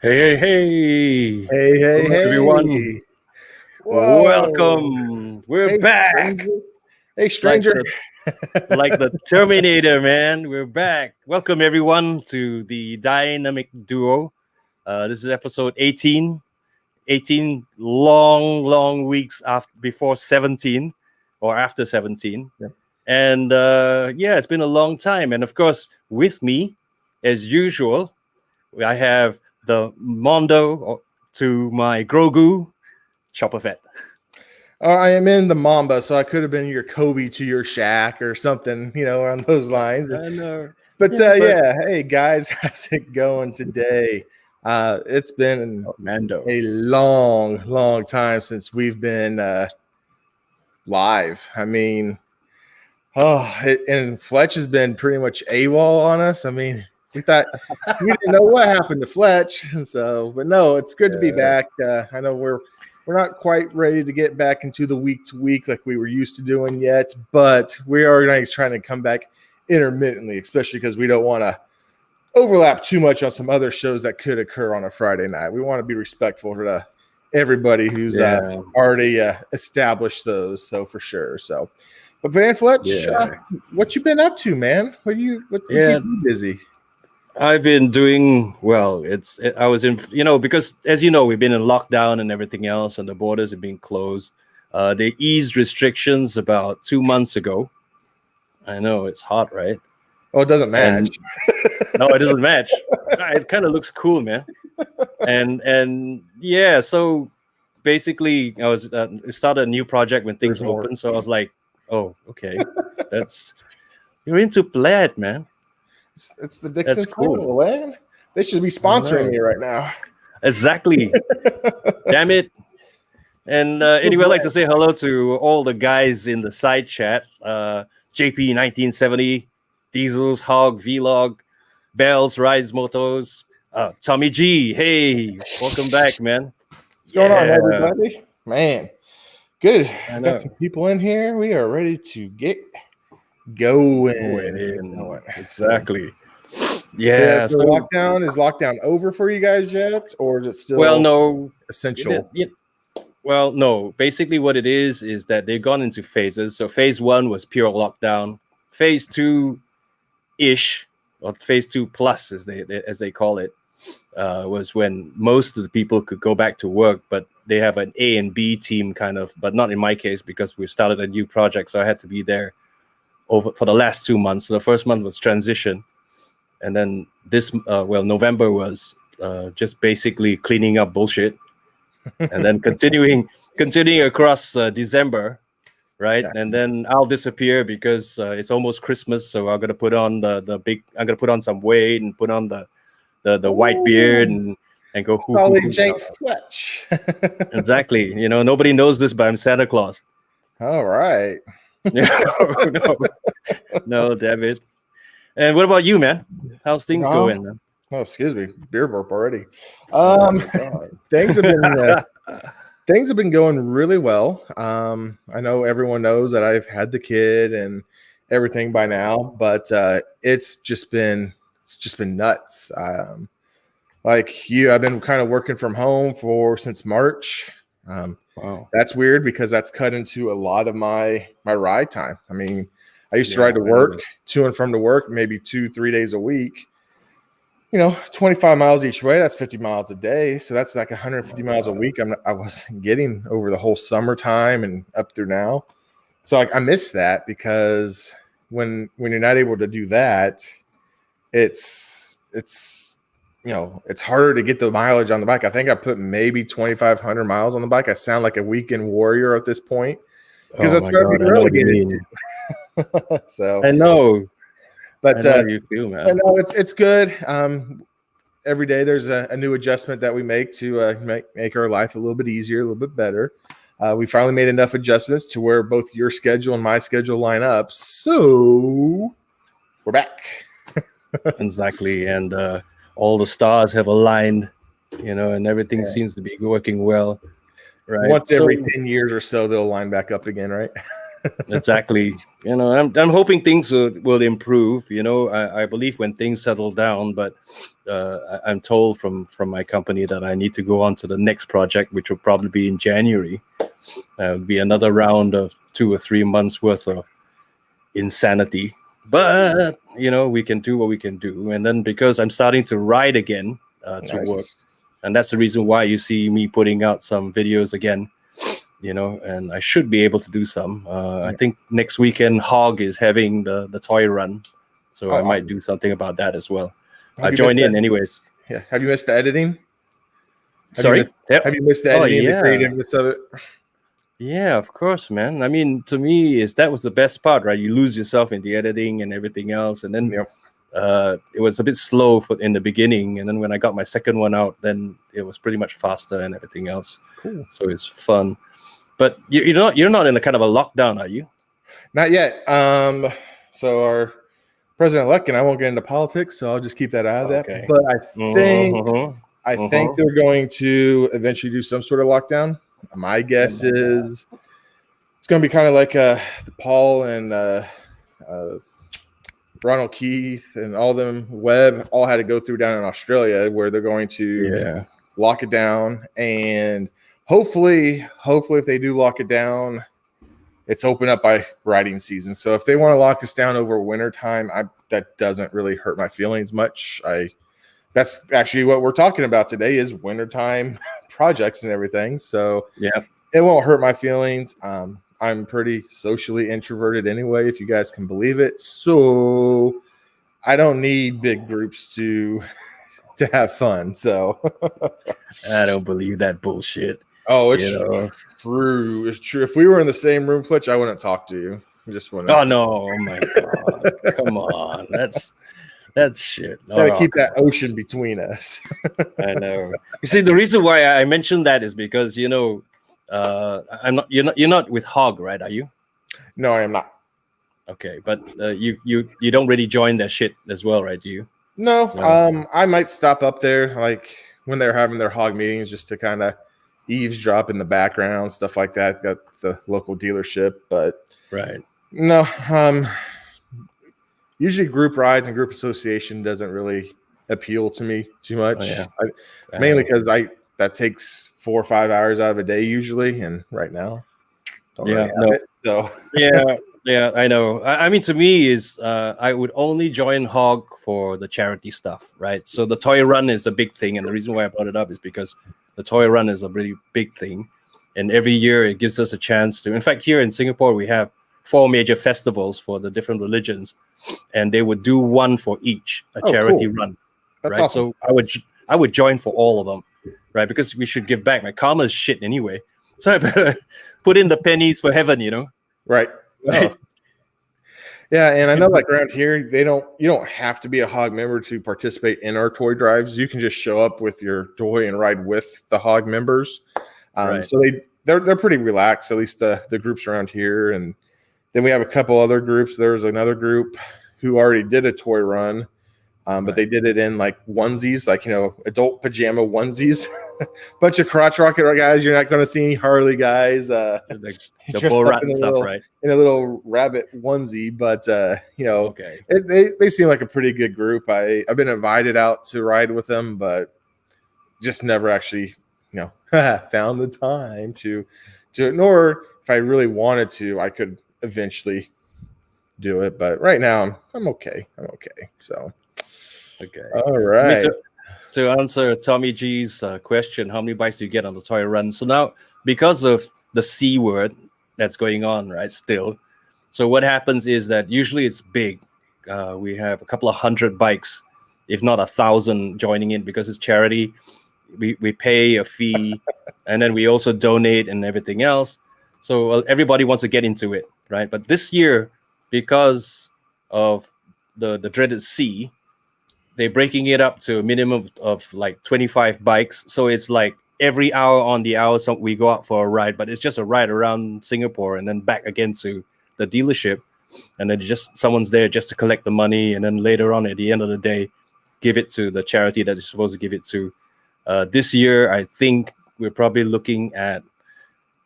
Hey, hey, Hey, everyone. Whoa. Welcome. We're back. Stranger. Hey, stranger. Like the Terminator, man. We're back. Welcome, everyone, to the Dyna-mic Duo. This is episode 18. 18 long weeks before 17 or after 17. Yeah. And it's been a long time. And of course, with me, as usual, I have the Mondo to my Grogu, Chopper Fett. I am in the Mamba, so I could have been your Kobe to your Shaq or something, on those lines. I know. But hey guys, how's it going today? It's been a long time since we've been live. I mean, and Fletch has been pretty much AWOL on us. I mean, we thought we didn't know what happened to Fletch, and so, but no, it's good to be back. I know we're not quite ready to get back into the week to week like we were used to doing yet, but we are trying to come back intermittently, especially because we don't want to overlap too much on some other shows that could occur on a Friday night. We want to be respectful to everybody who's already established those, so for sure. So, but Van Fletch, what you been up to, man? What you busy? I've been doing well. I was in, because as you know, we've been in lockdown and everything else, and the borders have been closed. They eased restrictions about 2 months ago. I know it's hot, right? Oh, it doesn't match. No, it doesn't match. It kind of looks cool, man. And so basically, I was started a new project when things opened. So I was like, oh, okay, you're into plaid, man. It's the Dixon cool, man. They should be sponsoring me right now. Exactly. Damn it. And anyway, I'd like to say hello to all the guys in the side chat. JP1970, Diesels, Hog, Vlog, Bells, Rides, Motos, Tommy G. Hey, welcome back, man. What's going on, everybody? Man, good. I got some people in here. We are ready to get going. Exactly. Yeah. So lockdown, is lockdown over for you guys yet, or is it still essential? Well, no. Basically, what it is that they've gone into phases. So phase 1 was pure lockdown. Phase 2-ish, or phase 2 plus, as they call it, was when most of the people could go back to work, but they have an A and B team kind of, but not in my case because we started a new project, so I had to be there for the last 2 months. So the first month was transition, and then November was just basically cleaning up bullshit, and then continuing across December, right? Yeah. And then I'll disappear because it's almost Christmas, so I'm gonna put on I'm gonna put on some weight and put on the white beard and go. Jake Fletch. Exactly. Nobody knows this, but I'm Santa Claus. All right. No, damn it. And what about you, man? How's things going, man? Oh, excuse me, beer burp already. Things have been going really well. I know everyone knows that I've had the kid and everything by now, but it's just been nuts. Like you, I've been kind of working from home since March. Wow, that's weird because that's cut into a lot of my ride time. I mean, I used to ride to work, to and from to work, maybe 2-3 days a week. 25 miles each way. That's 50 miles a day. So that's like 150 miles a week. I wasn't getting over the whole summertime and up through now. So I miss that because when you're not able to do that, it's it's harder to get the mileage on the bike. I think I put maybe 2,500 miles on the bike. I sound like a weekend warrior at this point because that's what I've been relegated to. So I know. But I know how you feel, man. I know it's good. Every day there's a new adjustment that we make to make our life a little bit easier, a little bit better. We finally made enough adjustments to where both your schedule and my schedule line up. So we're back. Exactly. And all the stars have aligned, and everything seems to be working well. Right. Once every 10 years or so, they'll line back up again, right? Exactly. I'm hoping things will improve. I believe when things settle down, but I'm told from my company that I need to go on to the next project, which will probably be in January. It'll be another round of 2 or 3 months worth of insanity. But we can do what we can do. And then because I'm starting to ride again to work, and that's the reason why you see me putting out some videos again. And I should be able to do some. I think next weekend Hog is having the toy run, so I might do something about that as well. I join in anyways. Yeah. Have you missed the editing? Sorry? Have you missed the editing, the creativeness of it? Yeah, of course, man. I mean, to me, that was the best part, right? You lose yourself in the editing and everything else, and then it was a bit slow in the beginning, and then when I got my second one out, then it was pretty much faster and everything else. Cool. So it's fun. But you're not in a kind of a lockdown, are you? Not yet. So our president-elect, and I won't get into politics, so I'll just keep that out of that. Okay. But I think they're going to eventually do some sort of lockdown. My guess is it's going to be kind of like Paul and Ronald Keith and all them Webb all had to go through down in Australia, where they're going to lock it down. And hopefully if they do lock it down, it's open up by riding season. So if they want to lock us down over winter time, that doesn't really hurt my feelings much. That's actually what we're talking about today is wintertime projects and everything. So it won't hurt my feelings. I'm pretty socially introverted anyway, if you guys can believe it. So I don't need big groups to have fun. So I don't believe that bullshit. Oh, it's true. It's true. If we were in the same room, Flitch, I wouldn't talk to you. I just wouldn't. Oh no! Oh my god! Come on, that's shit. Gotta keep that ocean between us. I know. You see, the reason why I mentioned that is because I'm not. You're not with Hog, right? Are you? No, I am not. Okay, but you don't really join their shit as well, right? Do you? No. I might stop up there, like when they're having their Hog meetings, just to kind of eavesdrop in the background, stuff like that. Got the local dealership, but no. Usually group rides and group association doesn't really appeal to me too much. Mainly because that takes 4 or 5 hours out of a day usually, and right now don't really have it, so yeah, I know. I mean, to me is I would only join Hog for the charity stuff, right? So the toy run is a big thing, and the reason why I brought it up is because the toy run is a really big thing, and every year it gives us a chance to. In fact, here in Singapore, we have 4 major festivals for the different religions, and they would do one for each, a charity run. That's right. Awesome. So I would join for all of them, right? Because we should give back. My karma is shit anyway, so I better put in the pennies for heaven, Right. Right. Yeah, and I know like around here, you don't have to be a Hog member to participate in our toy drives. You can just show up with your toy and ride with the Hog members. So they're pretty relaxed, at least the groups around here. And then we have a couple other groups. There's another group who already did a toy run, but they did it in like onesies, like adult pajama onesies. Bunch of crotch rocket guys. You're not going to see any Harley guys. The bull rat stuff, right? In a little rabbit onesie, but they seem like a pretty good group. I've been invited out to ride with them, but just never actually found the time to nor if I really wanted to, I could eventually do it, but right now I'm okay. So all right. To answer Tommy G's question, how many bikes do you get on the toy run? So now, because of the C word that's going on, right, still, so what happens is that usually it's big. We have a couple of 100 bikes if not 1,000 joining in, because it's charity. We pay a fee, and then we also donate and everything else. So everybody wants to get into it, right? But this year, because of the dreaded C, they're breaking it up to a minimum of like 25 bikes. So it's like every hour on the hour, we go out for a ride, but it's just a ride around Singapore and then back again to the dealership. And then just someone's there just to collect the money. And then later on at the end of the day, give it to the charity that you're supposed to give it to. This year, I think we're probably looking at,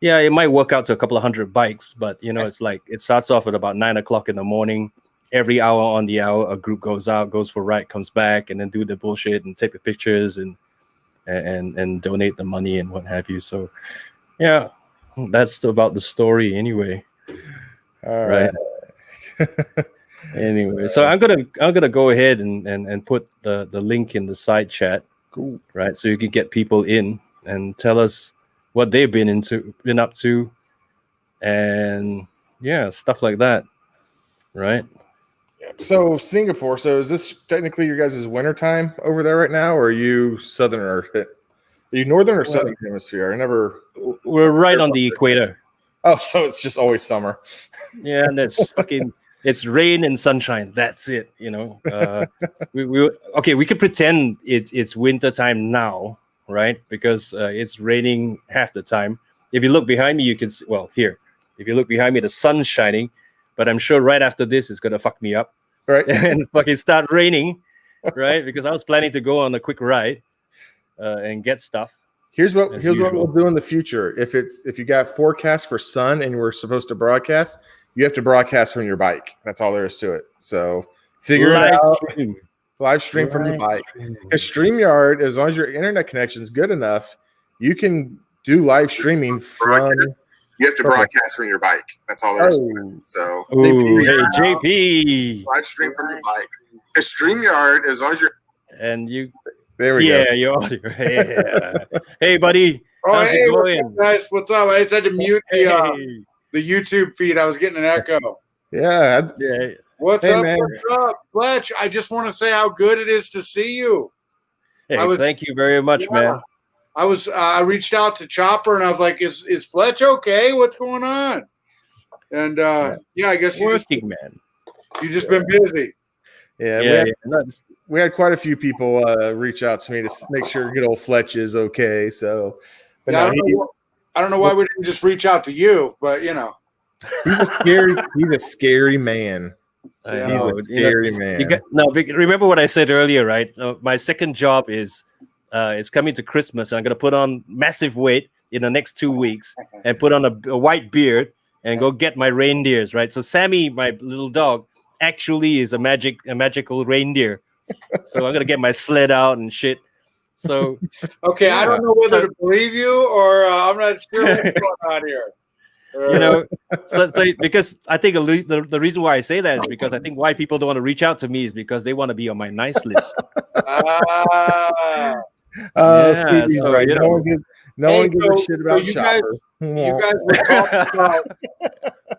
it might work out to a couple of 100 bikes, but it's like it starts off at about 9 o'clock in the morning. Every hour on the hour, a group goes out, goes for a ride, comes back, and then do the bullshit and take the pictures and donate the money and what have you. So, yeah, that's about the story anyway. All right. Anyway, so I'm gonna go ahead and put the link in the side chat. Cool. Right, so you can get people in and tell us what they've been up to, and stuff like that. Right. So Singapore. So is this technically your guys' winter time over there right now, or are you southern or are you northern or southern hemisphere? We're right on the equator. Oh, so it's just always summer. Yeah, and it's rain and sunshine. That's it. We could pretend it's winter time now, right? Because it's raining half the time. If you look behind me, you can see, here. If you look behind me, the sun's shining, but I'm sure right after this, it's gonna fuck me up, right? And fucking start raining, right? Because I was planning to go on a quick ride and get stuff. Here's what we'll do in the future. If you got forecast for sun and we're supposed to broadcast, you have to broadcast from your bike. That's all there is to it. So figure it out. Live stream from your bike. Because StreamYard, as long as your internet connection is good enough, you can do live streaming from. You have to broadcast from your bike. That's all there is to it. So JP. Live stream from your bike. Because StreamYard, as long as you're There we go. Your audio. Yeah. Hey, buddy. How's it going? Guys, what's up? I just had to mute the YouTube feed. I was getting an echo. Yeah. What's up? Man. What's up, Fletch? I just want to say how good it is to see you. Hey, thank you very much, man. I reached out to Chopper and I was like, is Fletch okay? What's going on? And I guess you just been busy. We had quite a few people reach out to me to make sure good old Fletch is okay. So, but I don't know why we didn't just reach out to you, but he's a scary man. I know. He's a scary man. Remember what I said earlier, right? My second job is it's coming to Christmas, and I'm gonna put on massive weight in the next 2 weeks and put on a white beard and go get my reindeers, right? So Sammy, my little dog, actually is a magical reindeer. So I'm gonna get my sled out and shit. So okay, I don't know whether to believe you or I'm not sure what's going on here. So because I think the reason why I say that is because I think why people don't want to reach out to me is because they want to be on my nice list. Stevie's right. No one gives a shit about Chopper.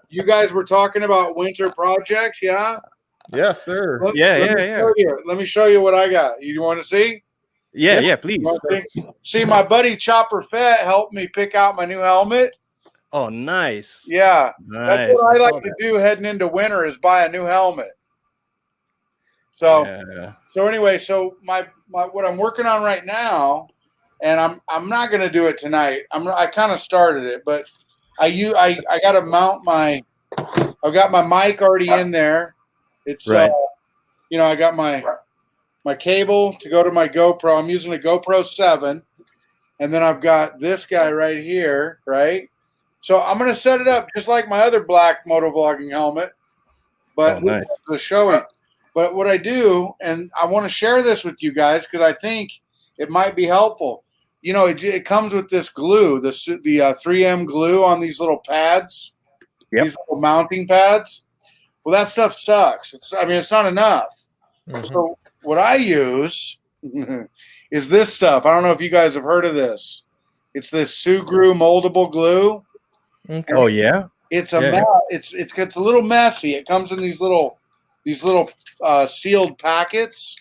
You guys were talking about winter projects, yeah? Yes, sir. Let me show you what I got. You want to see? Yeah, please. See, my buddy Chopper Fett helped me pick out my new helmet. Oh, nice. Yeah. Nice. That's what I like to do heading into winter is buy a new helmet. So anyway, my what I'm working on right now, and I'm not going to do it tonight. I kind of started it, but I got to mount I've got my mic already in there. It's I got my cable to go to my GoPro. I'm using a GoPro 7, and then I've got this guy right here, right? So I'm going to set it up just like my other black motovlogging helmet, but the showing. But what I do, and I want to share this with you guys because I think it might be helpful. It comes with this glue, the 3M glue on these little pads, these little mounting pads. Well, that stuff sucks. It's not enough. Mm-hmm. So what I use is this stuff. I don't know if you guys have heard of this. It's this Sugru moldable glue. Okay. Oh yeah. It's a little messy. It comes in these little sealed packets.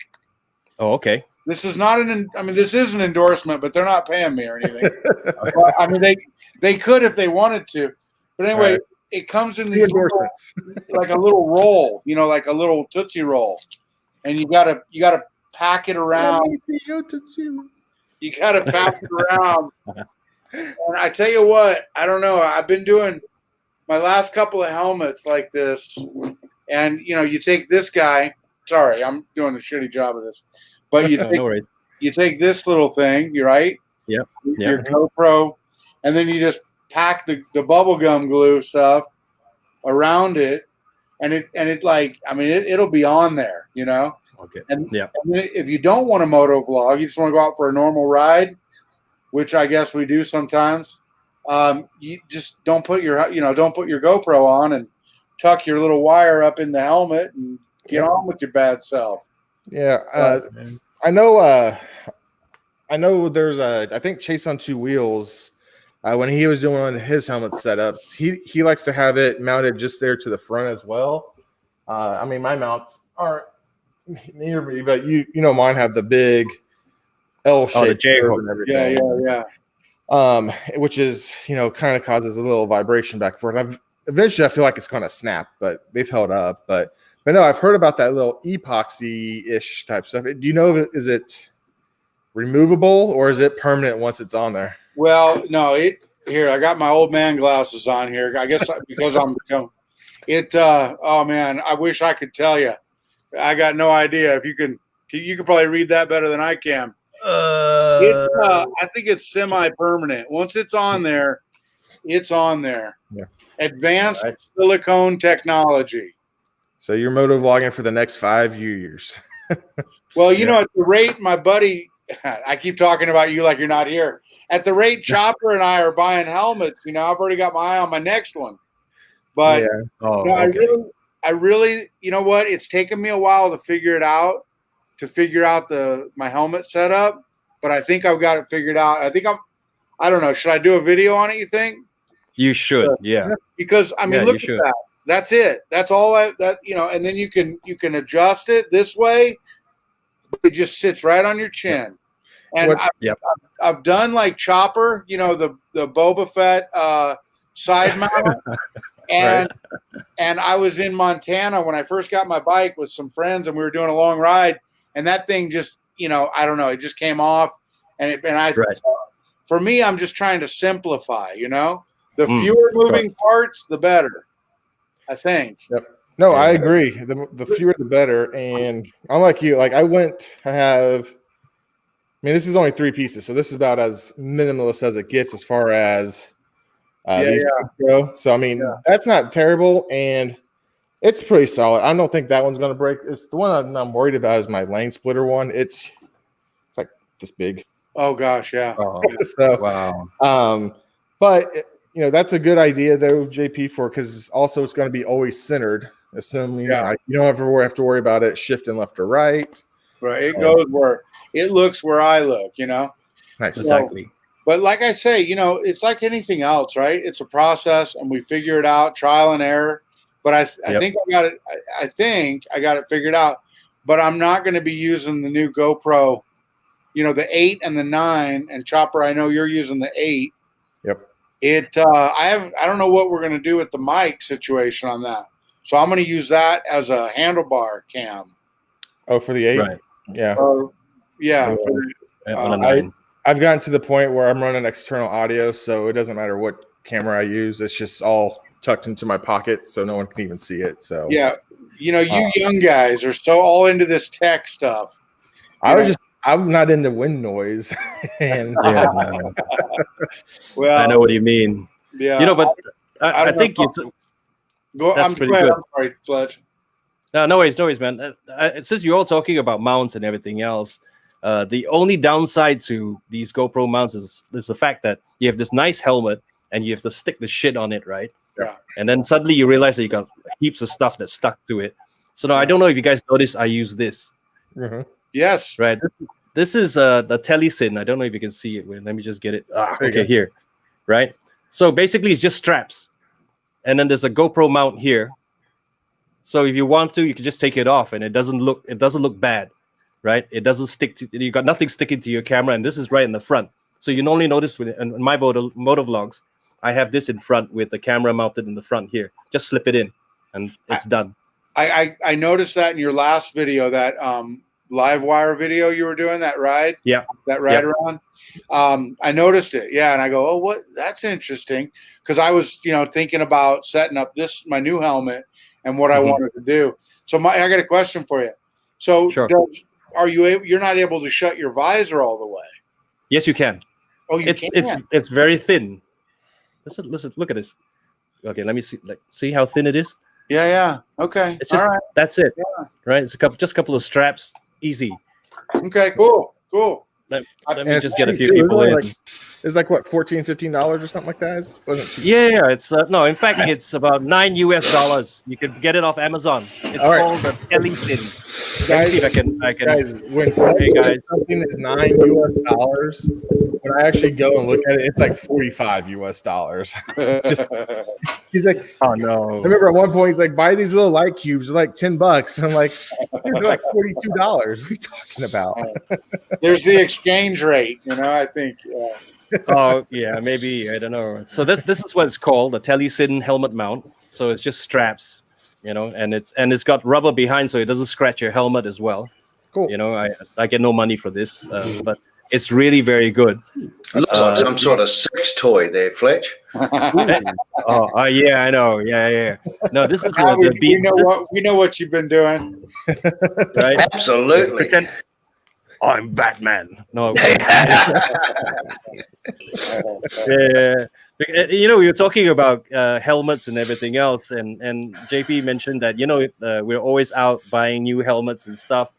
Oh, okay. This is not I mean, this is an endorsement, but they're not paying me or anything. But, I mean, they could if they wanted to. But anyway, Right. it comes in these endorsements, like a little roll, you know, like a little Tootsie Roll, and you gotta pack it around. You gotta pack it around. And I tell you what, I don't know. I've been doing my last couple of helmets like this, and you know, you take this guy. Sorry, I'm doing a shitty job of this. But you take this little thing, you're right. Yep. Your GoPro, and then you just pack the bubble gum glue stuff around it, and it like, I mean, it'll be on there, you know. Okay. And if you don't want a moto vlog, you just want to go out for a normal ride, which I guess we do sometimes. You just don't put your GoPro on and tuck your little wire up in the helmet and get on with your bad self. Yeah, I know there's I think Chase on Two Wheels, when he was doing his helmet setup, he likes to have it mounted just there to the front as well. I mean, my mounts aren't near me, but you know, mine have the big L shape. Oh, the J-hook. Yeah. Which is, you know, kind of causes a little vibration back and forth. Eventually I feel like it's going to snap, but they've held up. But no, I've heard about that little epoxy-ish type stuff. Do you know, is it removable or is it permanent once it's on there? Well, no, here, I got my old man glasses on here. I guess because oh man, I wish I could tell you. I got no idea. If you could probably read that better than I can. I think it's semi-permanent. Once it's on there, it's on there. Yeah. Advanced silicone technology. So you're moto vlogging for the next 5 years. Well, you know, at the rate my buddy, I keep talking about you like you're not here. At the rate Chopper and I are buying helmets, you know, I've already got my eye on my next one. But I really, you know what? It's taken me a while to figure it out, my helmet setup. But I think I've got it figured out. I don't know. Should I do a video on it, you think? You should, yeah. Because I mean, look at that. That's it. That's all you know, and then you can adjust it this way. It just sits right on your chin. And I've done like Chopper, you know, the Boba Fett side mount. And I was in Montana when I first got my bike with some friends, and we were doing a long ride, and that thing just, you know, I don't know, it just came off, for me, I'm just trying to simplify, you know, the fewer moving parts, the better, I think. Yep. No, I agree. The fewer, the better. And unlike you, like I mean, this is only 3 pieces, so this is about as minimalist as it gets as far as these go. So I mean, that's not terrible, and it's pretty solid. I don't think that one's going to break. It's the one I'm worried about is my lane splitter one. It's like this big. Oh gosh, yeah. So wow. But you know, that's a good idea though, JP, because also it's going to be always centered. Assuming you don't ever have to worry about it shifting left or right. Right, it goes where it looks where I look. You know. Nice. Exactly. But like I say, you know, it's like anything else, right? It's a process, and we figure it out, trial and error. But I think I got it. I think I got it figured out. But I'm not going to be using the new GoPro, you know, the 8 and the 9. And Chopper, I know you're using the 8. Yep. I don't know what we're going to do with the mic situation on that. So I'm going to use that as a handlebar cam. Oh, for the 8? Right. Yeah. Yeah. I've gotten to the point where I'm running external audio, so it doesn't matter what camera I use. It's just all tucked into my pocket, so no one can even see it. So yeah, you know, you young guys are so all into this tech stuff. I'm not into wind noise. And well, I know what you mean. Yeah, you know, but I think go. I'm pretty good. I'm sorry, Fletch. No worries, man. Since you're all talking about mounts and everything else, the only downside to these GoPro mounts is the fact that you have this nice helmet and you have to stick the shit on it, right? Yeah. And then suddenly you realize that you got heaps of stuff that's stuck to it. So now I don't know if you guys notice, I use this. Mm-hmm. Yes. Right. This is the Tele. I don't know if you can see it. Wait, let me just get it. Okay, here. Right. So basically, it's just straps, and then there's a GoPro mount here. So if you want to, you can just take it off, and it doesn't look bad. right? It doesn't stick to, you got nothing sticking to your camera, and this is right in the front. So you normally notice in my moto vlogs, I have this in front with the camera mounted in the front here. Just slip it in, and it's done. I noticed that in your last video, that live wire video you were doing, that ride. Yeah. That ride around. I noticed it. Yeah. And I go, oh, what? That's interesting. Because I was, thinking about setting up my new helmet and what I wanted to do. So I got a question for you. So sure. You're not able to shut your visor all the way? Yes, you can. Oh, you can? It's very thin. Listen, look at this. Okay, let me see. See how thin it is? Yeah. Okay. It's just all right. That's it. Yeah. Right? It's just a couple of straps. Easy. Okay, cool. Let me just get a few people in. It's like what, $14, $15 or something like that? It wasn't cheap. Yeah. It's no. In fact, it's about $9 US. You can get it off Amazon. It's called the Tele. Let me see if I can. Guys, when something is $9 US, when I actually go and look at it, it's like $45 US. He's like, oh no! I remember at one point he's like, buy these little light cubes, they're like $10. I'm like, they're like $42. What are you talking about? There's the exchange rate, I think. Oh yeah, maybe, I don't know. So this is what it's called, the Tele helmet mount. So it's just straps, and it's got rubber behind, so it doesn't scratch your helmet as well. Cool. I get no money for this, but it's really very good. Looks like some sort of sex toy there, Fletch. Yeah, I know. Yeah. No, this is we know what you've been doing. Right? Absolutely. Pretend I'm Batman. No. Yeah. We were talking about helmets and everything else, and JP mentioned that we're always out buying new helmets and stuff.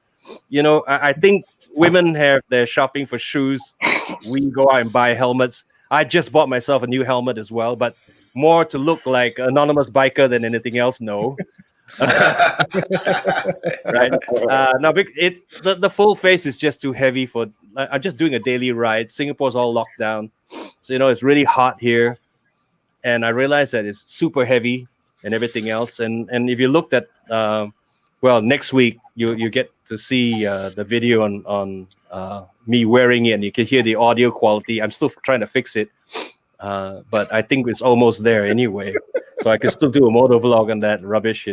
I think women have their shopping for shoes. We go out and buy helmets. I just bought myself a new helmet as well, but more to look like an anonymous biker than anything else. No. Right. No, the full face is just too heavy for. I'm just doing a daily ride. Singapore's all locked down, so it's really hot here, and I realized that it's super heavy and everything else. And if you looked at, next week you get to see the video on me wearing it, and you can hear the audio quality. I'm still trying to fix it, but I think it's almost there anyway. So I can still do a moto vlog on that rubbish,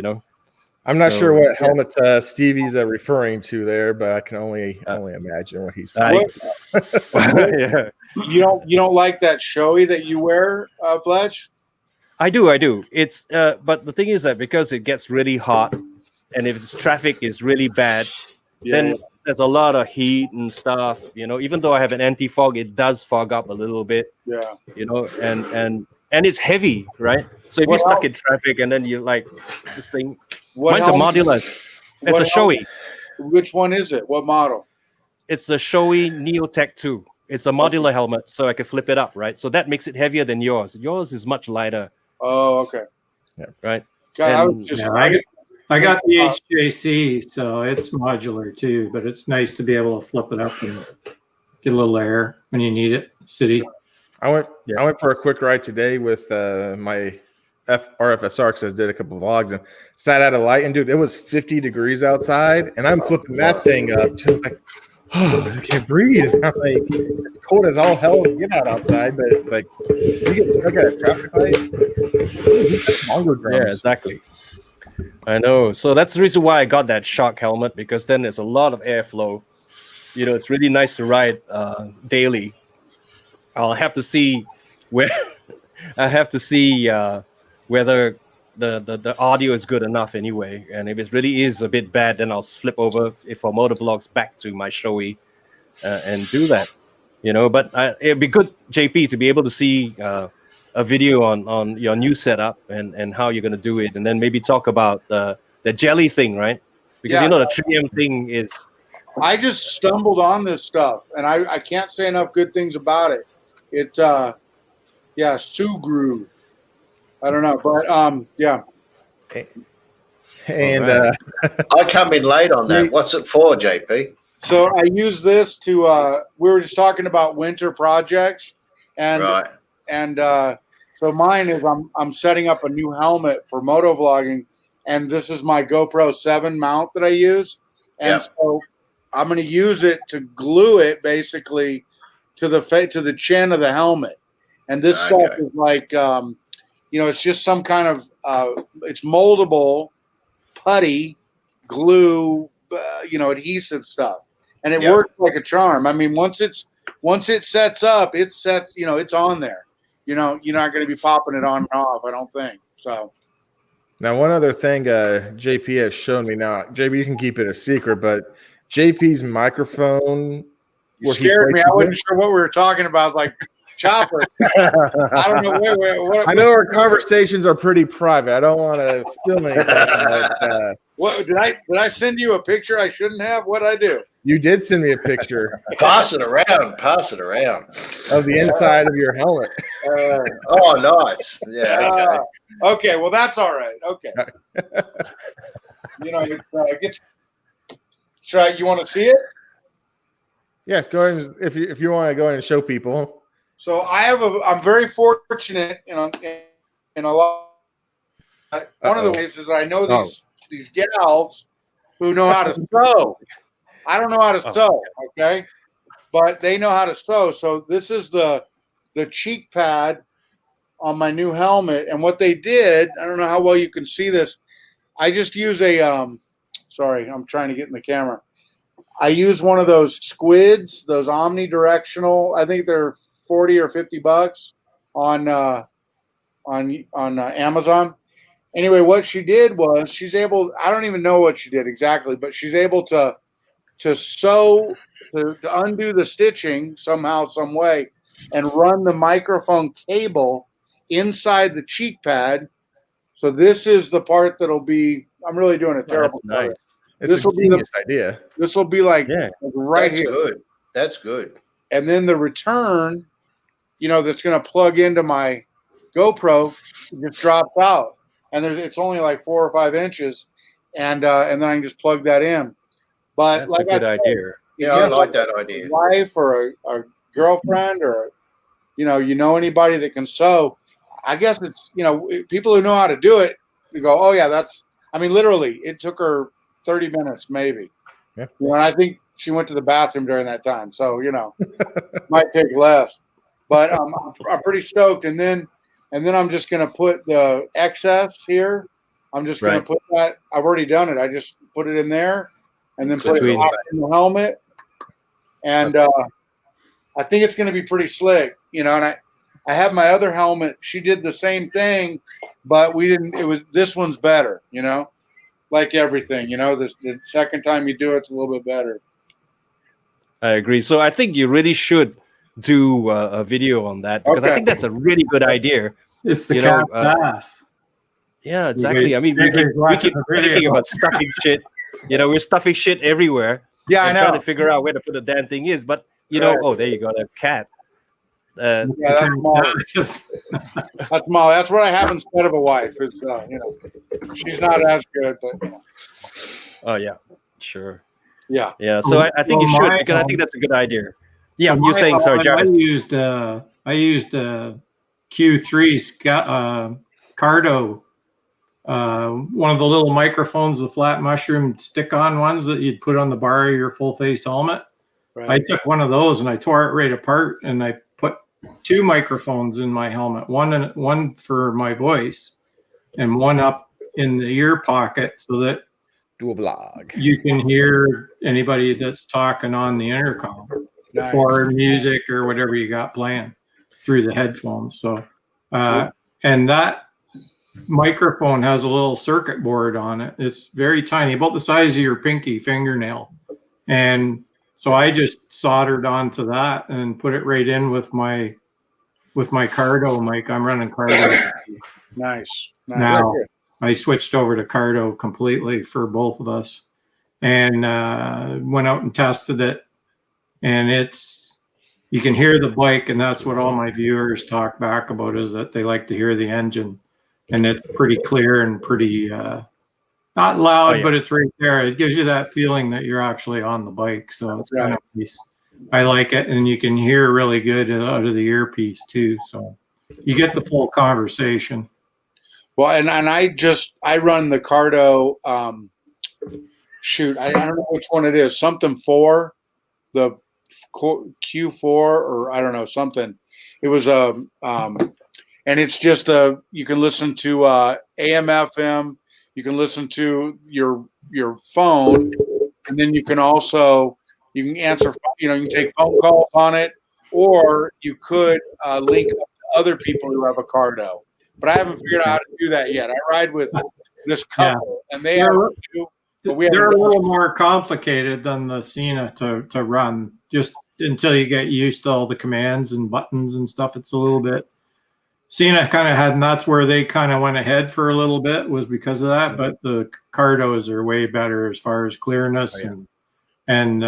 I'm not sure what helmet Stevie's referring to there, but I can only imagine what he's saying. Yeah. You don't like that showy that you wear, Fletch? I do. It's but the thing is that because it gets really hot, and if the traffic is really bad, then there's a lot of heat and stuff. Even though I have an anti-fog, it does fog up a little bit. Yeah. And it's heavy, right? So if you're stuck in traffic and then you're like, this thing, mine's a modular. It's a Shoei. Which one is it? What model? It's the Shoei Neotech 2. It's a modular helmet, so I can flip it up, right? So that makes it heavier than yours. Yours is much lighter. Oh, okay. Yeah. Right. God, I got the HJC, so it's modular too, but it's nice to be able to flip it up and get a little air when you need it. City. I went for a quick ride today with my RFSR because I did a couple of vlogs and sat at a light, and dude, it was 50 degrees outside, and I'm flipping that thing up, just like, I can't breathe. I'm like, it's cold as all hell to get out outside, but it's like you get stuck at a traffic light. Yeah, exactly. I know. So that's the reason why I got that shock helmet, because then there's a lot of airflow. It's really nice to ride daily. I'll have to see whether the audio is good enough anyway. And if it really is a bit bad, then I'll flip over for motovlogs back to my Shoei and do that. But it'd be good, JP, to be able to see a video on your new setup and how you're going to do it, and then maybe talk about the jelly thing, right? Because the 3M thing is. I just stumbled on this stuff, and I can't say enough good things about it. It's Sugru. I don't know, but yeah. And I come in late on that. What's it for, JP? So I use this to. We were just talking about winter projects, and right. And so mine is I'm setting up a new helmet for motovlogging, and this is my GoPro 7 mount that I use. And so I'm going to use it to glue it basically to the chin of the helmet. And this stuff is like, it's just some kind of, it's moldable putty glue, adhesive stuff. And it works like a charm. I mean, once it sets up, it's on there. You're not going to be popping it on and off, I don't think. So. Now, one other thing JP has shown me now, JP, you can keep it a secret, but JP's microphone. You scared me. I wasn't sure what we were talking about. I was like, chopper. I don't know. Wait. I know our conversations are pretty private. I don't want to spill anything. But, what did I send you a picture I shouldn't have? What'd I do? You did send me a picture. Pass it around. Of the inside of your helmet. Oh, nice. Yeah. Okay. Well, that's all right. Okay. It gets. Try. You want to see it? Yeah. Go ahead. If you want to go ahead and show people. So I'm very fortunate in a lot. One of the ways is I know these gals who know how to sew. I don't know how to sew, okay? But they know how to sew. So this is the cheek pad on my new helmet. And what they did, I don't know how well you can see this. I just use sorry, I'm trying to get in the camera. I use one of those squids, those omnidirectional. I think they're $40 or $50 on Amazon. Anyway, what she did was she's able. I don't even know what she did exactly, but she's able to sew, to undo the stitching somehow, some way, and run the microphone cable inside the cheek pad. So this is the part that'll be. I'm really doing a terrible job. Nice. This will be the idea. This will be like right That's here. Good. That's good. And then the return, that's going to plug into my GoPro, just drops out, and it's only like 4 or 5 inches, and then I can just plug that in. But that's a good idea. Yeah, I like that idea. Wife or a girlfriend, or anybody that can sew. I guess it's people who know how to do it. You go, oh yeah, that's. I mean, literally, it took her 30 minutes maybe. Yeah. And I think she went to the bathroom during that time, so might take less. But I'm pretty stoked. And then I'm just gonna put the excess here. I'm just gonna put that. I've already done it. I just put it in there, and then put it in the helmet. And I think it's gonna be pretty slick, And I have my other helmet. She did the same thing, but we didn't. This one's better, Like everything, the second time you do it, it's a little bit better. I agree. So I think you really should do a video on that, because I think that's a really good idea. It's the cat pass. Yeah, exactly. I mean, we keep thinking about stuffing shit. We're stuffing shit everywhere. Yeah, I know. Trying to figure out where to put the damn thing is, but oh, there you go, that cat. That's Molly. That's Molly. That's what I have instead of a wife. Is she's not as good, but. Oh yeah, sure. Yeah. Yeah. So I think you should, because I think that's a good idea. Yeah, you're saying, sorry, Jarvis. I used Q3's Cardo, one of the little microphones, the flat mushroom stick-on ones that you'd put on the bar of your full-face helmet. Right. I took one of those and I tore it right apart, and I put 2 microphones in my helmet, one for my voice and one up in the ear pocket, so that do a vlog. You can hear anybody that's talking on the intercom. Nice. Or music or whatever you got playing through the headphones. So, and that microphone has a little circuit board on it. It's very tiny, about the size of your pinky fingernail. And so I just soldered onto that and put it right in with my Cardo mic. I'm running Cardo. Nice. Now I switched over to Cardo completely for both of us, and went out and tested it. And you can hear the bike, and that's what all my viewers talk back about, is that they like to hear the engine, and it's pretty clear and pretty not loud, but it's right there. It gives you that feeling that you're actually on the bike. So it's kind of nice. I like it, and you can hear really good out of the earpiece too. So you get the full conversation. Well, and I run the Cardo shoot, I don't know which one it is. Something 4, the Q4, or I don't know, something. It was and it's just you can listen to AM, FM. You can listen to your phone, and then you can also answer. You can take phone calls on it, or you could link up to other people who have a Cardo. But I haven't figured out how to do that yet. I ride with this couple, and they have to. But they're a little more complicated than the Sena to run. Just until you get used to all the commands and buttons and stuff, it's a little bit. Sena kind of had, and that's where they kind of went ahead for a little bit, was because of that. But the Cardos are way better as far as clearness and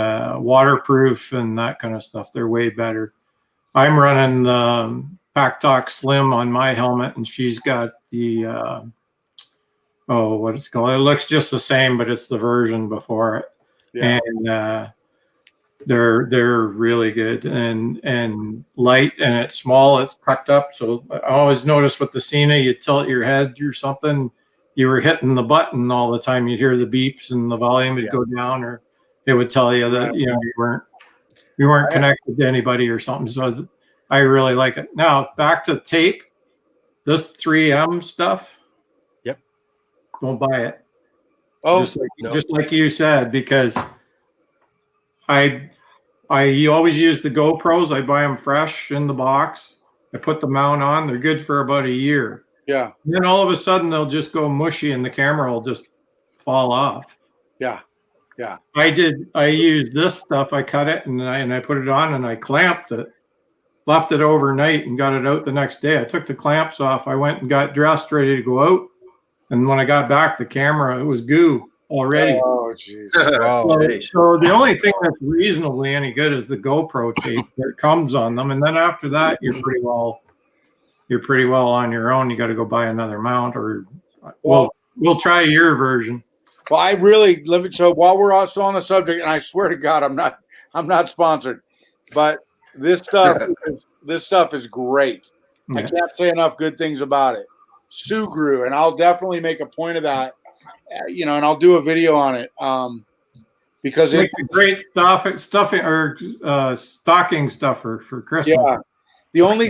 waterproof and that kind of stuff. They're way better. I'm running the Pack Talk Slim on my helmet, and she's got the what it's called. It looks just the same, but it's the version before it. Yeah. And they're really good and light, and it's small, it's tucked up. So I always notice with the Sena, you tilt your head or something, you were hitting the button all the time. You'd hear the beeps and the volume would go down, or it would tell you that you weren't connected to anybody or something. So I really like it. Now back to tape, this 3M stuff. Yep. Don't buy it. Oh, just like you said, because you always use the GoPros. I buy them fresh in the box. I put the mount on. They're good for about a year. Yeah. And then all of a sudden they'll just go mushy and the camera will just fall off. Yeah. Yeah. I used this stuff. I cut it and I put it on and I clamped it, left it overnight and got it out the next day. I took the clamps off. I went and got dressed, ready to go out. And when I got back, the camera, it was goo already. Oh, jeez. So the only thing that's reasonably any good is the GoPro tape that comes on them, and then after that, you're pretty well on your own. You got to go buy another mount, or we'll try your version. Well, so while we're also on the subject, and I swear to God, I'm not sponsored, but this stuff is great. Yeah. I can't say enough good things about it. Sugru, and I'll definitely make a point of that. And I'll do a video on it because it's a great stocking stuffer for Christmas. Yeah. The only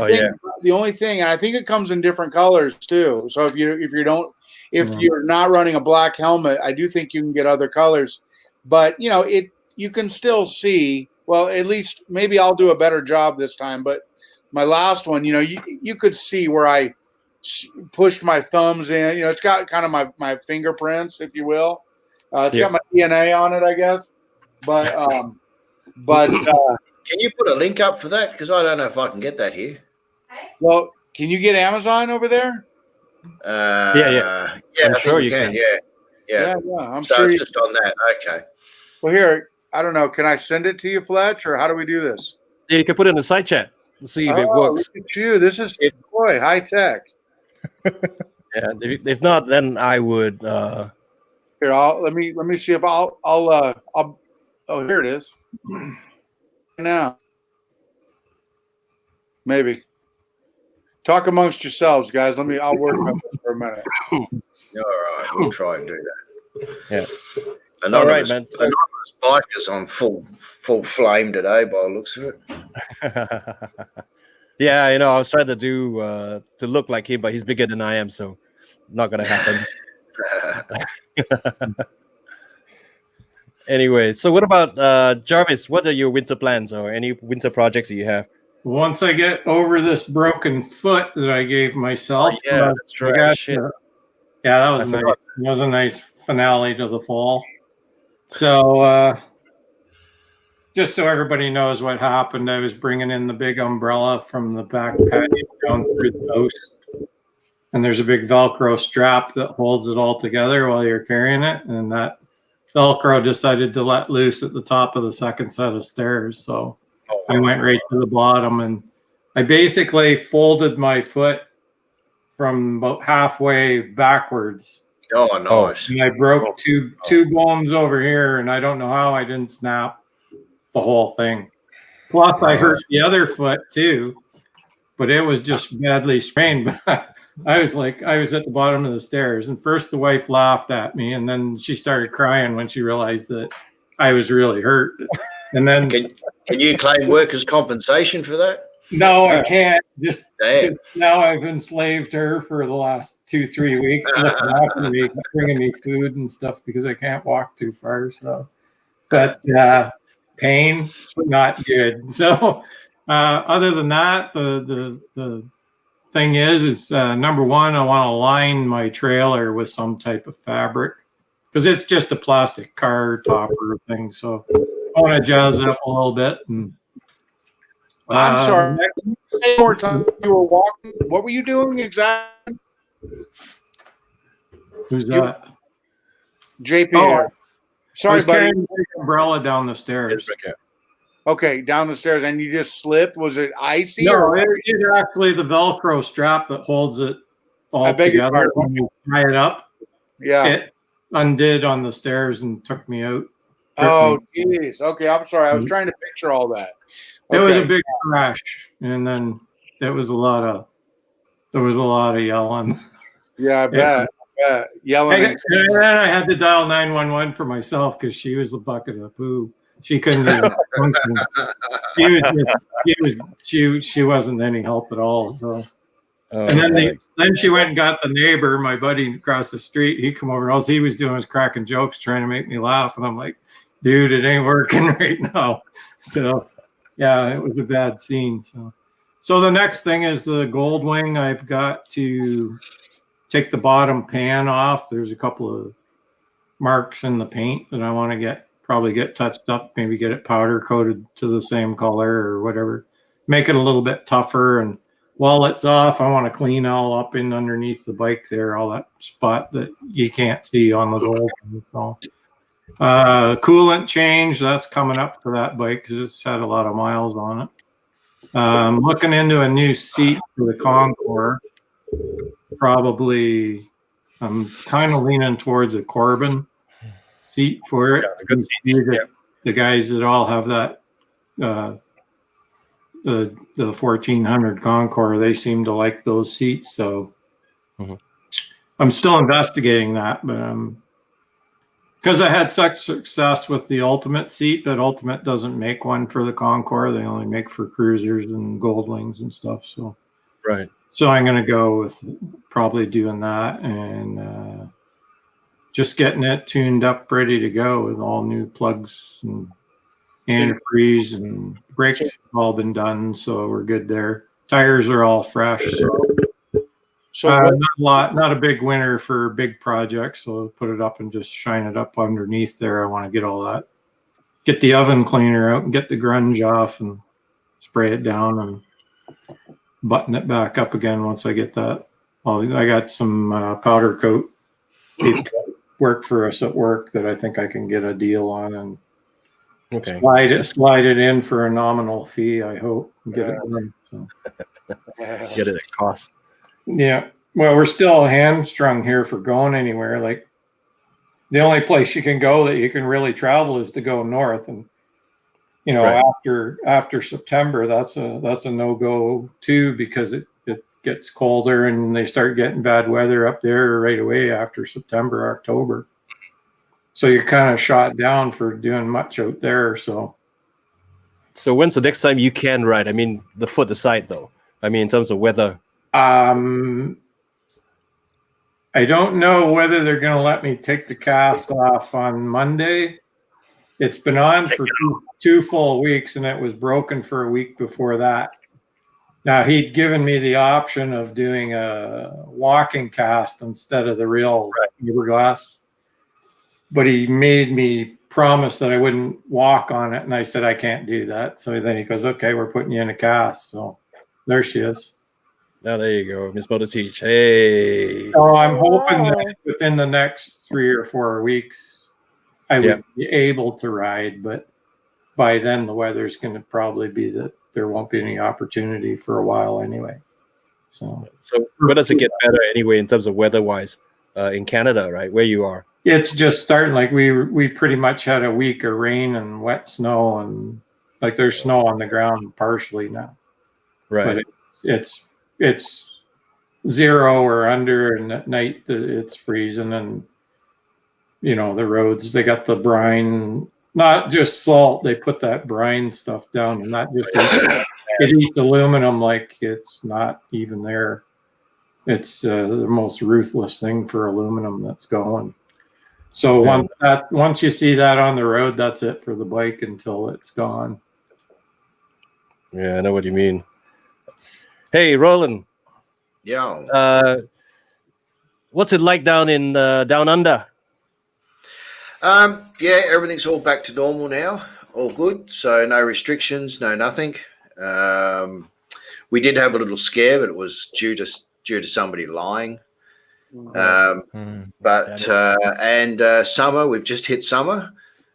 thing, and I think it comes in different colors too. So if you're not running a black helmet, I do think you can get other colors. But you can still see. Well, at least maybe I'll do a better job this time. But my last one, you could see where I pushed my thumbs in. It's got kind of my fingerprints, if you will. It's got my DNA on it, I guess. But can you put a link up for that? Because I don't know if I can get that here. Well, can you get Amazon over there? Yeah, I'm sure you can. Yeah. I'm sure it's just on that. Okay. Well, here, I don't know. Can I send it to you, Fletch, or how do we do this? Yeah, you can put it in the side chat. Let's see if it works. Look at you. This is high tech. Yeah, if not, then I would. Here, let me see if I'll. Oh, here it is. Now, maybe talk amongst yourselves, guys. I'll work on this for a minute. All right, we'll try and do that. Yes. Anonymous bikers on full flame today, by the looks of it. Yeah, I was trying to do to look like him, but he's bigger than I am, so not gonna happen. Anyway, so what about Jarvis? What are your winter plans or any winter projects that you have? Once I get over this broken foot that I gave myself, that's right. That was nice. It was a nice finale to the fall. So, just so everybody knows what happened, I was bringing in the big umbrella from the back patio down through the house. And there's a big Velcro strap that holds it all together while you're carrying it. And that Velcro decided to let loose at the top of the second set of stairs. So I went right to the bottom, and I basically folded my foot from about halfway backwards. Oh, nice. And I broke two bones over here, and I don't know how I didn't snap the whole thing. Plus, I hurt the other foot too, but it was just badly sprained. I was at the bottom of the stairs, and first the wife laughed at me, and then she started crying when she realized that I was really hurt. And then can you claim workers' compensation for that? No, I can't. Just now I've enslaved her for the last 2-3 weeks, looking after me, bringing me food and stuff because I can't walk too far. So, but pain, not good. So, other than that, the thing is number one, I want to line my trailer with some type of fabric because it's just a plastic car topper thing. So, I want to jazz it up a little bit. And I'm sorry. Say more time. You were walking. What were you doing exactly? Who's that? JP. Oh, sorry, buddy. The umbrella down the stairs. Okay, down the stairs, and you just slipped. Was it icy? No, it actually the Velcro strap that holds it all together. When you tie it up, it undid on the stairs and took me out. Oh, geez. Okay, I'm sorry. I was trying to picture all that. It was a big crash, and then there was a lot of yelling. Yeah, I bet. Yelling. And then I had to dial 911 for myself because she was a bucket of poo. She couldn't even function. She wasn't any help at all. So, and then she went and got the neighbor, my buddy across the street. He come over. All he was doing was cracking jokes, trying to make me laugh, and I'm like, dude, it ain't working right now. So. Yeah, it was a bad scene. So the next thing is the gold wing. I've got to take the bottom pan off. There's a couple of marks in the paint that I want to probably get touched up, maybe get it powder coated to the same color or whatever. Make it a little bit tougher. And while it's off, I want to clean all up in underneath the bike there, all that spot that you can't see on the gold wing. So. Coolant change, that's coming up for that bike because it's had a lot of miles on it. Looking into a new seat for the Concours. Probably, I'm kind of leaning towards a Corbin seat for it. Good the guys that all have that, the 1400 Concours, they seem to like those seats. So I'm still investigating that, but because I had such success with the Ultimate seat, but Ultimate doesn't make one for the Concours. They only make for cruisers and gold wings and stuff. So, So I'm going to go with probably doing that and just getting it tuned up, ready to go with all new plugs and antifreeze and brakes have all been done. So we're good there. Tires are all fresh. So not a big winter for big projects. So I'll put it up and just shine it up underneath there. I want to get all that, get the oven cleaner out and get the grunge off and spray it down and button it back up again once I get that. Well, I got some powder coat people that work for us at work that I think I can get a deal on and slide it in for a nominal fee. I hope and get it done. So. Get it at cost. Yeah. Well, we're still hamstrung here for going anywhere. Like the only place you can go that you can really travel is to go north. And, after September, that's a no-go too, because it gets colder and they start getting bad weather up there right away after September, October. So you're kind of shot down for doing much out there. So when's the next time you can ride? I mean, the foot aside though. I mean, in terms of weather. I don't know whether they're going to let me take the cast off on Monday. It's been on for two full weeks, and it was broken for a week before that. Now, he'd given me the option of doing a walking cast instead of the real fiberglass, but he made me promise that I wouldn't walk on it, and I said, I can't do that. So then he goes, okay, we're putting you in a cast. So there she is. Now there you go, Miss Motor Teach. Hey. So I'm hoping that within the next 3 or 4 weeks, I would be able to ride. But by then, the weather's going to probably be that there won't be any opportunity for a while anyway. So where does it get better anyway in terms of weather-wise in Canada, right? Where you are? It's just starting. Like we pretty much had a week of rain and wet snow, and like there's snow on the ground partially now. Right. But it's 0 or under, and at night it's freezing. And you know, the roads, they got the brine, not just salt, they put that brine stuff down, and not just it eats aluminum like it's not even there. It's the most ruthless thing for aluminum that's going. So once you see that on the road, that's it for the bike until it's gone. Yeah, I know what you mean. Hey, Roland. Yeah. What's it like down in down under? Yeah, everything's all back to normal now. All good. So no restrictions, no nothing. We did have a little scare, but it was due to somebody lying. Summer, we've just hit summer,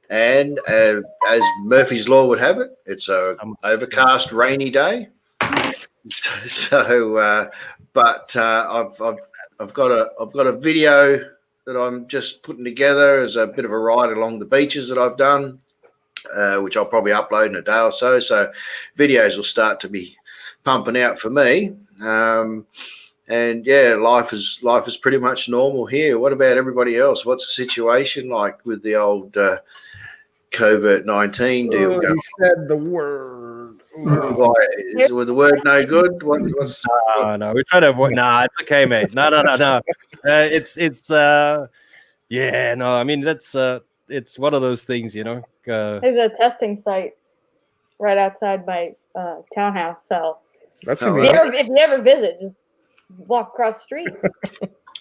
and as Murphy's Law would have it, it's a overcast, rainy day. I've got a video that I'm just putting together as a bit of a ride along the beaches that I've done, which I'll probably upload in a day or so. So videos will start to be pumping out for me. And yeah, life is pretty much normal here. What about everybody else? What's the situation like with the old COVID-19 deal going on? You said the word. Why, is the word no good? No, we try to avoid. Nah, it's okay, mate. No. Yeah, no. I mean, that's it's one of those things, you know. There's a testing site right outside my townhouse, so That's if you ever visit, just walk across the street.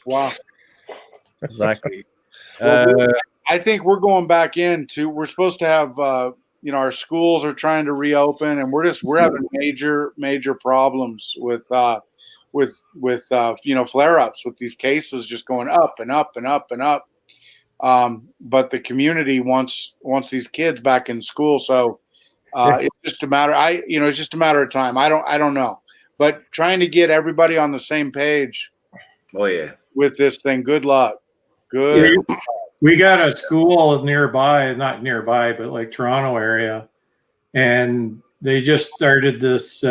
Wow. Exactly. I think we're going back into. We're supposed to have. Our schools are trying to reopen, and we're having major problems with flare-ups, with these cases just going up and up and up and up. But the community wants these kids back in school, so it's just a matter. It's just a matter of time. I don't know, but trying to get everybody on the same page. Oh yeah, with this thing. Good luck. Good. Yeah. We got a school nearby, not nearby, but like Toronto area, and they just started this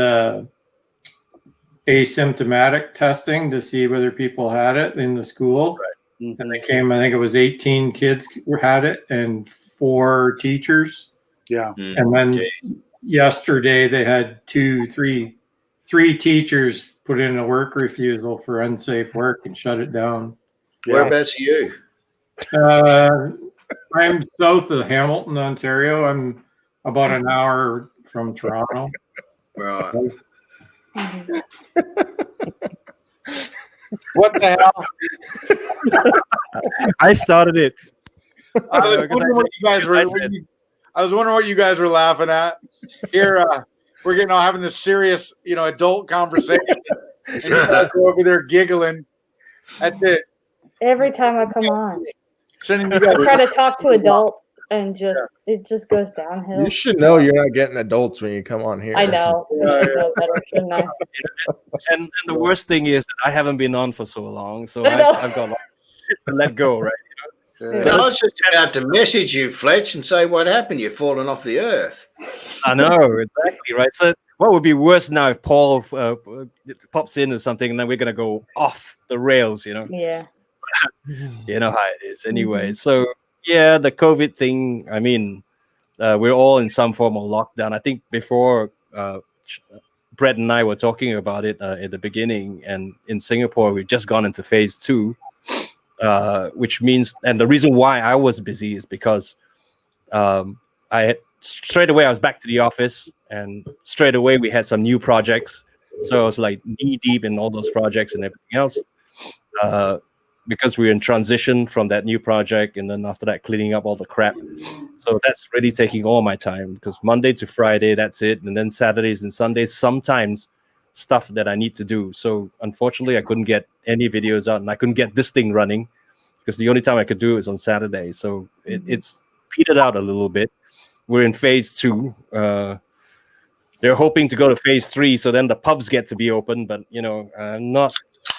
asymptomatic testing to see whether people had it in the school. Right. Mm-hmm. And they came, I think it was 18 kids had it and 4 teachers. Yeah. And then yesterday they had 3 teachers put in a work refusal for unsafe work and shut it down. Yeah. Whereabouts are you? I'm south of Hamilton, Ontario. I'm about an hour from Toronto. Right. What the hell? I started it. I was wondering what you guys were laughing at. Here, we're having this serious, adult conversation, and you guys are over there giggling. That's it. Every time I come on, sending you guys. I try to talk to adults, and it just goes downhill. You should know you're not getting adults when you come on here. I know. I should know better, shouldn't I? And the worst thing is that I haven't been on for so long, so I've got to let go, right? I was just about to message you, Fletch, and say what happened. You're falling off the earth. I know, exactly, right? So what would be worse now if Paul pops in or something, and then we're going to go off the rails, Yeah. You know how it is anyway. Mm-hmm. So, yeah, the COVID thing, I mean, we're all in some form of lockdown. I think before Brett and I were talking about it at the beginning, and in Singapore, we've just gone into phase 2. Which means, and the reason why I was busy is because straight away I was back to the office, and straight away we had some new projects. So I was like knee deep in all those projects and everything else, because we're in transition from that new project, and then after that cleaning up all the crap. So that's really taking all my time, because Monday to Friday, that's it, and then Saturdays and Sundays sometimes stuff that I need to do. So unfortunately I couldn't get any videos out, and I couldn't get this thing running because the only time I could do it was on Saturday. So it's petered out a little bit. We're in phase 2. They're hoping to go to phase 3, so then the pubs get to be open, but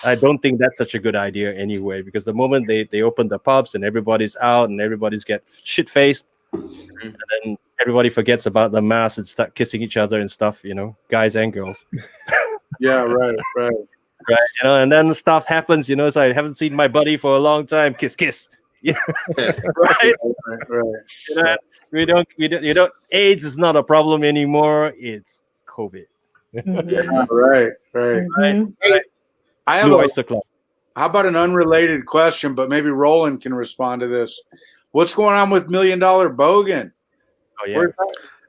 I don't think that's such a good idea anyway, because the moment they open the pubs and everybody's out and everybody's get shit-faced, and then everybody forgets about the mask and start kissing each other and stuff, guys and girls. Yeah, right. right? You know, and then stuff happens. You know, so I haven't seen my buddy for a long time. Kiss, kiss. Yeah, right. You know, we don't. You don't. AIDS is not a problem anymore. It's COVID. Yeah, right. Mhm. I have Blue Oyster Club. how about an unrelated question, but maybe Roland can respond to this. What's going on with $1 Million Bogan? Oh yeah.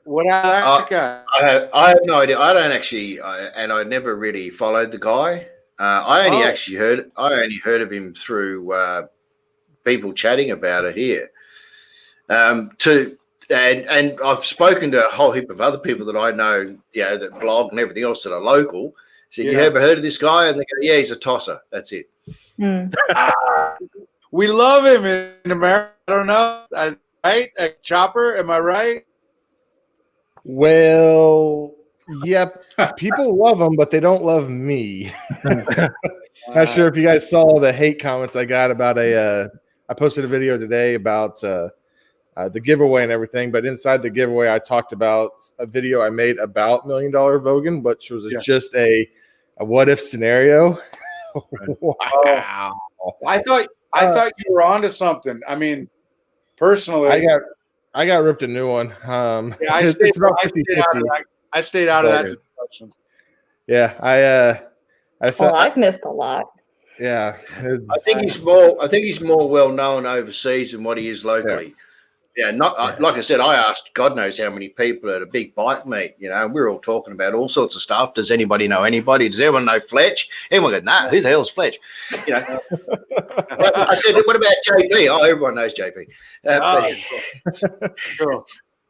What that guy? I have no idea. I don't actually, and I never really followed the guy. I only actually heard of him through people chatting about it here. And I've spoken to a whole heap of other people that I know, you know, that blog and everything else that are local. Said, you ever heard of this guy? And they go, yeah, he's a tosser. That's it. We love him in America. I don't know, right? Chopper, am I right? Well, yep. People love him, but they don't love me. Not sure if you guys saw the hate comments I got about I posted a video today about the giveaway and everything, but inside the giveaway, I talked about a video I made about $1 Million Bogan, which was just a what if scenario. Wow. I thought you were onto something. I mean, personally, I got ripped a new one. I It's about I stayed out of that discussion. Yeah, I've missed a lot. Yeah, I think he's more well known overseas than what he is locally. Yeah, like I said, I asked God knows how many people at a big bike meet, you know, and we were all talking about all sorts of stuff. Does anybody know anybody? Does anyone know Fletch? Everyone goes, nah, who the hell's Fletch? You know. I said, what about JP? Oh, everyone knows JP.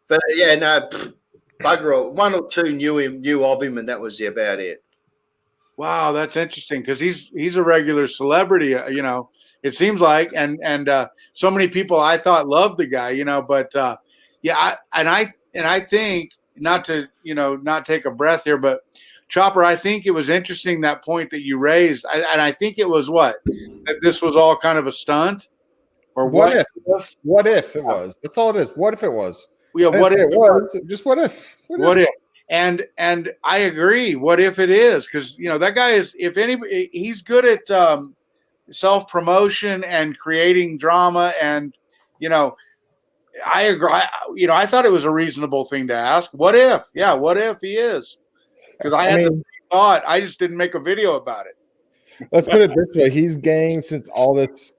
But yeah, no, bugger all. One or two knew of him, and that was about it. Wow, that's interesting because he's a regular celebrity, you know. It seems like, and so many people I thought loved the guy, you know. But I think not to not take a breath here, but Chopper, I think it was interesting that point that you raised, and I think it was that this was all kind of a stunt, or what if it was? That's all it is. What if it was? Yeah, what if it was? Just what if? What if? And I agree. What if it is? Because that guy is, if anybody, he's good at self-promotion and creating drama, and I agree. I thought it was a reasonable thing to ask. What if? Yeah, what if he is? Because I had the thought. I just didn't make a video about it. Let's put it this way: he's gained, since all this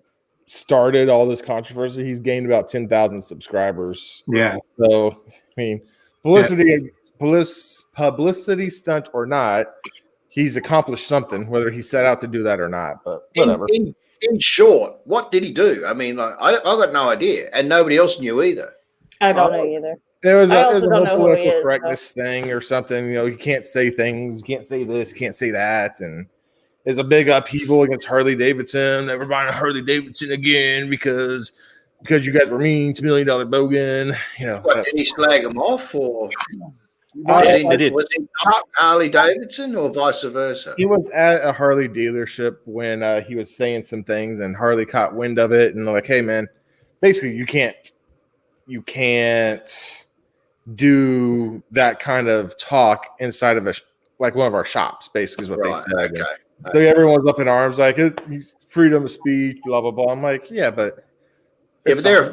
started, all this controversy, he's gained about 10,000 subscribers. Yeah. So I mean, publicity stunt or not, he's accomplished something, whether he set out to do that or not. But whatever. In short, what did he do? I mean, I got no idea, and nobody else knew either. I don't know either. There was a don't know who he political is, correctness thing or something. You can't say things, you can't say this, can't say that, and there's a big upheaval against Harley-Davidson. Never buying a Harley-Davidson again because you guys were mean to $1 Million Bogan. What, did he slag him off, or was he not Harley-Davidson, or vice versa? He was at a Harley dealership when he was saying some things, and Harley caught wind of it, and they're like, "Hey, man, basically, you can't do that kind of talk inside of one of our shops." Basically, is what they said. Okay. So everyone's up in arms, like freedom of speech, blah blah blah. I'm like, yeah, but they're a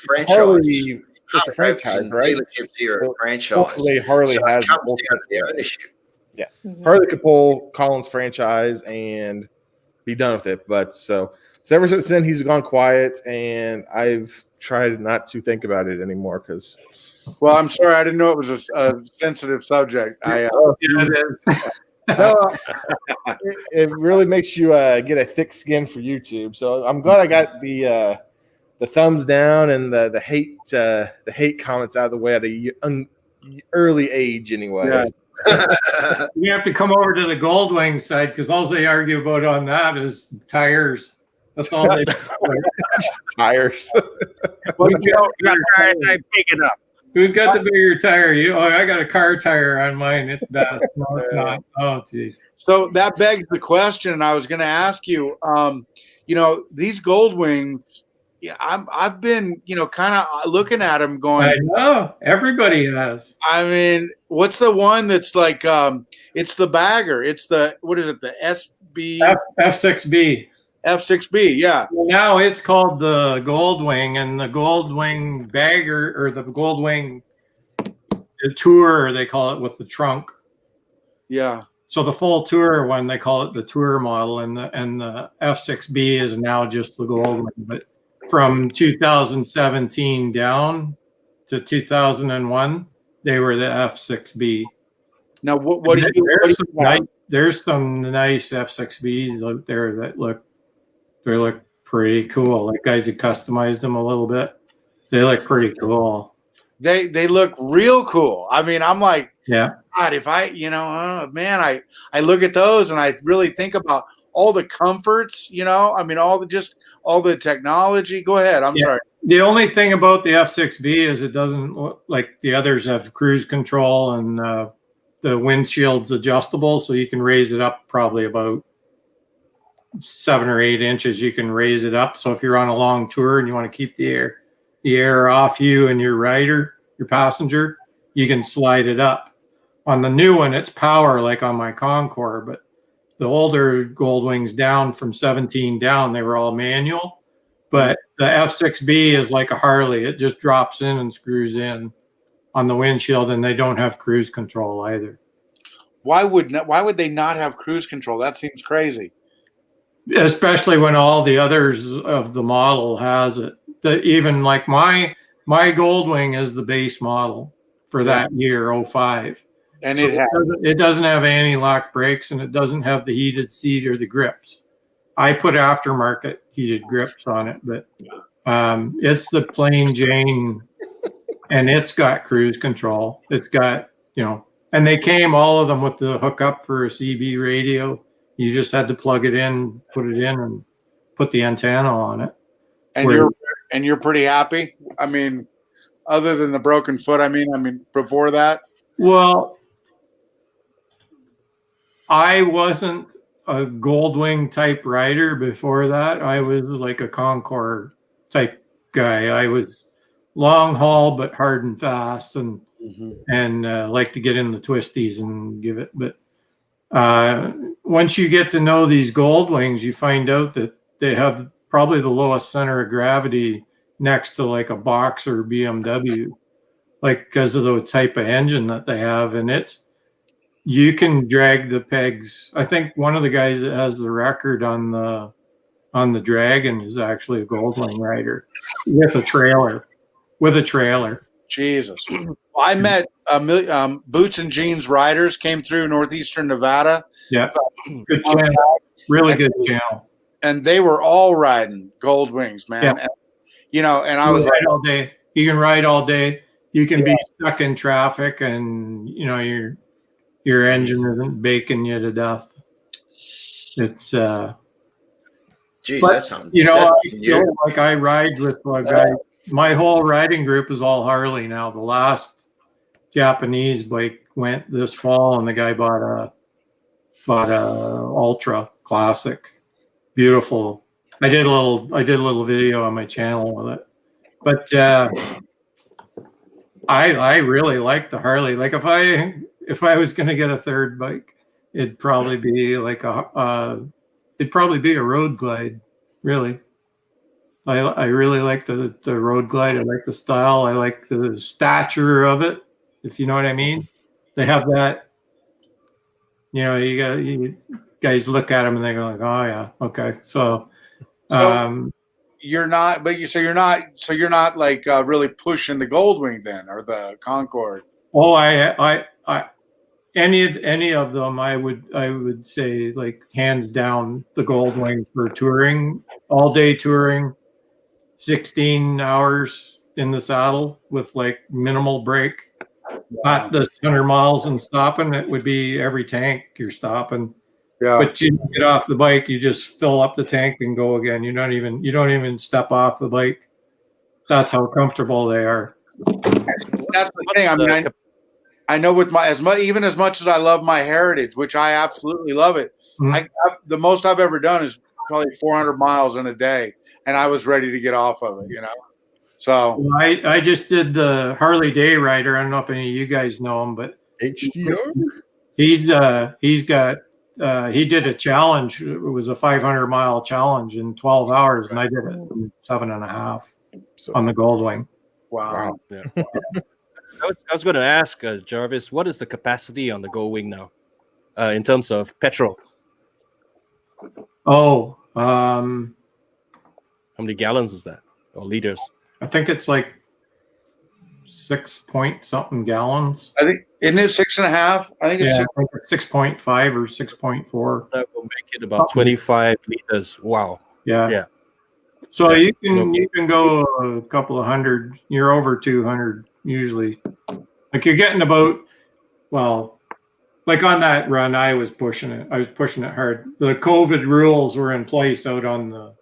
franchise. Harley, it's a franchise, right? Dealerships here are a franchise. Hopefully, Harley has their ownership. Yeah, Harley could pull Colin's franchise and be done with it. But so ever since then, he's gone quiet, and I've tried not to think about it anymore because. Well, I'm sorry, I didn't know it was a sensitive subject. It is. No, it really makes you get a thick skin for YouTube. So I'm glad I got the thumbs down and the hate comments out of the way at an early age, anyway. Yeah. You have to come over to the Goldwing side because all they argue about on that is tires. That's all they tires. Well, tires I'm picking up. Who's got the bigger tire? I got a car tire on mine. It's best. No, it's not. Oh, jeez. So that begs the question, and I was going to ask you, these Goldwings, yeah, I've been, kind of looking at them going. I know everybody has. I mean, what's the one that's like? It's the bagger. It's what is it? The F6B. F6B. Yeah. Well, now it's called the Goldwing, and the Goldwing bagger, or the Goldwing tour, they call it, with the trunk. Yeah. So the full tour one, they call it the tour model, and the F6B is now just the Goldwing. But from 2017 down to 2001, they were the F6B. Now, what do you do? There's some nice F6Bs out there that look pretty cool. Like guys who customized them a little bit, they look pretty cool. They look real cool. I mean, I'm like, yeah. God, if I, man, I look at those and I really think about all the comforts, I mean, all the technology. Go ahead. I'm sorry. The only thing about the F6B is it doesn't look like the others have cruise control, and the windshield's adjustable, so you can raise it up probably about 7 or 8 inches. You can raise it up. So if you're on a long tour and you want to keep the air off you and your rider, your passenger, you can slide it up. On the new one, it's power, like on my Concord, but the older Goldwings down from 17 down, they were all manual. But the F6B is like a Harley. It just drops in and screws in on the windshield, and they don't have cruise control either. Why would they not have cruise control? That seems crazy. Especially when all the others of the model has it. Even like my Goldwing is the base model for that year, 05. And so it doesn't have anti-lock brakes, and it doesn't have the heated seat or the grips. I put aftermarket heated grips on it, but it's the plain Jane, and it's got cruise control. It's got, and they came, all of them, with the hookup for a CB radio. You just had to plug it in, put it in, and put the antenna on it. And you're pretty happy? I mean, other than the broken foot, I mean, before that? Well, I wasn't a Goldwing type rider before that. I was like a Concord type guy. I was long haul, but hard and fast, and like to get in the twisties and give it. But once you get to know these Goldwings, you find out that they have probably the lowest center of gravity next to like a Boxer BMW, like because of the type of engine that they have, and you can drag the pegs. I think one of the guys that has the record on the Dragon is actually a Goldwing rider with a trailer. Jesus. I met Boots and Jeans riders, came through northeastern Nevada. Yeah, good channel. Really good channel. And they were all riding Goldwings, man. Yeah. And I was like, all day. You can ride all day. You can be stuck in traffic, and your engine isn't baking you to death. It's geez, but, that's something. Like I ride with a guy. My whole riding group is all Harley now. The last Japanese bike went this fall, and the guy bought a Ultra Classic. Beautiful. I did a little video on my channel with it. But I really like the Harley. Like if I was going to get a third bike, it'd probably be like a Road Glide. Really, I really like the Road Glide. I like the style. I like the stature of it. If you know what I mean. They have that. You guys look at them and they go like, oh yeah, okay. So you're not like really pushing the Goldwing then, or the Concord. Oh, I any of them, I would say, like, hands down, the Goldwing for touring, all day touring, 16 hours in the saddle with like minimal break, not the 100 miles and stopping. It would be every tank you're stopping. Yeah. But you get off the bike, you just fill up the tank and go again. You don't even step off the bike. That's how comfortable they are. That's the thing. I mean, I know with as much as I love my Heritage, which I absolutely love it. Mm-hmm. The most I've ever done is probably 400 miles in a day, and I was ready to get off of it, you know. So well, I just did the Harley Day Rider. I don't know if any of you guys know him, but HDR. He did a challenge. It was a 500-mile challenge in 12 hours, and I did it in 7.5 on the Goldwing. wow. Yeah. I was going to ask Jarvis, what is the capacity on the Goldwing now, in terms of petrol? Oh, how many gallons is that, or liters? I think it's like 6-point-something gallons. I think isn't it 6.5? I think it's I think it's 6.5 or 6.4. That will make it about 25 liters. Wow. Yeah. So you can go a couple of hundred. You're over 200 usually. Like you're getting about, well, like on that run, I was pushing it. I was pushing it hard. The COVID rules were in place out on the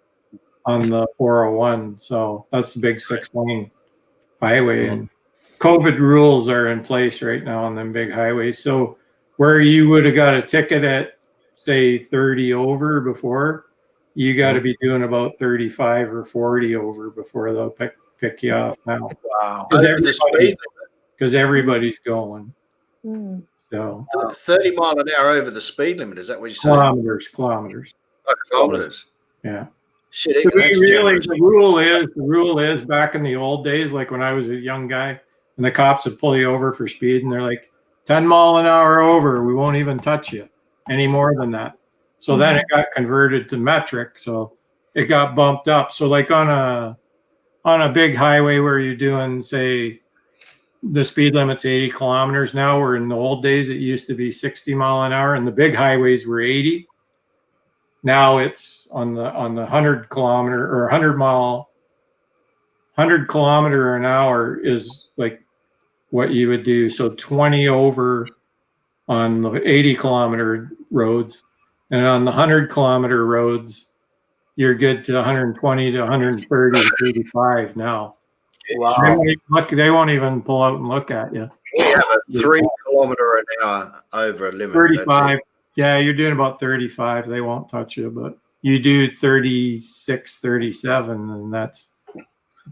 401. So that's the big 6-lane highway, and COVID rules are in place right now on them big highways. So where you would have got a ticket at say 30 over before, you got to be doing about 35 or 40 over before they'll pick you off now. wow. Because everybody's going. So 30 mile an hour over the speed limit. Is that what you're saying? Kilometers. Oh, kilometers. Yeah. Shit, The rule is back in the old days, like when I was a young guy, and the cops would pull you over for speed, and they're like, 10 mile an hour over, we won't even touch you any more than that. So then it got converted to metric, so it got bumped up. So like on a big highway where you're doing, say, the speed limit's 80 kilometers now, where in the old days it used to be 60 mile an hour, and the big highways were 80. Now it's on the 100 kilometer or 100 kilometer an hour is like what you would do. So 20 over on the 80 kilometer roads, and on the 100 kilometer roads, you're good to 120 to 130 to 85 now. Wow. They won't even pull out and look at you. We have a 3 kilometer an hour over limit. 35. Yeah, you're doing about 35. They won't touch you, but you do 36, 37, and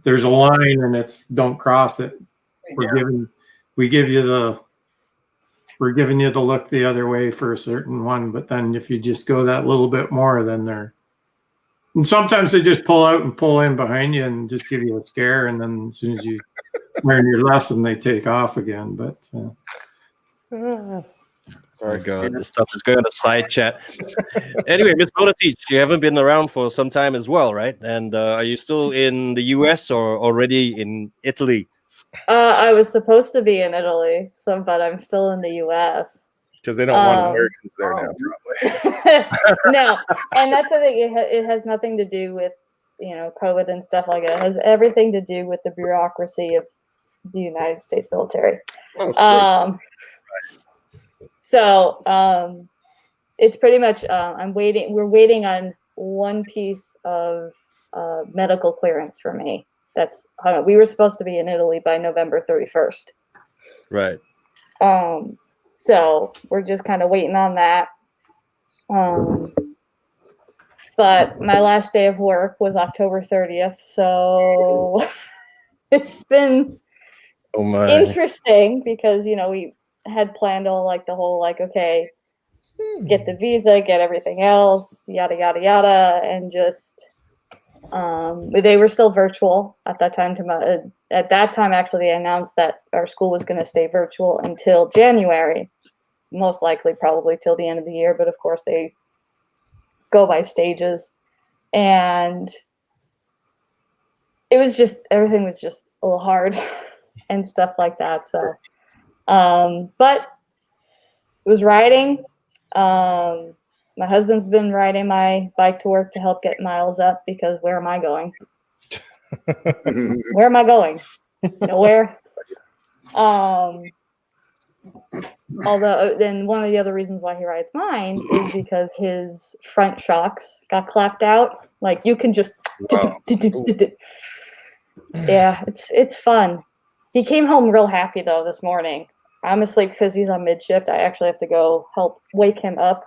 there's a line, and it's don't cross it. We're giving you the look the other way for a certain one, but then if you just go that little bit more, then and sometimes they just pull out and pull in behind you and just give you a scare, and then as soon as you learn your lesson, they take off again. But sorry, God, this stuff is going on a side chat. Anyway, Miss Bonatich, you haven't been around for some time as well, right? And are you still in the US or already in Italy? I was supposed to be in Italy, but I'm still in the US. Because they don't want Americans there now, probably. No, and that's the thing. It has nothing to do with, COVID and stuff like that. It has everything to do with the bureaucracy of the United States military. So it's pretty much we're waiting on one piece of medical clearance for me. We were supposed to be in Italy by November 31st. Right. So we're just kind of waiting on that. But my last day of work was October 30th, so it's been interesting because we had planned all the whole okay, get the visa, get everything else, yada yada yada, and just they were still virtual at that time. At that time, actually, they announced that our school was going to stay virtual until January, most likely probably till the end of the year. But of course, they go by stages, and everything was just a little hard and stuff like that. So, but it was riding. My husband's been riding my bike to work to help get miles up because where am I going? Where am I going? Nowhere. Although then one of the other reasons why he rides mine is because his front shocks got clapped out. Like you can just yeah, it's fun. He came home real happy though this morning. I'm asleep because he's on mid shift. I actually have to go help wake him up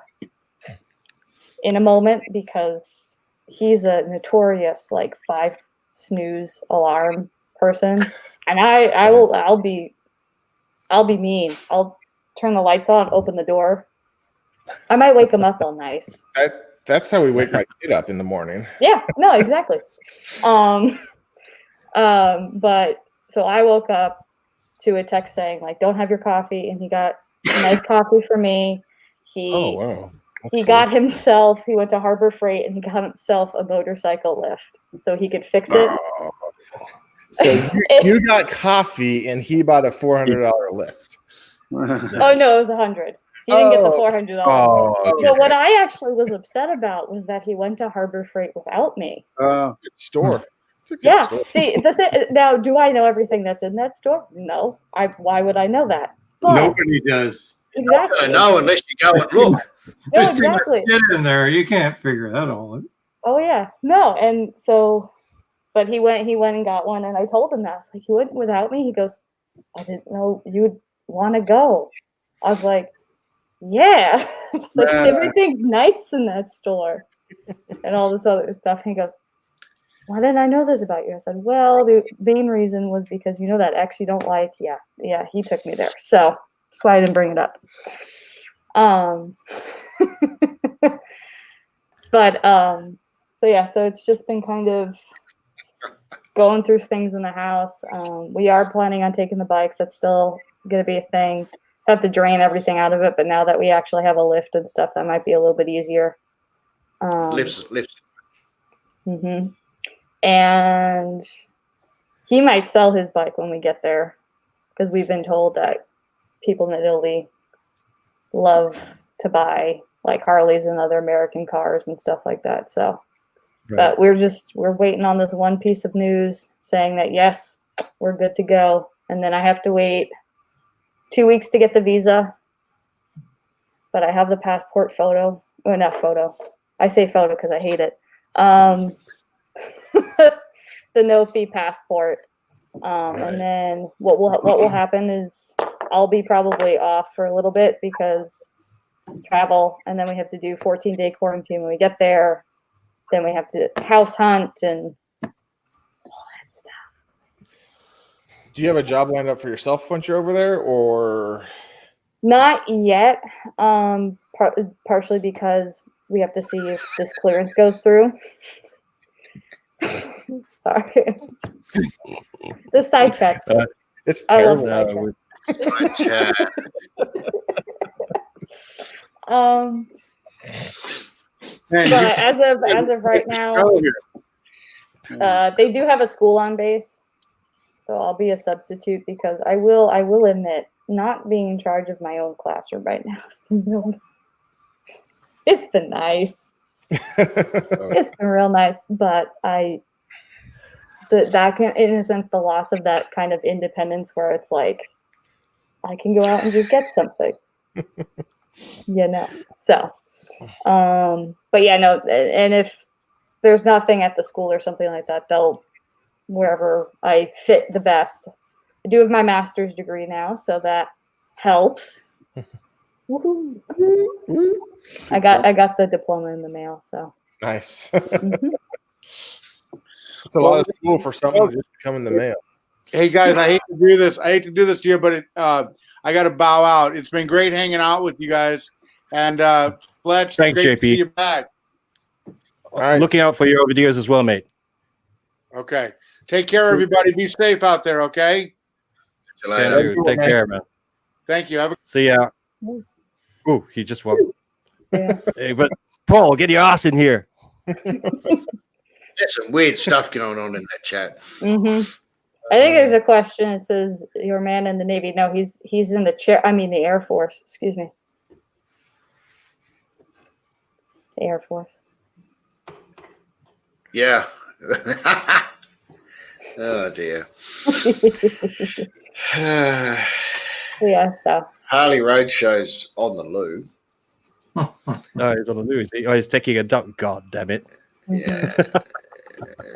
in a moment because he's a notorious like 5 snooze alarm person, and I'll be mean. I'll turn the lights on, open the door. I might wake him up all nice. That's how we wake my kid up in the morning. Yeah, no, exactly. But so I woke up to a text saying like, "Don't have your coffee," and he got a nice coffee for me. He got himself. He went to Harbor Freight and he got himself a motorcycle lift so he could fix it. Oh. So you got coffee and he bought a $400 lift. Oh no, it was 100. He didn't get the $400. Oh, okay. But what I actually was upset about was that he went to Harbor Freight without me. Good store. Yeah. Store. See, now, do I know everything that's in that store? No. Why would I know that? But, Nobody does. Exactly. No, unless you go and look. No, There's too much exactly. shit in there. You can't figure that all out. Oh yeah. No, and so, but he went and got one, and I told him that. I was like, "You went without me?" He goes, "I didn't know you'd want to go." I was like, "Yeah." It's like everything's nice in that store, and all this other stuff. And he goes, "Why didn't I know this about you?" I said, "Well, the main reason was because you know that ex you don't like. Yeah, he took me there, so that's why I didn't bring it up." But so it's just been kind of going through things in the house. We are planning on taking the bikes. That's still going to be a thing. Have to drain everything out of it, but now that we actually have a lift and stuff, that might be a little bit easier. Lifts. Mm-hmm. And he might sell his bike when we get there, because we've been told that people in Italy love to buy like Harleys and other American cars and stuff like that. So, but we're waiting on this one piece of news saying that yes, we're good to go, and then I have to wait 2 weeks to get the visa. But I have the passport photo, or not photo. I say photo because I hate it. The no-fee passport. And then what will happen is I'll be probably off for a little bit because travel, and then we have to do 14-day quarantine when we get there. Then we have to house hunt and all that stuff. Do you have a job lined up for yourself once you're over there, or not yet? Partially because we have to see if this clearance goes through. Sorry. The side chats. It's terrible. I love side chat. But as of right now, they do have a school on base, so I'll be a substitute because I will admit, not being in charge of my own classroom right now it's been nice. It's been real nice, but that can, in a sense, the loss of that kind of independence where it's like I can go out and just get something, So, but yeah, no, and if there's nothing at the school or something like that, they'll wherever I fit the best. I do have my master's degree now, so that helps. Woohoo. I got the diploma in the mail, so nice. It's a lot of school for something to just come in the mail. Hey guys, I hate to do this. To you, but I got to bow out. It's been great hanging out with you guys, and Fletch, thanks, great JP. to see you back. All right. Looking out for your videos as well, mate. Okay, take care, everybody. Be safe out there. Okay. Take care, man. Thank you. See ya. Ooh, he just walked. Yeah. Hey, but Paul, get your ass in here. There's some weird stuff going on in that chat. Mm-hmm. I think there's a question. It says, "Your man in the Navy." No, he's in the chair. I mean, the Air Force. Excuse me. The Air Force. Yeah. Oh dear. Yeah. So. Harley Roadshow's on the loo. No, he's on the loo. He's taking a dump. God damn it. Yeah.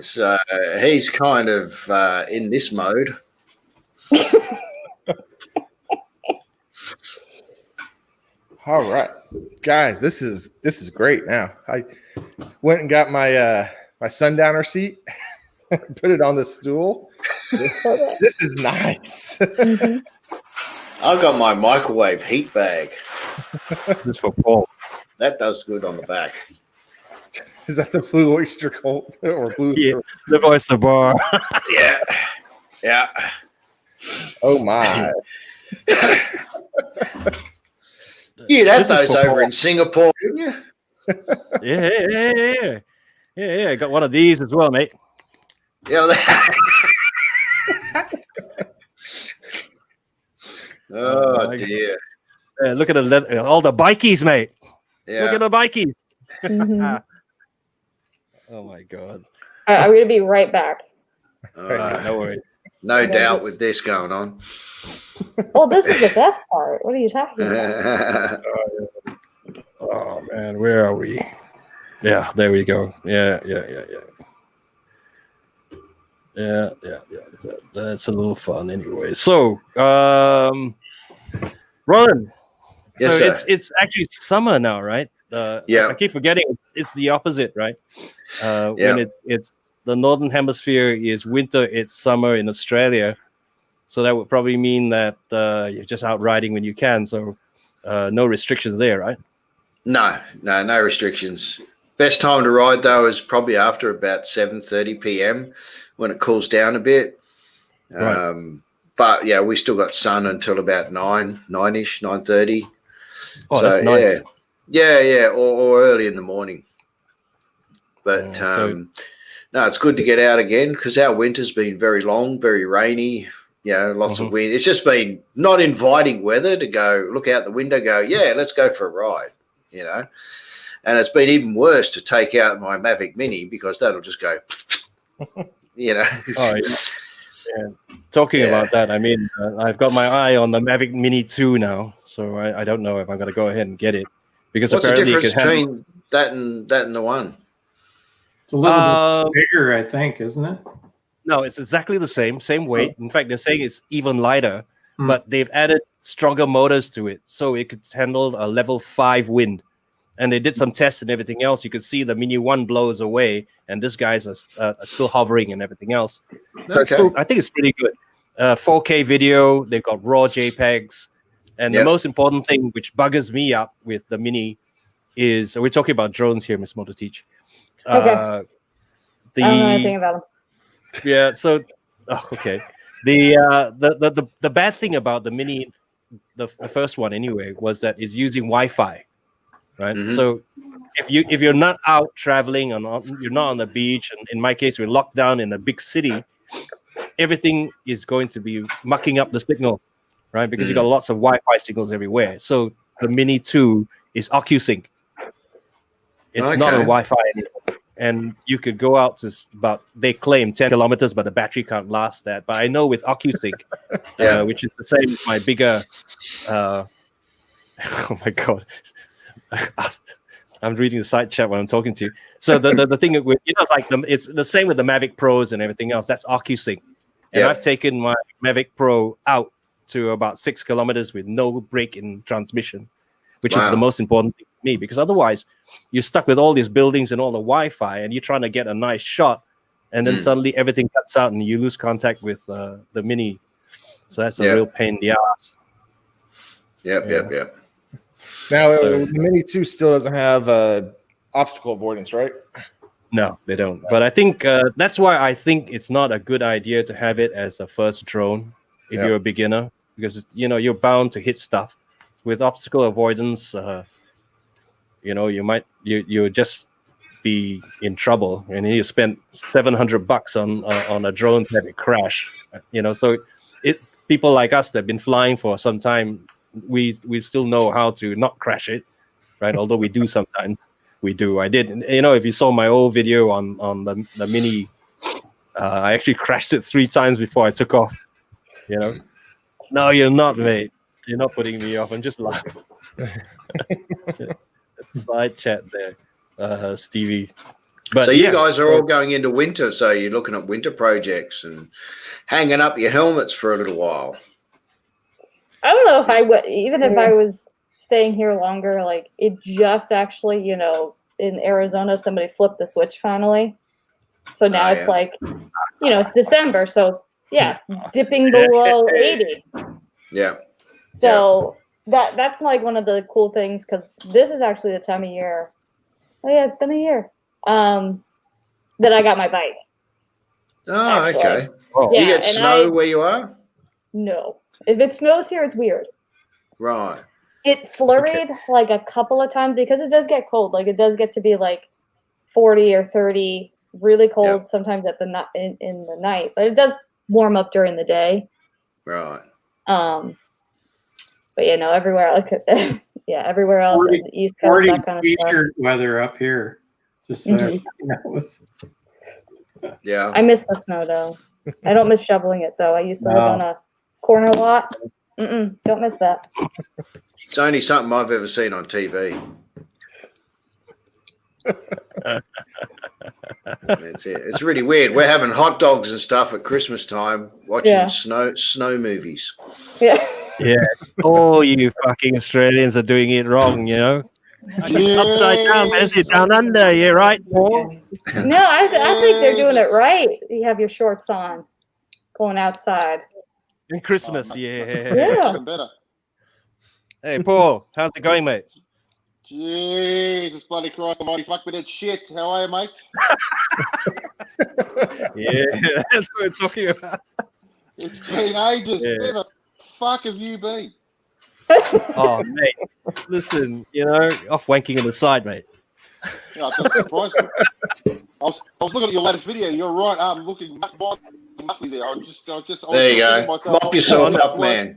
So he's kind of in this mode. All right, guys, this is great. Now went and got my my sundowner seat, put it on the stool. This is nice. Mhm. I've got my microwave heat bag. This is for Paul. That does good on the back. Is that the Blue Oyster Cult or Blue? Yeah, the oyster bar. Yeah. Yeah. Oh my! You'd have This is those for over Paul. in Singapore, wouldn't you? Yeah. I got one of these as well, mate. Yeah. Oh dear. Look at all the bikies, mate. Yeah. Look at the bikies. Mhm. Oh my god. I'm gonna be right back. No worries. No doubt with this going on. Well, this is the best part. What are you talking about? Oh man, where are we? Yeah, there we go. Yeah. That's a little fun anyway. So, Ron. Yes, so sir. it's actually summer now, right? Yeah. I keep forgetting it's the opposite, right? When it's the northern hemisphere is winter, it's summer in Australia. So that would probably mean that you're just out riding when you can. So no restrictions there, right? No restrictions. Best time to ride though is probably after about 7:30 p.m. when it cools down a bit. Right. But yeah, we still got sun until about 9-ish, 9:30. Oh, that's nice. Yeah, or early in the morning. But no, it's good to get out again because our winter's been very long, very rainy. Lots of wind. It's just been not inviting weather to go look out the window, go, yeah, let's go for a ride, And it's been even worse to take out my MAvic Mini because that'll just go, Oh, yeah. Talking Yeah. about that, I mean, I've got my eye on the MAvic Mini 2 now, so I don't know if I'm going to go ahead and get it because What's the apparently difference it can handle. between that and the one? It's a little bit bigger, I think, isn't it? No, it's exactly the same weight. In fact, they're saying it's even lighter, Hmm. but they've added stronger motors to it, so it could handle a level 5 wind. And they did some tests and everything else. You could see the Mini 1 blows away, and this guy's are still hovering and everything else. So it's Okay. I think it's pretty good. 4K video. They've got raw JPEGs, and the Yep. most important thing, which buggers me up with the Mini, is we're talking about drones here, Miss Moto Teach. Okay. I don't know anything about them. Yeah. So, okay. The bad thing about the Mini, the first one anyway, was that it's using Wi-Fi, right? Mhm. So if you're not out traveling and you're not on the beach, and in my case we're locked down in a big city, everything is going to be mucking up the signal, right? Because you got lots of Wi-Fi signals everywhere. So the Mini 2 is OcuSync. It's not on Okay. Wi-Fi anymore. And you could go out to about, they claim 10 kilometers, but the battery can't last that. But I know with OcuSync, Yeah. which is the same with my bigger, oh my God. I'm reading the side chat when I'm talking to you. So the thing with, it's the same with the Mavic Pros and everything else. That's OcuSync. And Yeah. I've taken my Mavic Pro out to about 6 kilometers with no break in transmission, which is Wow. the most important thing to me, because otherwise you're stuck with all these buildings and all the Wi-Fi, and you're trying to get a nice shot, and then suddenly everything cuts out and you lose contact with the Mini. So that's a Yeah. real pain in the ass. Yep. Now So- the Mini 2 still doesn't have obstacle avoidance, right? No, they don't. But I think that's why I think it's not a good idea to have it as a first drone if Yeah. you're a beginner, because you're bound to hit stuff. With obstacle avoidance, you'll just be in trouble, and you spend $700 on a drone to have it crash. So people like us that have been flying for some time, we still know how to not crash it, right? Although we do sometimes. We do. I did. If you saw my old video on the Mini, I actually crashed it 3 times before I took off. No, you're not, mate. You're not putting me off. I'm just laughing. Side chat there, Stevie. But So you yeah, guys are all going into winter, so you're looking at winter projects and hanging up your helmets for a little while. I don't know if I would, even if I was staying here longer, like it just actually, in Arizona, somebody flipped the switch finally. So now it's like, it's December. So yeah, dipping below 80. Yeah. So that's like one of the cool things, because this is actually the time of year. Oh yeah, it's been a year. That I got my bike. Oh, actually. okay. Oh. Do you get snow where you are? No. If it snows here, it's weird. Right. It flurried like a couple of times because it does get cold. Like it does get to be like 40 or 30, really cold sometimes at the in the night, but it does warm up during the day. Right. But everywhere everywhere else on the East Coast, 40 that kind of stuff. T-shirt weather up here. Just Yeah. I miss the snow though. I don't miss shoveling it though. I used to live on a corner lot. Don't miss that. It's only something I've ever seen on TV. That's it. It's really weird. We're having hot dogs and stuff at Christmas time, watching snow movies. Yeah. Yeah. Oh, you fucking Australians are doing it wrong, Upside down, man. You're down under. You're right, Paul. No, I think they're doing it right. You have your shorts on, going outside. And Christmas, Yeah. Better. Hey, Paul, how's it going, mate? Jesus bloody Christ almighty, fuck me that shit. How are you, mate? Yeah, that's what we're talking about. It's been ages. Yeah. Where the fuck have you been? Oh, mate, listen, off wanking on the side, mate. No, it doesn't surprise me. I was looking at your latest video. You're right. I'm looking muscly there. There you go. Mop yourself up, man.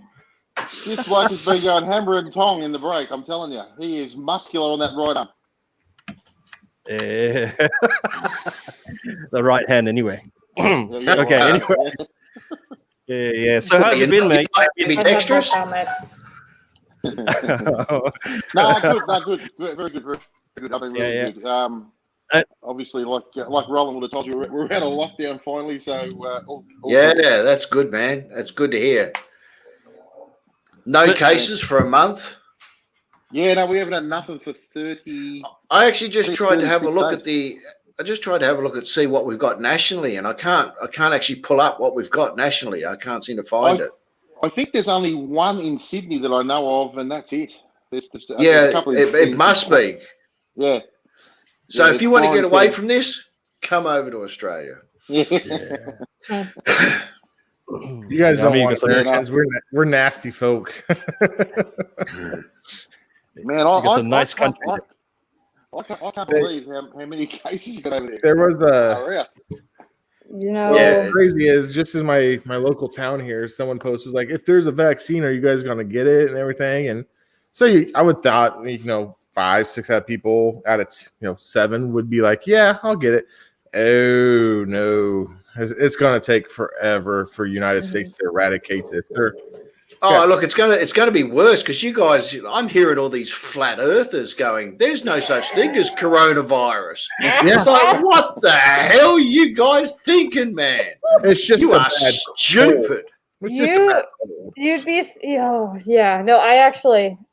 This bloke has been going hammer and tong in the break. I'm telling you, he is muscular on that right arm. Yeah. The right hand, anyway. Yeah, Okay, right. anyway. Yeah. So how's it been, mate? Any extras? Good. Very good. I've been really good. Obviously, like Roland would have told you, we're out of lockdown finally. So all that's good, man. That's good to hear. No cases for a month. Yeah, no, we haven't had nothing for 30. I actually just tried to have a look days. see what we've got nationally, and I can't actually pull up what we've got nationally. I can't seem to find it. I think there's only one in Sydney that I know of, and that's it. There's a couple it must be. Yeah. So if you want to get away from this, come over to Australia. Yeah. You guys don't want Americans. We're nasty folk. Man, I a nice country. I can't believe how many cases you got over there. There was crazy is just in my local town here, someone posted like, if there's a vaccine, are you guys going to get it and everything? And so I would thought 5-6 out of people out of 7 would be like, yeah, I'll get it. Oh no, it's going to take forever for United States to eradicate this. Look, it's gonna be worse because you guys. I'm hearing all these flat earthers going, "There's no such thing as coronavirus." It's like, what the hell are you guys thinking, man? It's just you are stupid. You'd be no.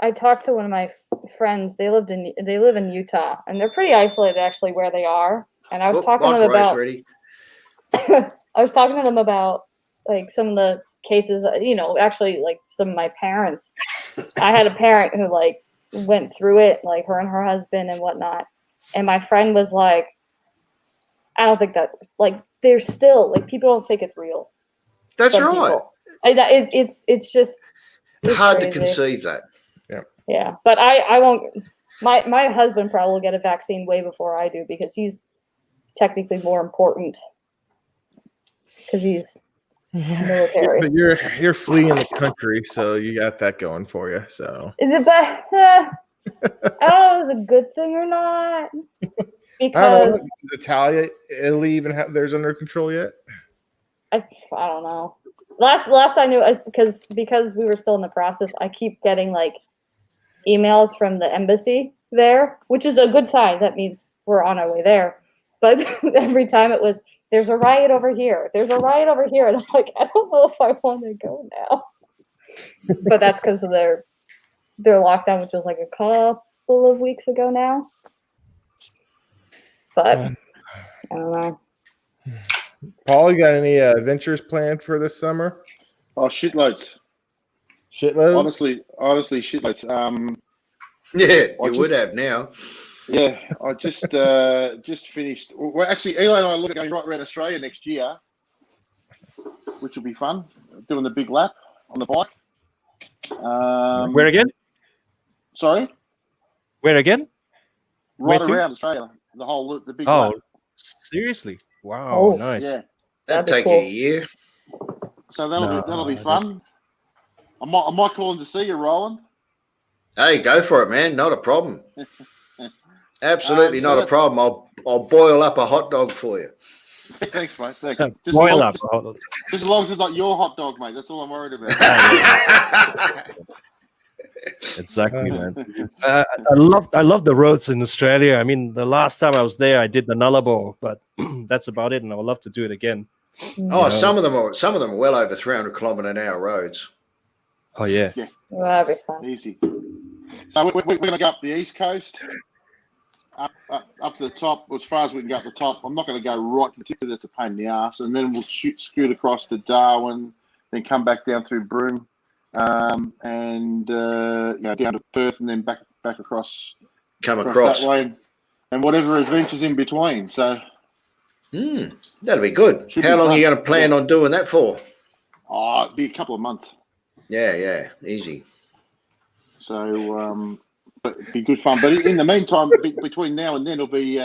I talked to one of my friends. They live in Utah, and they're pretty isolated actually where they are. And I was talking to them about. I was talking to them about like some of the cases. Actually, like some of my parents. I had a parent who like went through it, like her and her husband and whatnot. And my friend was like, "I don't think that like there's still like people don't think it's real." That's right. It's just hard crazy to conceive that. Yeah, but I won't. My husband probably will get a vaccine way before I do because he's technically more important because he's military. But you're fleeing the country, so you got that going for you. So I don't know if it's a good thing or not because Italy even have theirs under control yet? I don't know. Last I knew, because we were still in the process, I keep getting like emails from the embassy there, which is a good sign. That means we're on our way there. But every time it was, there's a riot over here. There's a riot over here. And I'm like, I don't know if I want to go now. But that's because of their lockdown, which was like a couple of weeks ago now. But I don't know. Paul, you got any adventures planned for this summer? Oh, shitloads. Shitload? Honestly, shitloads. Yeah, you would have now. Yeah, I just finished. Well, actually, Eli and I look at going right around Australia next year, which will be fun. Doing the big lap on the bike. Where again? Sorry. Where again? Right Where to? around Australia, the whole loop, the big lap. Seriously? Wow, Oh. nice. Yeah. That'd take cool. you a year. So that'll be fun. I might call in to see you, Roland. Hey, go for it, man. Not a problem. Absolutely so not a problem. I'll boil up a hot dog for you. Thanks, mate. Thanks. Just Boil up. Just as long as it's not your hot dog, mate. That's all I'm worried about. Exactly, man. I love the roads in Australia. I mean, the last time I was there, I did the Nullarbor, but that's about it, and I would love to do it again. Oh, some of them are well over 300 km/h roads. Oh yeah. Well, that'd be fun. Easy. So we're going to go up the east coast, up to the top, as far as we can go up the top. I'm not going to go right to the tip, because that's a pain in the ass. And then we'll scoot across to Darwin, then come back down through Broome, and down to Perth, and then back across. Come across that way, and whatever adventures in between. So, that'll be good. How long are you going to plan on doing that for? Oh, it'll be a couple of months. Yeah, easy. So, but it'd be good fun. But in the meantime, between now and then, it'll be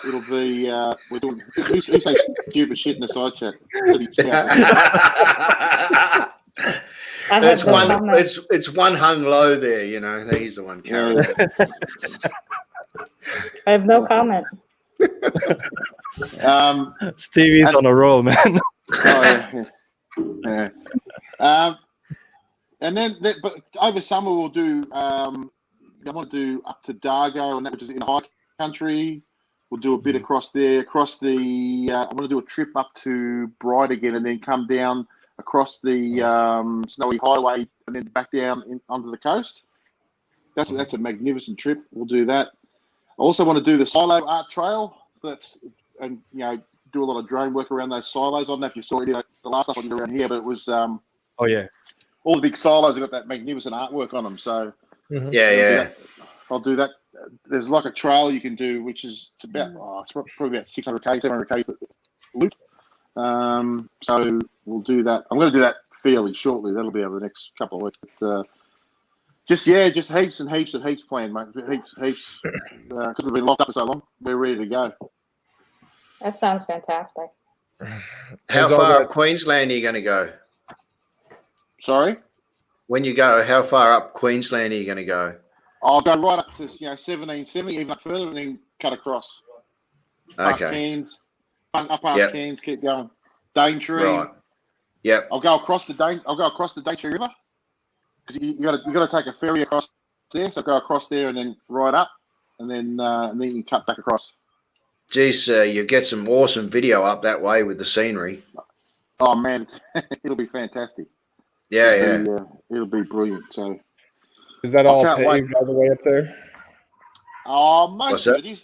we're doing. Who says stupid shit in the side chat? It's one hung low there. You know, he's the one carrying. I have no comment. Stevie's on a roll, man. Yeah. And then, but over summer we'll do. I want to do up to Dargo, and that which is in the high country. We'll do a bit across there. Across the, I want to do a trip up to Bright again, and then come down across the snowy highway, and then back down onto the coast. That's a magnificent trip. We'll do that. I also want to do the silo art trail. And do a lot of drone work around those silos. I don't know if you saw any of the last stuff I did around here, but it was oh yeah, all the big silos have got that magnificent artwork on them. So I'll do that. There's like a trail you can do, which is it's probably about 600k, 700k loop. So we'll do that. I'm going to do that fairly shortly. That'll be over the next couple of weeks. But, just heaps and heaps and heaps planned, mate. Heaps. Because we've been locked up for so long, we're ready to go. That sounds fantastic. How far up Queensland are you going to go? Sorry? When you go, how far up Queensland are you going to go? I'll go right up to 1770, even up further, and then cut across. Past Cairns, up past Cairns, keep going. Daintree. Right. Yep. I'll go across the Daintree River, because you got to take a ferry across there. So go across there and then right up, and then you cut back across. Geez, you get some awesome video up that way with the scenery. Oh man, it'll be fantastic. It'll be brilliant. So, is that all paved all the way up there? Oh, most of it is.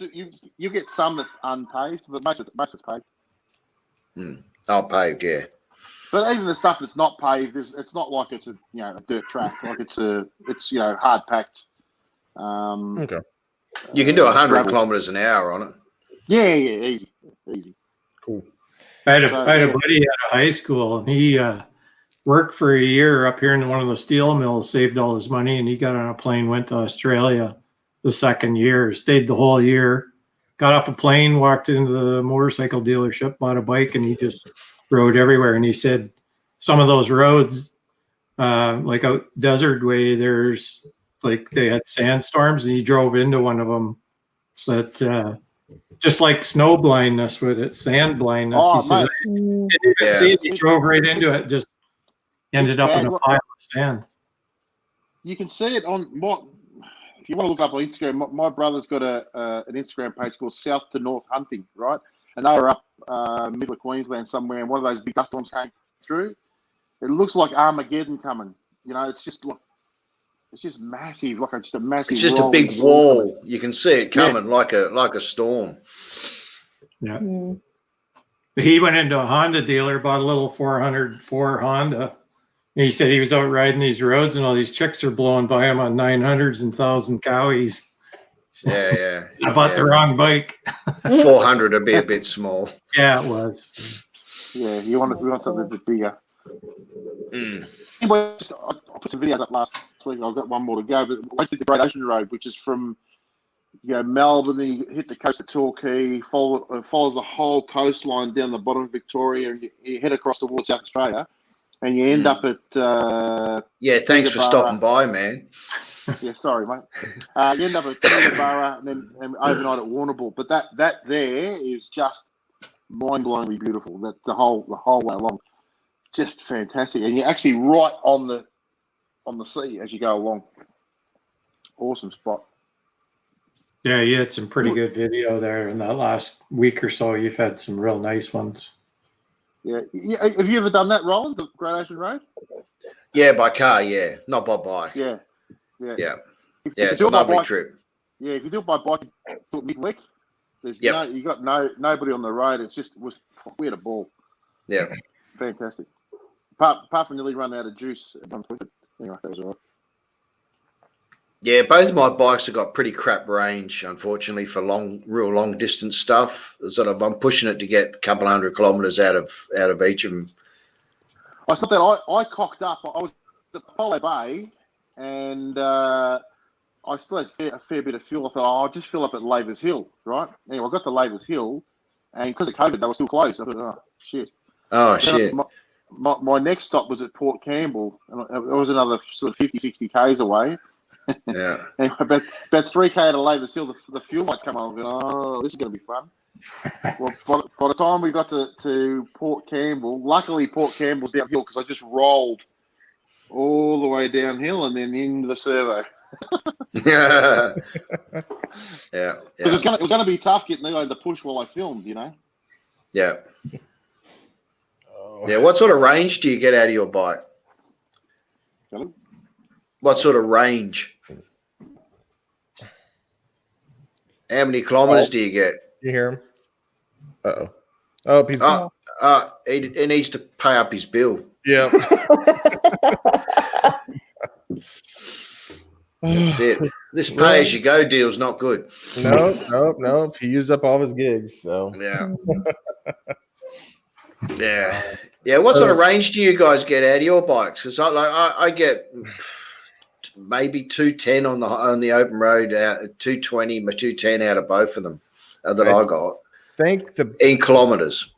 You get some that's unpaved, but most of it's paved. All paved, yeah. But even the stuff that's not paved, it's not like it's a dirt track. Like it's hard packed. Okay. You can do 100 kilometers an hour on it. Yeah, easy. Cool. I had a buddy at a high school, and he worked for a year up here in one of the steel mills, saved all his money, and he got on a plane, went to Australia the second year, stayed the whole year, got off a plane, walked into the motorcycle dealership, bought a bike, and he just rode everywhere. And he said some of those roads, like out desert way, there's like they had sandstorms, and he drove into one of them. But just like snow blindness with it, sand blindness. Oh, he said, didn't even see it. He drove right into it, just ended up in a pile of sand. You can see it on if you want to look up on Instagram, my brother's got an Instagram page called South to North Hunting, right? And they were up middle of Queensland somewhere, and one of those big dust storms came through. It looks like Armageddon coming. It's just massive, just a massive. It's just a big wall. You can see it coming like a storm. Yeah. Mm. He went into a Honda dealer, bought a little 404 Honda. And he said he was out riding these roads and all these chicks are blowing by him on 900s and 1,000 cowies. Yeah. I bought the wrong bike. 400 would be a bit small. Yeah, it was. Yeah, we want something a bit bigger. Mm. Anyway, I put some videos up last week. I've got one more to go. But I went to the Great Ocean Road, which is from Melbourne, you hit the coast of Torquay, follows the whole coastline down the bottom of Victoria, and you head across towards South Australia, and you end up at thanks for stopping by, man. Yeah, sorry, mate. You end up at Peterborough and then overnight at Warrnambool. But that there is just mind-blowingly beautiful. That the whole way along, just fantastic, and you're actually right on the sea as you go along. Awesome spot. Yeah, you had some pretty good video there in that last week or so. You've had some real nice ones. Yeah. Have you ever done that, Roland, the Great Ocean Road? Yeah, by car, yeah. Not by bike. Yeah. It's a lovely trip. Yeah, if you do it by bike, do it midweek. You got nobody on the road. We had a ball. Yeah. Fantastic. Apart from nearly running out of juice at one point. Anyway, that was all right. Yeah, both of my bikes have got pretty crap range, unfortunately, for real long distance stuff. I'm pushing it to get a couple 100 kilometres out of each of them. It's not that I cocked up. I was at Polo Bay, and I still had a fair bit of fuel. I thought, I'll just fill up at Lavers Hill, right? Anyway, I got to Lavers Hill, and because of COVID, they were still closed. I thought, oh, shit. Oh, shit. My next stop was at Port Campbell, and it was another sort of 50, 60 Ks away. Yeah. Anyway, about 3K out of Lavers Hill, the fuel lights come on. Oh, this is going to be fun. Well, by the time we got to Port Campbell, luckily Port Campbell's downhill because I just rolled all the way downhill and then into the servo. Yeah. It was going to be tough getting the push while I filmed, Yeah. Yeah. What sort of range do you get out of your bike? Hello? What sort of range? How many kilometers do you get? You hear him? Oh, he needs to pay up his bill. Yeah. That's it. This pay-as-you-go deal's not good. No. He used up all his gigs, so. Yeah. What sort of range do you guys get out of your bikes? Because I get maybe 210 on the open road, 220, 210 out of both of them I got. In kilometers.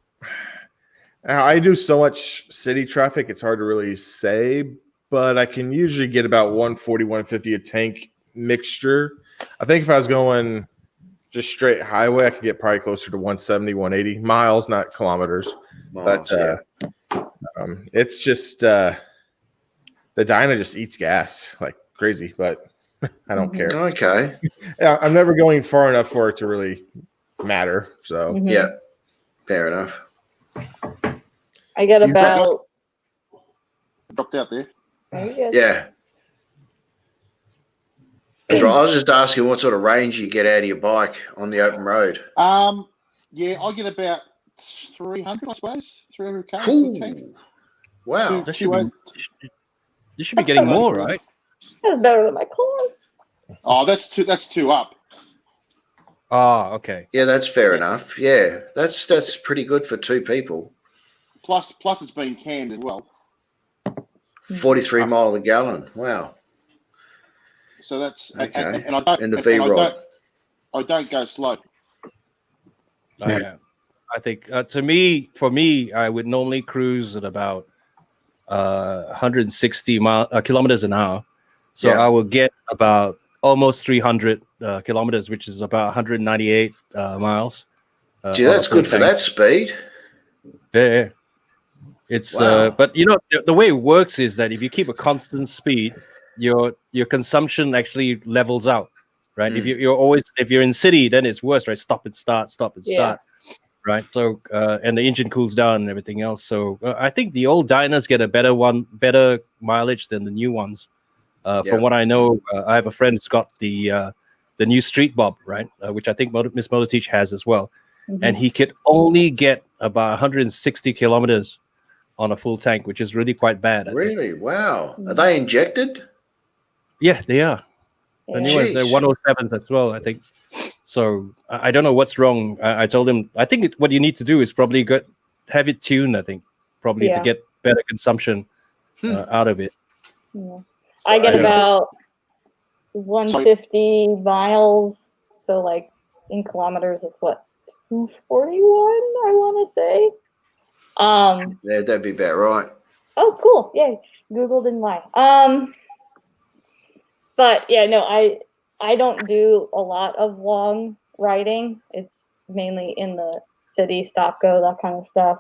I do so much city traffic, it's hard to really say, but I can usually get about 140, 150 a tank mixture. I think if I was going just straight highway, I could get probably closer to 170, 180 miles, not kilometers. But it's just the Dyna just eats gas like crazy, but I don't care. Okay. Yeah, I'm never going far enough for it to really matter. So yeah, fair enough. I get about dropped out there. Yeah. That's right. I was just asking what sort of range you get out of your bike on the open road. Yeah, I get about 300, I suppose. 300 k's. Wow. You should be getting more, right? That's better than my car. Oh, that's two up. Oh, okay. Yeah, that's fair enough. Yeah, that's pretty good for two people. Plus it's been canned as well. 43 mile a gallon. Wow. So that's okay. And I don't. And the V-rod. I don't go slow. Yeah. I think for me, I would normally cruise at about 160 kilometers an hour. So I will get about almost 300 kilometers, which is about 198 miles. Gee, that's good for that speed. Yeah. It's but the way it works is that if you keep a constant speed, your consumption actually levels out, right? If you're in city, then it's worse, right? Stop and start, right? So and the engine cools down and everything else. So I think the old Dynas get a better mileage than the new ones. From what I know, I have a friend who's got the new Street Bob, right? Which I think Miss Motorteach has as well. and he could only get about 160 kilometers on a full tank, which is really quite bad. Really? Wow. Are they injected? Yeah, they are. Yeah. The new ones, they're 107s as well, I think. So I don't know what's wrong. I told him, I think what you need to do is probably have it tuned, I think, probably to get better consumption out of it. Yeah. I get about 150 miles. So like in kilometers, it's what, 241, I want to say. Yeah, that'd be about right. Oh, cool. Yeah. Google didn't lie. But yeah, no, I don't do a lot of long riding. It's mainly in the city, stop go, that kind of stuff.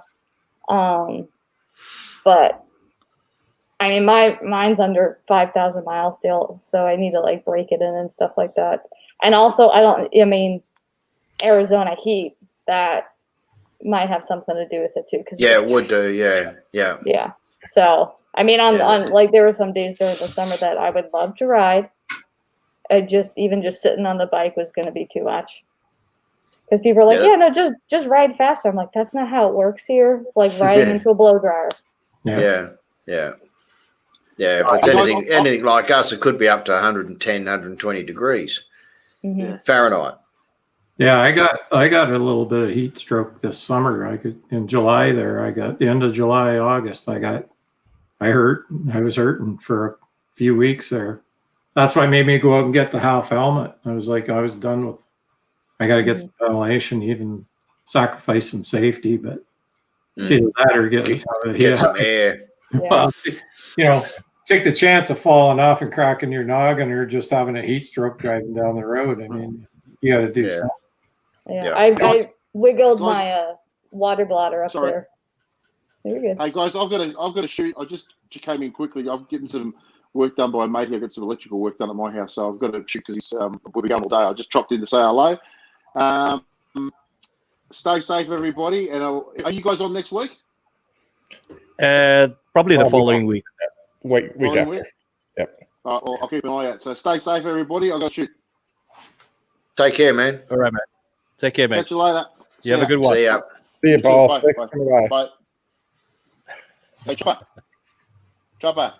But I mean, mine's under 5,000 miles still, so I need to like break it in and stuff like that. And also, Arizona heat, that might have something to do with it too. It would do. Yeah. Yeah. So, I mean, on like there were some days during the summer that I would love to ride. Just sitting on the bike was going to be too much. Because people are like, just ride faster. I'm like, that's not how it works here. It's like riding into a blow dryer. Yeah. If it's anything like us, it could be up to 110, 120 degrees Fahrenheit. Yeah, I got a little bit of heat stroke this summer. In July there, I got the end of July, August. I was hurting for a few weeks there. That's why it made me go out and get the half helmet. I was done with. I got to get some ventilation, even sacrifice some safety, but it's either that or get some air. Well, take the chance of falling off and cracking your noggin or just having a heat stroke driving down the road. I mean, you got to do something. Yeah, I wiggled my water bladder up there. You're good. Hey guys, I've got to shoot. I just came in quickly. I'm getting some work done by a mate here. I've got some electrical work done at my house, so I've got to shoot because he's we'll be going all day. I just chopped in to say hello. Stay safe, everybody. And are you guys on next week? Probably the following week. Week after. Week? Yep. I'll keep an eye out. So stay safe, everybody. I've got to shoot. Take care, man. All right, man. Take care, man. Catch you later. You have a good one. See ya. See you, Paul. Bye. Hey, Chopper. Chop.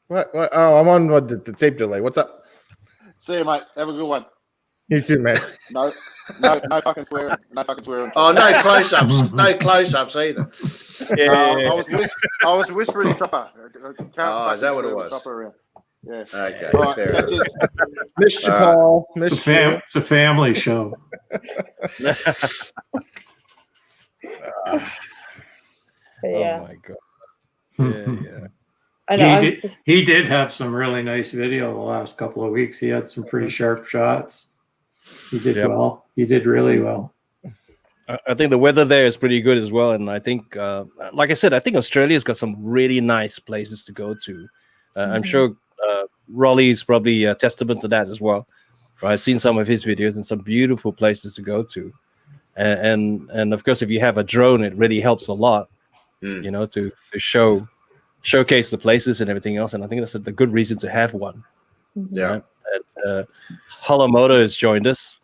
What? Oh, I'm on the tape delay. What's up? See you, mate. Have a good one. You too, man. No fucking swearing. No fucking swearing. Oh, no close-ups. No close-ups either. I was whispering Chopper. Is that what it was? Chopper around. Yeah. Okay. All right, Miss you, Paul. It's a family show. Yeah. Oh my god. Yeah. I know, he did have some really nice video the last couple of weeks. He had some pretty sharp shots. He did well. He did really well. I think the weather there is pretty good as well. And I think, like I said, I think Australia's got some really nice places to go to. I'm sure Raleigh is probably a testament to that as well. Right? I've seen some of his videos and some beautiful places to go to. And of course, if you have a drone, it really helps a lot, to showcase the places and everything else. And I think that's a good reason to have one. Yeah. Hollow Motor has joined us.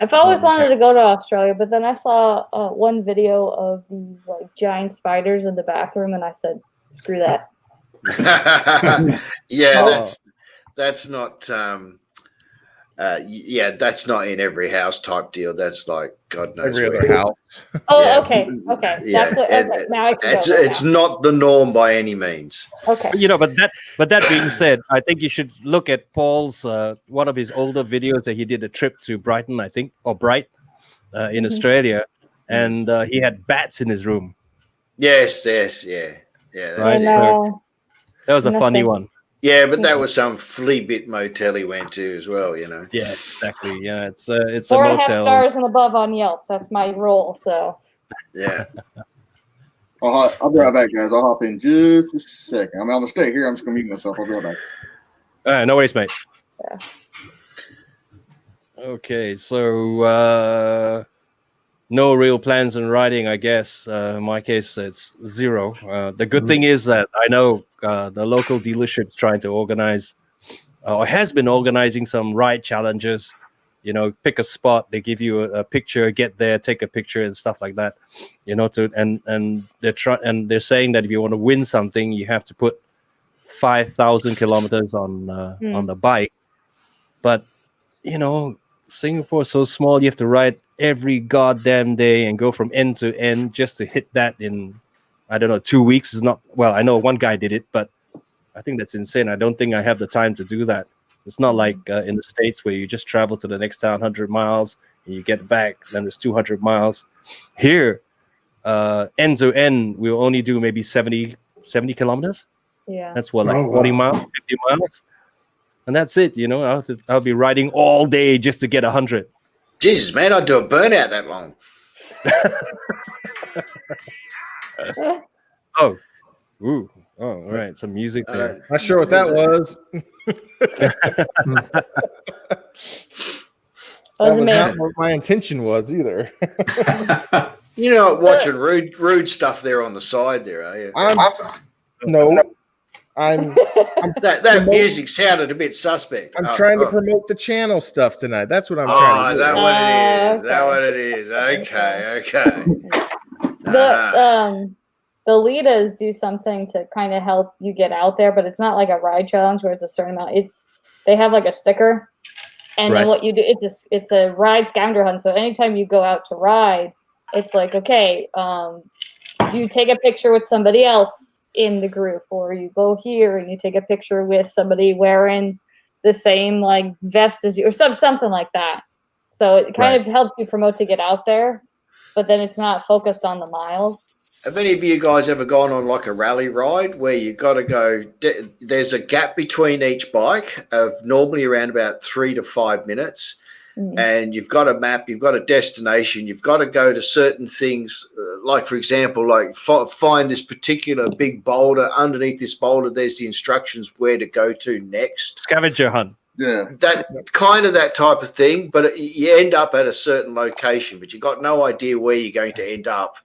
I've always wanted to go to Australia, but then I saw one video of these like giant spiders in the bathroom, and I said, "Screw that." That's not. That's not in every house type deal. That's like God knows every other house. Okay. Yeah, now I can it's not the norm by any means. Okay. But that being said, I think you should look at Paul's one of his older videos that he did a trip to Brighton, I think, or Bright, in Australia, and he had bats in his room. Yes, yeah. Right. So that was a funny one. Yeah, but that was some flea bit motel he went to as well, Yeah, exactly. Yeah, it's a 4.5 motel. stars and above on Yelp. That's my role. So. Yeah. I'll be right back, guys. I'll hop in just a second. I'm gonna stay here. I'm just gonna mute myself. I'll be right back. All right, no worries, mate. Yeah. Okay, so no real plans on riding, I guess. In my case, it's zero. The good thing is that I know the local dealership's trying to organize, or has been organizing some ride challenges, You know, pick a spot. They give you a picture. Get there, take a picture, and stuff like that. You know, and they're saying that if you want to win something, you have to put 5,000 kilometers on the bike. But you know, Singapore is so small. You have to ride every goddamn day and go from end to end just to hit that in, I don't know, 2 weeks is not, well, I know one guy did it, but I think that's insane. I don't think I have the time to do that. It's not like in the States where you just travel to the next town 100 miles and you get back, then there's 200 miles. Here, end to end, we'll only do maybe 70 kilometers. Yeah. That's what, like 40 miles, 50 miles. And that's it, you know. I'll be riding all day just to get 100. Jesus, man, I'd do a burnout that long. Oh, ooh, oh, all right, some music there. Not sure what that was. That was not what my intention was either. You're not watching rude stuff there on the side there, are you? That music sounded a bit suspect. I'm trying to promote the channel stuff tonight. That's what I'm trying to do. Is that what it is? Is that what it is? Okay. The Litas do something to kind of help you get out there, but it's not like a ride challenge where it's a certain amount. They have like a sticker, and then what you do, it's a ride scavenger hunt. So anytime you go out to ride, it's like, okay, you take a picture with somebody else in the group, or you go here and you take a picture with somebody wearing the same like vest as you, or something like that. So it kind of helps you promote to get out there, but then it's not focused on the miles. Have any of you guys ever gone on like a rally ride where you got to go, there's a gap between each bike of normally around about 3 to 5 minutes, and you've got a map, you've got a destination, you've got to go to certain things, like for example, like find this particular big boulder. Underneath this boulder there's the instructions where to go to next. Scavenger hunt. Yeah, that type of thing, but you end up at a certain location, but you've got no idea where you're going to end up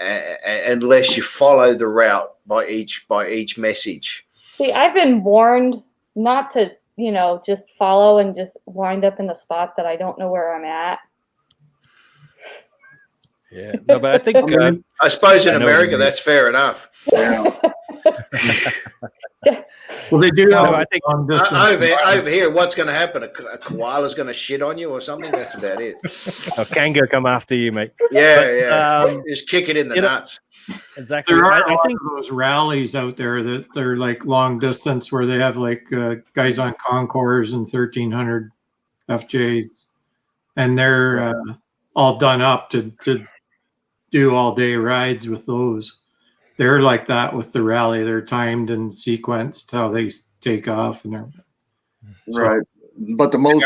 unless you follow the route by each message. See, I've been warned not to, just follow and just wind up in the spot that I don't know where I'm at. Yeah, no, but I think I suppose in America that's fair enough. Well, they do. I think over here, what's going to happen? A koala's going to shit on you or something. That's about it. A kangaroo come after you, mate. Yeah. Just kick it in the nuts. Exactly. There are I think those rallies out there that they're like long distance where they have like guys on Concours and 1300 FJs, and they're all done up to do all day rides with those. They're like that with the rally. They're timed and sequenced how they take off, and they're right. But the most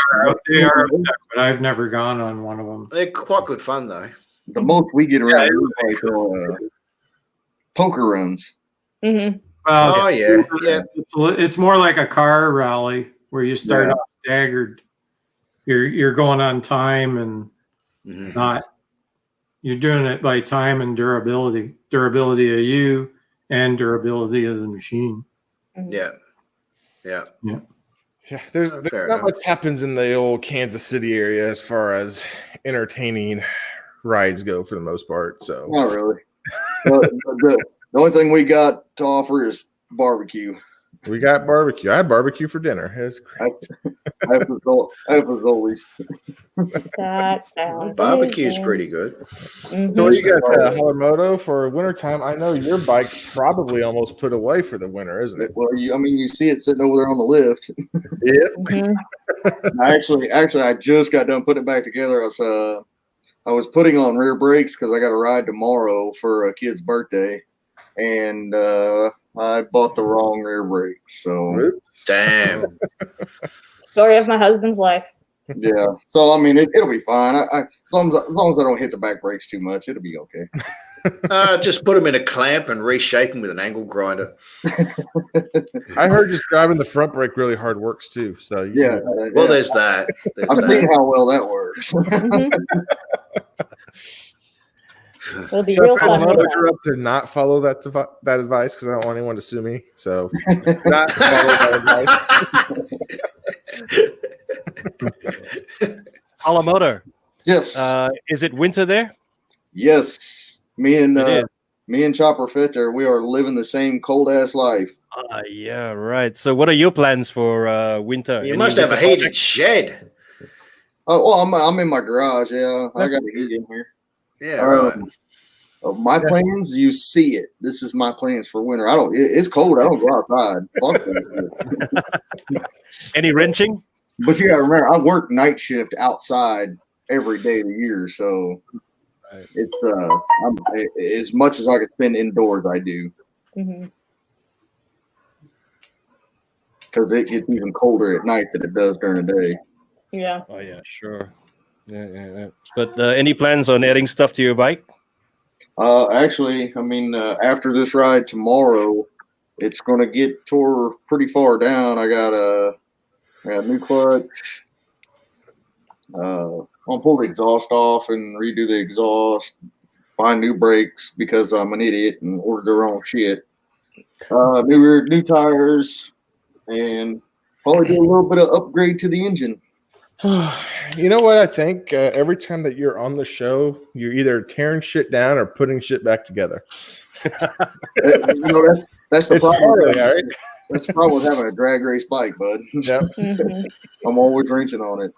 they are, but I've never gone on one of them. They're quite good fun though. The most we get around is like poker runs. Mm-hmm. Well, yeah. It's more like a car rally where you start off staggered. You're going on time and not. You're doing it by time and durability of you and durability of the machine. Yeah. There's not much happens in the old Kansas City area as far as entertaining rides go for the most part. So not really. The only thing we got to offer is barbecue. We got barbecue. I had barbecue for dinner. It was great. I have always. That sounds barbecue is amazing. Pretty good. Mm-hmm. So you got Holomoto for wintertime. I know your bike probably almost put away for the winter, isn't it? Well, you see it sitting over there on the lift. Mm-hmm. Actually, I just got done putting it back together. I was putting on rear brakes because I got a ride tomorrow for a kid's birthday, and I bought the wrong rear brakes. So damn. Story of my husband's life. Yeah. So it'll be fine. As long as I don't hit the back brakes too much, it'll be okay. Just put them in a clamp and reshape them with an angle grinder. I heard just driving the front brake really hard works too. So well, there's that. I've seen how well that works. It'll be real fun. Up to not follow that advice because I don't want anyone to sue me. So not follow that advice. Alamotor. Yes. Is it winter there? Yes. Me and Chopper Fitter, we are living the same cold ass life. Yeah, right. So what are your plans for winter? You must have a heated shed. Oh, well, I'm in my garage. Yeah, I got a heat in here. Yeah, right. My plans, you see it. This is my plans for winter. It's cold. I don't go outside. Fuck that. Any wrenching? But you gotta remember, I work night shift outside every day of the year, so it's as much as I can spend indoors, I do. Because it gets even colder at night than it does during the day. Yeah. Oh yeah, sure. Yeah. But any plans on adding stuff to your bike? Actually, I mean, after this ride tomorrow, it's going to get tore pretty far down. I got a new clutch. I'll pull the exhaust off and redo the exhaust, buy new brakes because I'm an idiot and ordered the wrong shit. New tires, and probably do a little bit of upgrade to the engine. You know what I think? Every time that you're on the show, you're either tearing shit down or putting shit back together. That's the problem. Right? That's the problem with having a drag race bike, bud. Yep. I'm always wrenching on it.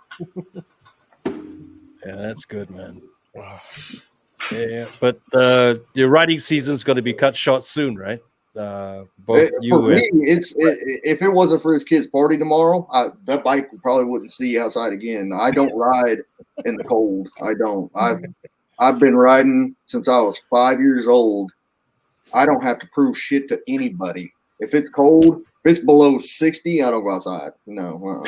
Yeah, that's good, man. Yeah. But your riding season's going to be cut short soon, right? Both if it wasn't for this kid's party tomorrow, that bike probably wouldn't see outside again. I don't ride in the cold. I don't. I've been riding since I was 5 years old. I don't have to prove shit to anybody. If it's cold, if it's below 60, I don't go outside. No.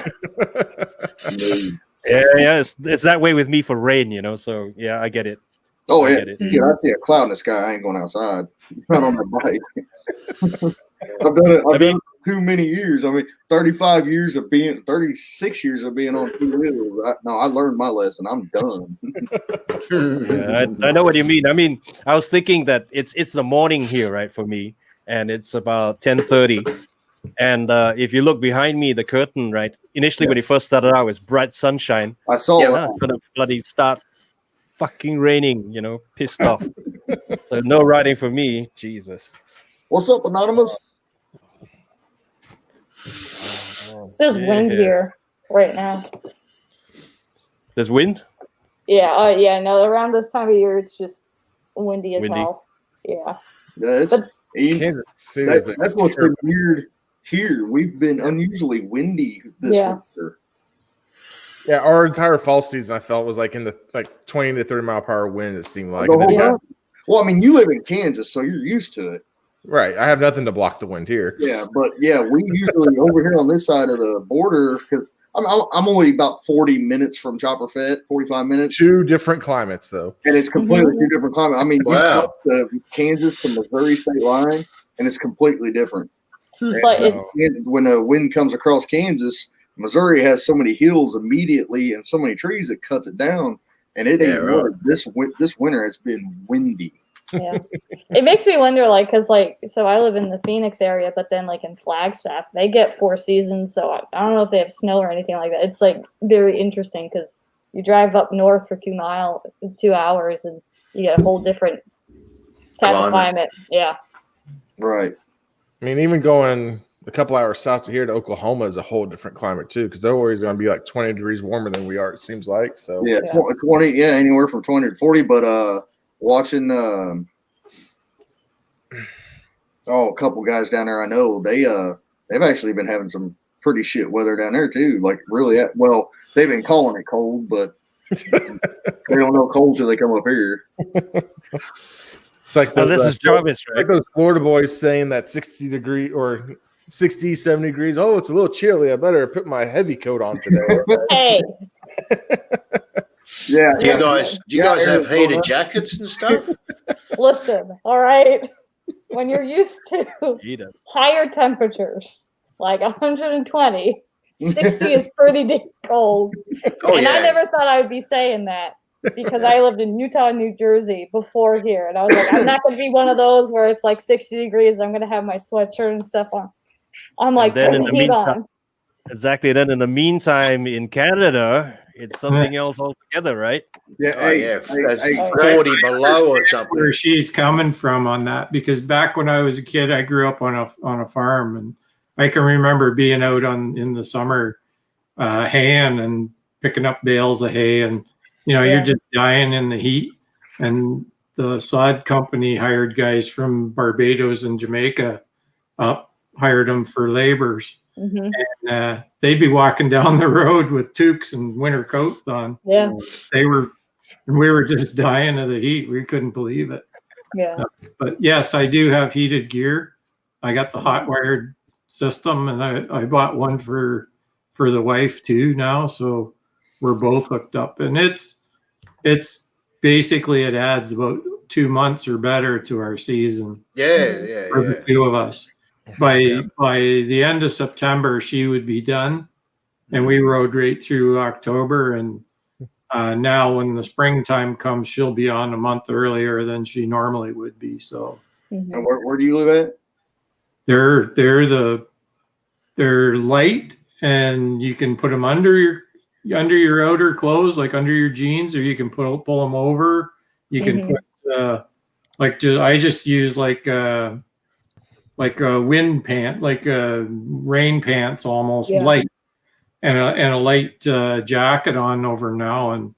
Yeah. It's that way with me for rain, So yeah, I get it. Oh yeah, I see a cloud in the sky. I ain't going outside. Not on the bike. I've done it too many years. I mean, 36 years of being on two wheels. I learned my lesson. I'm done. Yeah, I know what you mean. I mean, I was thinking that it's the morning here, right, for me, and it's about 10:30. And if you look behind me, the curtain, right? Initially, when it first started out, it was bright sunshine. I saw it. It's gonna bloody start fucking raining, pissed off. So no riding for me. Jesus. What's up, Anonymous? There's wind here right now. There's wind? Yeah. Yeah. No, around this time of year, it's just windy as hell. Yeah. That's what's been weird here. We've been unusually windy this winter. Yeah, our entire fall season, I felt, was like in the 20 to 30 mile per hour wind. It seemed like. Well, I mean, you live in Kansas, so you're used to it, right? I have nothing to block the wind here. Yeah, but we usually over here on this side of the border, because I'm only about 40 minutes from Chopper Fett, 45 minutes. Two different climates, though, and it's completely two different climates. I mean, you go to Kansas to Missouri state line, and it's completely different. But when a wind comes across Kansas, Missouri has so many hills immediately and so many trees it cuts it down, and it ain't right. This winter it's been windy. Yeah, it makes me wonder, because so I live in the Phoenix area, but then in Flagstaff they get 4 seasons, so I don't know if they have snow or anything like that. It's very interesting because you drive up north for 2 hours and you get a whole different type of climate. Yeah, right. I mean, even going a couple hours south to here to Oklahoma is a whole different climate too, because they're always going to be 20 degrees warmer than we are. It seems like. So 20, anywhere from 20 to 40. But watching, a couple guys down there I know, they've actually been having some pretty shit weather down there too. They've been calling it cold, but they don't know cold till they come up here. It's like this is Jarvis, right? Like those Florida boys saying that 60 degree or 60, 70 degrees. Oh, it's a little chilly. I better put my heavy coat on today. Hey. Yeah. Do you guys have heated jackets and stuff? Listen, all right. When you're used to higher temperatures, 120, 60 is pretty cold. I never thought I would be saying that, because I lived in Utah and New Jersey before here. And I was like, I'm not going to be one of those where it's 60 degrees. I'm going to have my sweatshirt and stuff on. I'm turn the heat on. Exactly. Then in the meantime, in Canada, it's something else altogether, right? Yeah, that's 40 below or something. Where she's coming from on that, because back when I was a kid, I grew up on a farm, and I can remember being out in the summer haying and picking up bales of hay, and you're just dying in the heat. And the sod company hired guys from Barbados and Jamaica hired them for laborers. And they'd be walking down the road with toques and winter coats on. Yeah. We were just dying of the heat. We couldn't believe it. Yeah. So, but yes, I do have heated gear. I got the hot wired system, and I bought one for the wife too now. So we're both hooked up, and it's basically, it adds about 2 months or better to our season. For the two of us. By the end of September, she would be done, and we rode right through October. And now, when the springtime comes, she'll be on a month earlier than she normally would be. So, and where do you live at? They're light, and you can put them under your outer clothes, like under your jeans, or you can pull them over. You can put I just use like a wind pant, like rain pants, almost light, and a light jacket on over now, and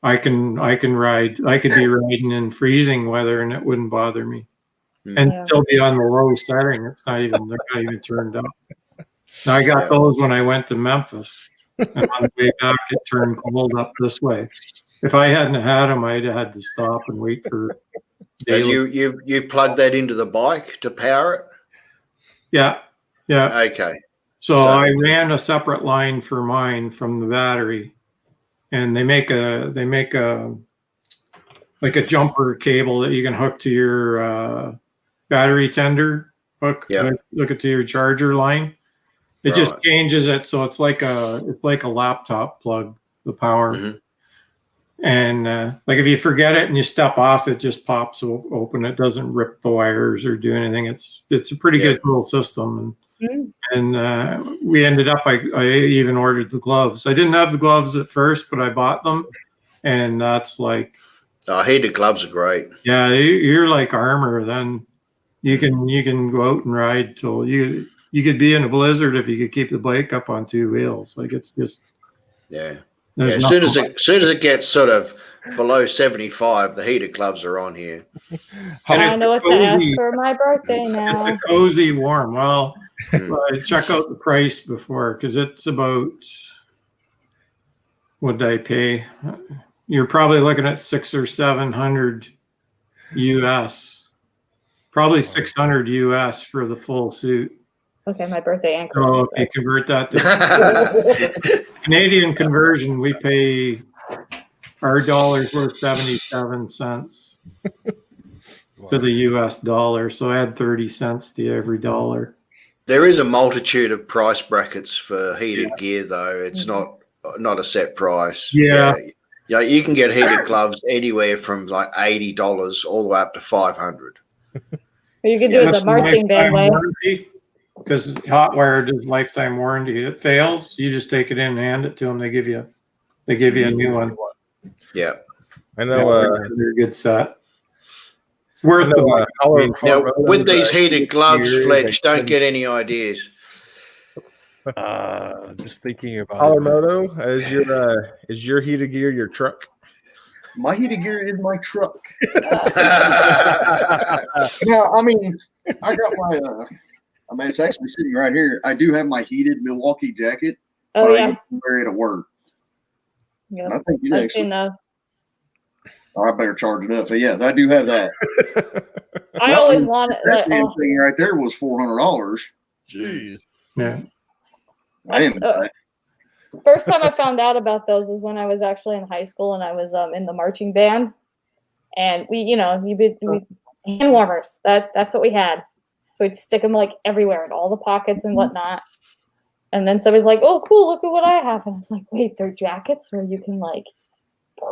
I can ride. I could be riding in freezing weather, and it wouldn't bother me, and still be on the low setting. They're not even turned up. Now, I got those when I went to Memphis, and on the way back, it turned cold up this way. If I hadn't had them, I'd have had to stop and wait for. You plug that into the bike to power it? Yeah. Okay. So I ran a separate line for mine from the battery, and they make a like a jumper cable that you can hook to your battery tender hook. Look it to your charger line. It just changes it, so it's like a laptop plug, the power. And like if you forget it and you step off, it just pops open. It doesn't rip the wires or do anything. It's a pretty good little system. And we ended up, I even ordered the gloves. I didn't have the gloves at first, but I bought them. And that's like, heated gloves are great. Yeah, you're like armor. Then you can go out and ride till you could be in a blizzard if you could keep the bike up on two wheels. Like it's just as soon as it gets sort of below 75, the heated gloves are on here. I know what to ask for my birthday now. It's a cozy warm. Well, check out the price before, because it's about, what did I pay? You're probably looking at $600 or $700 US. Probably $600 US for the full suit. Okay, my birthday and Christmas. So if you convert that to Canadian conversion, we pay our dollar's worth 77 cents to the US dollar. So add 30 cents to every dollar. There is a multitude of price brackets for heated gear, though. It's not a set price. Yeah, you can get heated gloves anywhere from like $80 all the way up to $500. You can do it the marching band way. Because hot wired is lifetime warranty. It fails, you just take it in and hand it to them. They give you a new one. Yeah, I know. They're a good set. It's worth the now, with these heated gloves, Fletch, don't get any ideas. Just thinking about Colorado, is your heated gear your truck? My heated gear is my truck. Now, I mean, I got my. It's actually sitting right here. I do have my heated Milwaukee jacket. Oh, but yeah. I wear it at work. Yeah, I think you actually. enough. I better charge it up. So yeah, I do have that. I always wanted that thing right there was $400. Jeez. Yeah. I didn't. First time I found out about those is when I was actually in high school and I was in the marching band, and we hand warmers. That's what we had. So we'd stick them like everywhere in all the pockets and whatnot. And then somebody's like, "Oh, cool! Look at what I have." And I was like, "Wait, they're jackets where you can like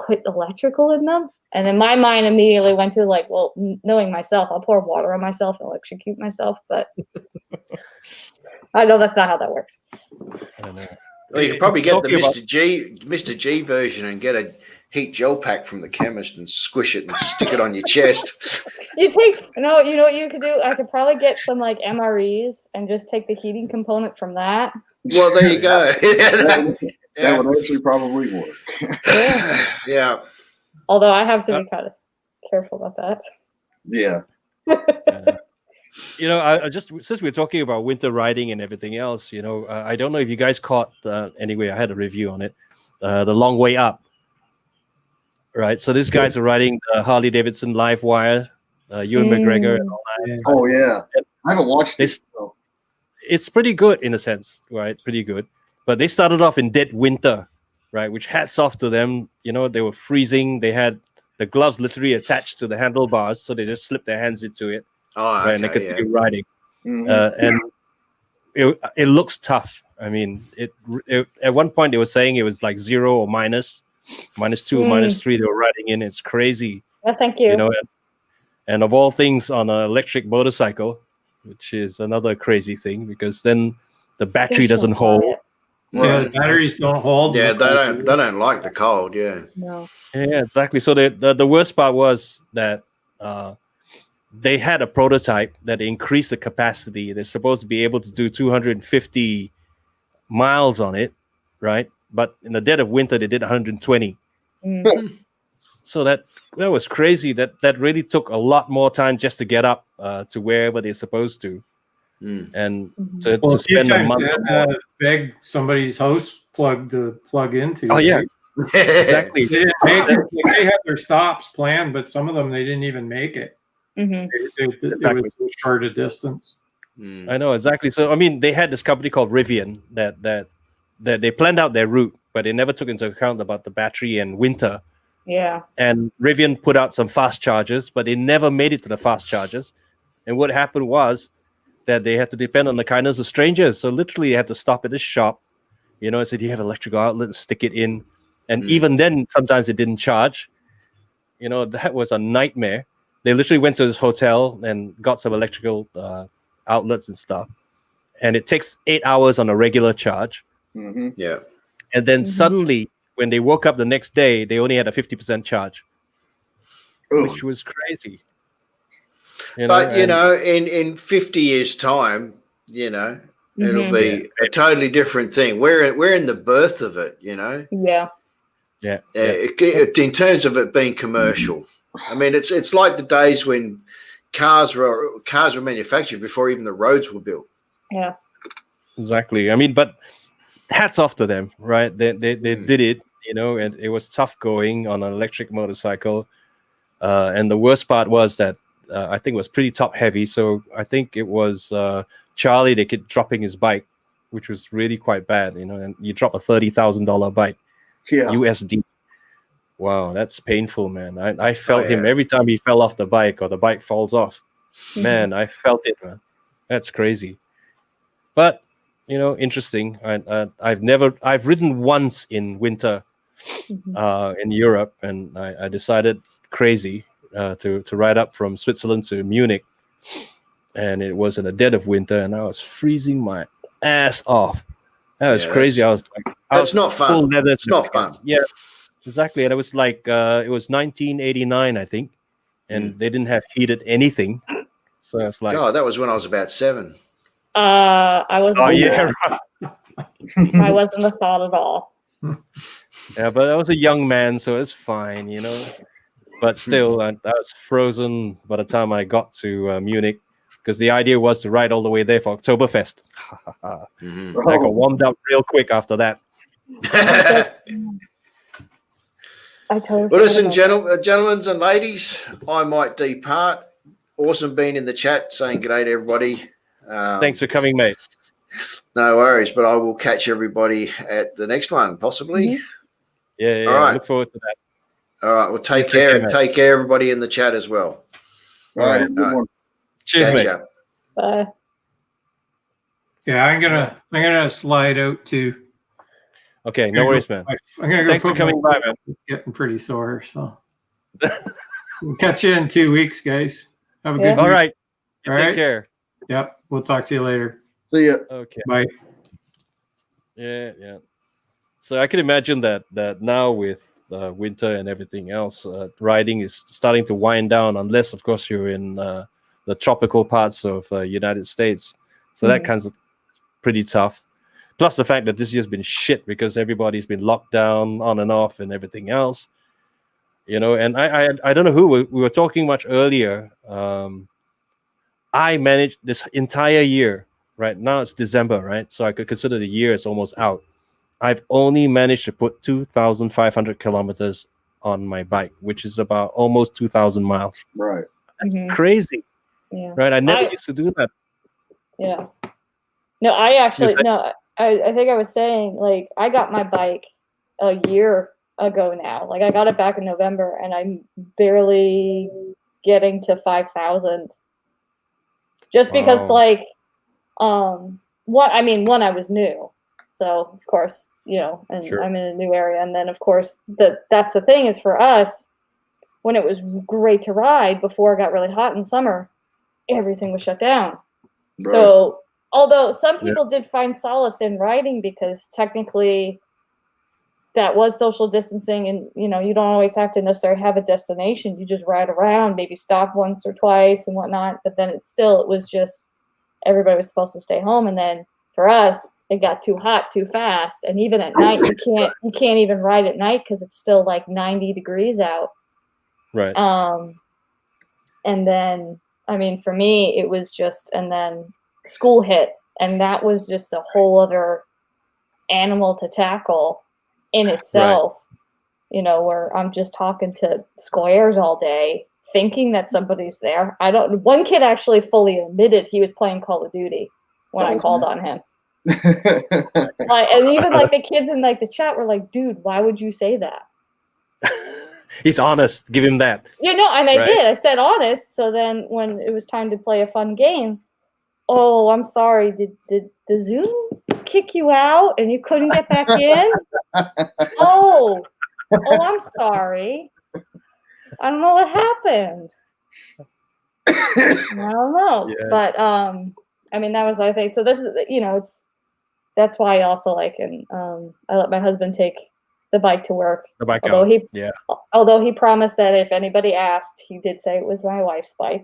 put electrical in them?" And then my mind immediately went to like, well, knowing myself, I'll pour water on myself and electrocute myself. But I know that's not how that works. I don't know. Well, you could probably get the Mr. G version and get a heat gel pack from the chemist and squish it and stick it on your chest. You know what you could do? I could probably get some like MREs and just take the heating component from that. Well, there you go. That would actually probably work. Yeah. Although I have to be kind of careful about that. Yeah. You know, I just since we're talking about winter riding and everything else, you know, I don't know if you guys caught. Anyway, I had a review on it. The long way up. Right. So these guys are riding the Harley-Davidson live wire, Ewan McGregor and all that. Oh yeah. I haven't watched it. It's pretty good in a sense, right? Pretty good. But they started off in dead winter, right? Which hats off to them. You know, they were freezing. They had the gloves literally attached to the handlebars, so they just slipped their hands into it. Oh, okay, right? And they continue riding. Mm-hmm. And it looks tough. I mean, it at one point they were saying it was like 0 or -2, -3. They were riding in. It's crazy. Oh, thank you. You know, and of all things, on an electric motorcycle, which is another crazy thing, because then the battery doesn't hold. Yeah, the batteries don't hold. Yeah, they don't like the cold. Yeah. No. Yeah, exactly. So the worst part was that they had a prototype that increased the capacity. They're supposed to be able to do 250 miles on it, right? But in the dead of winter, they did 120. So that was crazy. That really took a lot more time just to get up to wherever they're supposed to, and to spend a month. Beg somebody's house plug to plug into. Oh yeah, exactly. They didn't make it. They had their stops planned, but some of them they didn't even make it. It was so short a distance. I know exactly. So I mean, they had this company called Rivian that they planned out their route, but they never took into account about the battery and winter. Yeah. And Rivian put out some fast chargers, but they never made it to the fast chargers. And what happened was that they had to depend on the kindness of strangers. So literally, they had to stop at this shop, you know, and said, "Do you have an electrical outlet?" And stick it in. And even then, sometimes it didn't charge. You know, that was a nightmare. They literally went to this hotel and got some electrical outlets and stuff. And it takes 8 hours on a regular charge. Yeah. And then suddenly, when they woke up the next day, they only had a 50% charge, which was crazy. But in 50 years' time, you know, it'll be a totally different thing. We're in the birth of it, you know. Yeah. In terms of it being commercial, I mean, it's like the days when cars were manufactured before even the roads were built. Yeah. Exactly. I mean, but hats off to them, right? They did it, you know, and it was tough going on an electric motorcycle. And the worst part was that I think it was pretty top heavy. So I think it was Charlie, they kept dropping his bike, which was really quite bad, you know, and you drop a $30,000 bike, USD. Wow, that's painful, man. I felt him every time he fell off the bike or the bike falls off. Man, I felt it, man. That's crazy. But, you know, interesting. I've ridden once in winter in Europe, and I decided crazy to ride up from Switzerland to Munich, and it was in the dead of winter, and I was freezing my ass off. That was crazy. I was like, that's not fun. Full leather. It's not fun. Yeah, exactly. And it was like it was 1989, I think, and they didn't have heated anything. So it's like, that was when I was about 7. I wasn't. Oh yeah, right. I wasn't the thought at all. Yeah, but I was a young man, so it's fine, you know. But still, I was frozen by the time I got to Munich, because the idea was to ride all the way there for Oktoberfest. I got warmed up real quick after that. I totally. Well, listen, gentlemen and ladies, I might depart. Awesome being in the chat, saying g'day to everybody. Thanks for coming, mate. No worries, but I will catch everybody at the next one, possibly. Yeah. All right. Look forward to that. All right. Well, take care, and take care, everybody in the chat as well. All right. Cheers, mate. Bye. Yeah, I'm gonna slide out too. Okay, no worries, man. I'm gonna go. Thanks for coming by, man. It's getting pretty sore, so we'll catch you in 2 weeks, guys. Have a good week. All right. All Take right. care. Yep. We'll talk to you later. See ya. Okay. Bye. Yeah. So I can imagine that now with winter and everything else, riding is starting to wind down, unless of course you're in the tropical parts of United States. So that kind of pretty tough. Plus the fact that this year's been shit because everybody's been locked down on and off and everything else. You know, and I don't know who we were talking much earlier. I managed this entire year. Right now it's December, right? So I could consider the year is almost out. I've only managed to put 2,500 kilometers on my bike, which is about almost 2,000 miles. Right. That's crazy. Yeah. Right. I never used to do that. Yeah. No, I actually, no, I think I was saying, like, I got my bike a year ago now. Like, I got it back in November, and I'm barely getting to 5,000. Just because, like, one, I was new. So, of course, you know, and I'm in a new area. And then, of course, that's the thing is for us, when it was great to ride before it got really hot in summer, everything was shut down. Right. So, although some people did find solace in riding because technically that was social distancing and, you know, you don't always have to necessarily have a destination. You just ride around, maybe stop once or twice and whatnot. But then it was just everybody was supposed to stay home. And then for us, it got too hot too fast. And even at night, you can't even ride at night because it's still like 90 degrees out. Right. And then, I mean, for me, it was just, and then school hit, and that was just a whole other animal to tackle in itself. Right. You know, where I'm just talking to squares all day, thinking that somebody's there. One kid actually fully admitted he was playing Call of Duty when I called on him. And even like the kids in like the chat were like, dude, why would you say that? He's honest. Give him that. You know, and I did. I said honest. So then when it was time to play a fun game, oh, I'm sorry. Did the Zoom kick you out and you couldn't get back in? Oh, I'm sorry. I don't know what happened. I don't know. Yeah. But I mean, that was I think. So this is, you know, that's why I also like, and I let my husband take the bike to work. The bike although he promised that if anybody asked, he did say it was my wife's bike.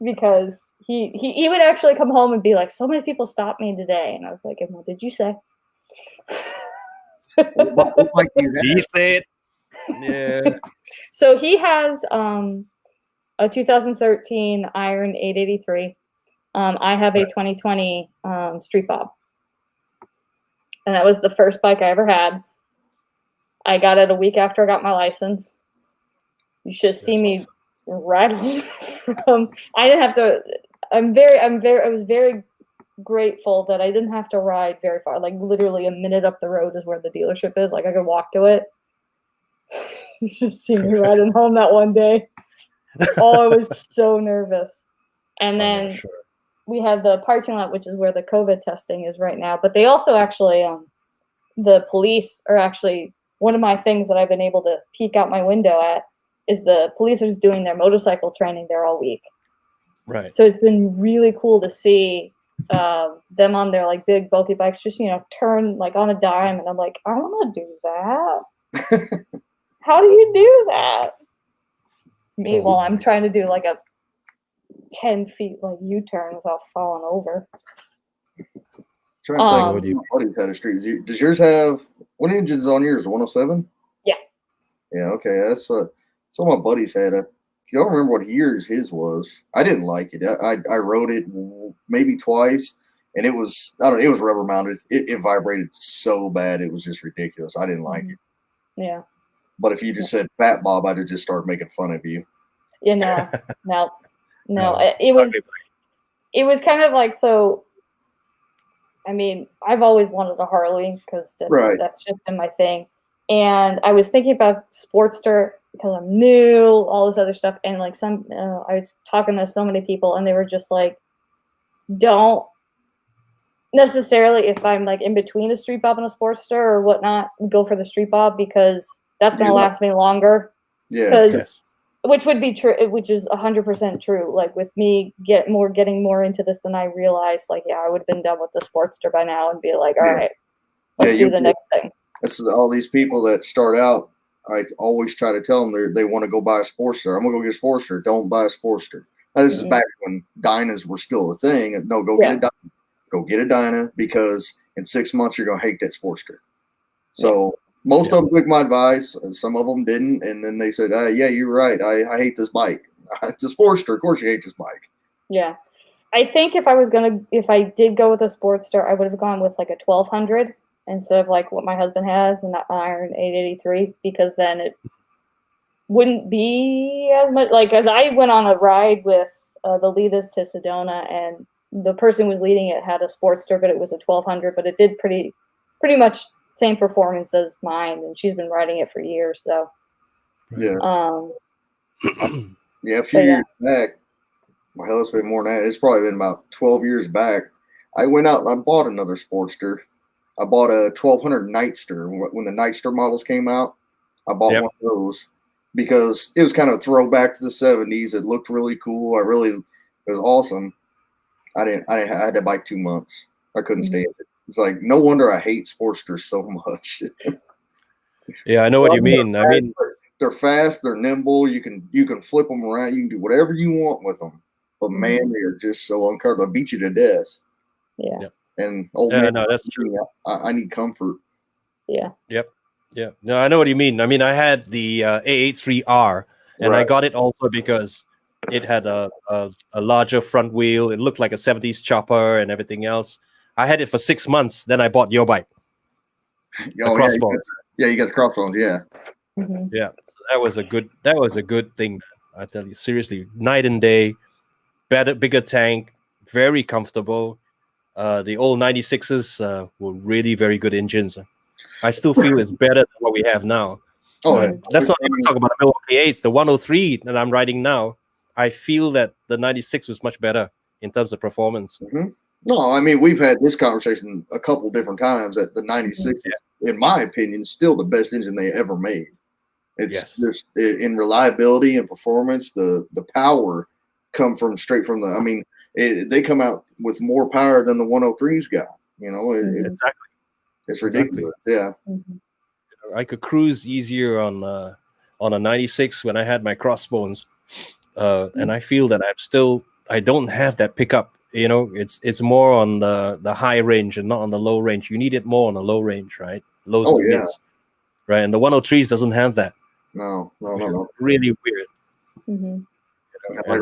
Because he would actually come home and be like, so many people stopped me today. And I was like, and what did you say? What bike do you have? He said, yeah. So he has a 2013 Iron 883. I have a 2020 Street Bob. And that was the first bike I ever had. I got it a week after I got my license. You should see me rattling from. I didn't have to. I was very grateful that I didn't have to ride very far. Like literally a minute up the road is where the dealership is. Like I could walk to it. You should see me riding home that one day. Oh, I was so nervous. And then we have the parking lot, which is where the COVID testing is right now. But they also actually, the police are actually, one of my things that I've been able to peek out my window at is the police are just doing their motorcycle training there all week. Right. So it's been really cool to see them on their like big bulky bikes, just, you know, turn like on a dime. And I'm like, I want to do that. How do you do that? Meanwhile, I'm trying to do like a 10 feet like U-turn without falling over. Trying to think what your buddies had a street. Does yours have, what engine's on yours? 107? Yeah. Yeah, okay. That's what my buddies had. I don't remember what years his was. I didn't like it. I rode it maybe twice, and it was, it was rubber mounted. It vibrated so bad. It was just ridiculous. I didn't like it. Yeah. But if you just said Fat Bob, I'd have just started making fun of you. You know, no. It was kind of like, so, I mean, I've always wanted a Harley because that's just been my thing. And I was thinking about Sportster because I'm new, all this other stuff. And like I was talking to so many people and they were just like, don't necessarily, if I'm like in between a Street Bob and a Sportster or whatnot, go for the Street Bob because that's going to last me longer. Yeah. which would be true, which is 100% true. Like with me getting more into this than I realized, like, yeah, I would have been done with the Sportster by now and be like, all right, let's do the next thing. This is all these people that start out. I always try to tell them they want to go buy a Sportster. I'm gonna go get a Sportster. Don't buy a Sportster. Now, this is back when Dynas were still a thing. No, go get a Dyna. Go get a Dyna, because in 6 months you're gonna hate that Sportster. So most of them took my advice. Some of them didn't, and then they said, "Yeah, you're right. I hate this bike. It's a Sportster. Of course you hate this bike." Yeah, I think if I did go with a Sportster, I would have gone with like a 1200 instead of like what my husband has, an Iron 883, because then it wouldn't be as much. Like, as I went on a ride with the Leaders to Sedona, and the person who was leading it had a Sportster, but it was a 1200, but it did pretty much same performance as mine, and she's been riding it for years. So yeah, a few years back, my husband, more than that, it's probably been about 12 years back, I went out and I bought another Sportster. I bought a 1200 Nightster. When the Nightster models came out, I bought one of those because it was kind of a throwback to the 70s. It looked really cool. It was awesome. I had that bike 2 months. I couldn't stand it. It's like, no wonder I hate Sportsters so much. Yeah, I know what you mean. I mean, they're fast, they're nimble. You can flip them around. You can do whatever you want with them. But man, they are just so uncomfortable. They'll beat you to death. Yeah. And no, that's true. I need comfort. Yeah. Yep. Yeah. No, I know what you mean. I mean, I had the A83R, and I got it also because it had a larger front wheel. It looked like a 70s chopper and everything else. I had it for 6 months. Then I bought your bike. The crossbones. You got the crossbones. Yeah. Yeah. So that was a good thing. I tell you, seriously, night and day. Better, bigger tank, very comfortable. The old 96s were really very good engines. I still feel it's better than what we have now. Let's not even talk about the Milwaukee 8s. The 103 that I'm riding now, I feel that the 96 was much better in terms of performance. No, I mean, we've had this conversation a couple different times that the 96, in my opinion, is still the best engine they ever made. It's just in reliability and performance, the power come straight from the, I mean, they come out with more power than the 103s got, you know. Exactly. It's ridiculous. Yeah. I could cruise easier on a 96 when I had my crossbones. And I feel that I don't have that pickup. You know, it's more on the high range and not on the low range. You need it more on the low range, right? Lows to mids, right? And the 103s doesn't have that. No. Really weird. Like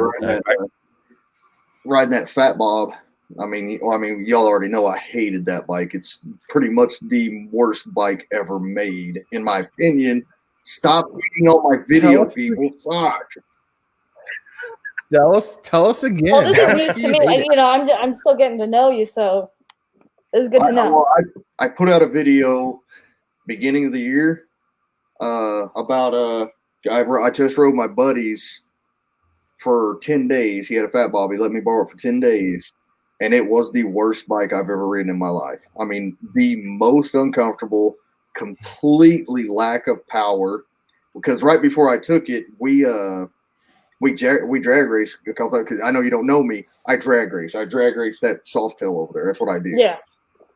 riding that Fat Bob. I mean, y'all already know I hated that bike. It's pretty much the worst bike ever made, in my opinion. Stop reading all my video, people. Fuck. Tell us again. Well, this is news to me. I'm still getting to know you, so it's good to know. I put out a video beginning of the year about I test rode my buddy's for 10 days. He had a Fat Bob. He let me borrow it for 10 days. And it was the worst bike I've ever ridden in my life. I mean, the most uncomfortable, completely lack of power. Because right before I took it, we drag race a couple times. Because I know you don't know me. I drag race. I drag race that Softail over there. That's what I do. Yeah.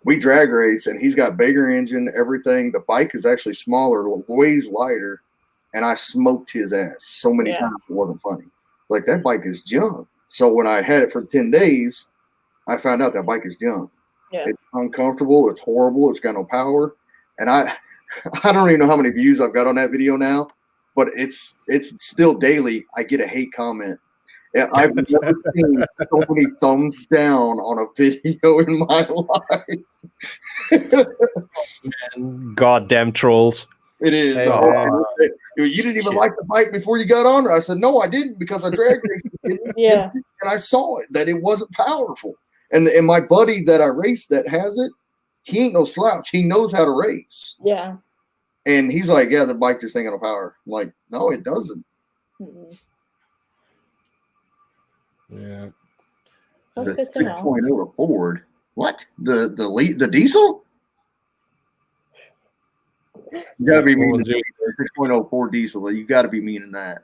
We drag race, and he's got bigger engine, everything. The bike is actually smaller, weighs lighter, and I smoked his ass so many times it wasn't funny. It's like, that bike is junk. So when I had it for 10 days, I found out that bike is junk. Yeah. It's uncomfortable. It's horrible. It's got no power. And I don't even know how many views I've got on that video now, but it's still daily. I get a hate comment. I've never seen so many thumbs down on a video in my life. Man, goddamn trolls. It is. You didn't even like the bike before you got on her. I said, no, I didn't, because I drag raced it. Yeah. And I saw it, that it wasn't powerful. And my buddy that I raced that has it, he ain't no slouch. He knows how to race. Yeah. And he's like, yeah, the bike just ain't got no power. I'm like, no, it doesn't. Yeah. The 6.0 Ford. What? The diesel? You gotta be meaning 6.0 Ford diesel. You gotta be meaning that.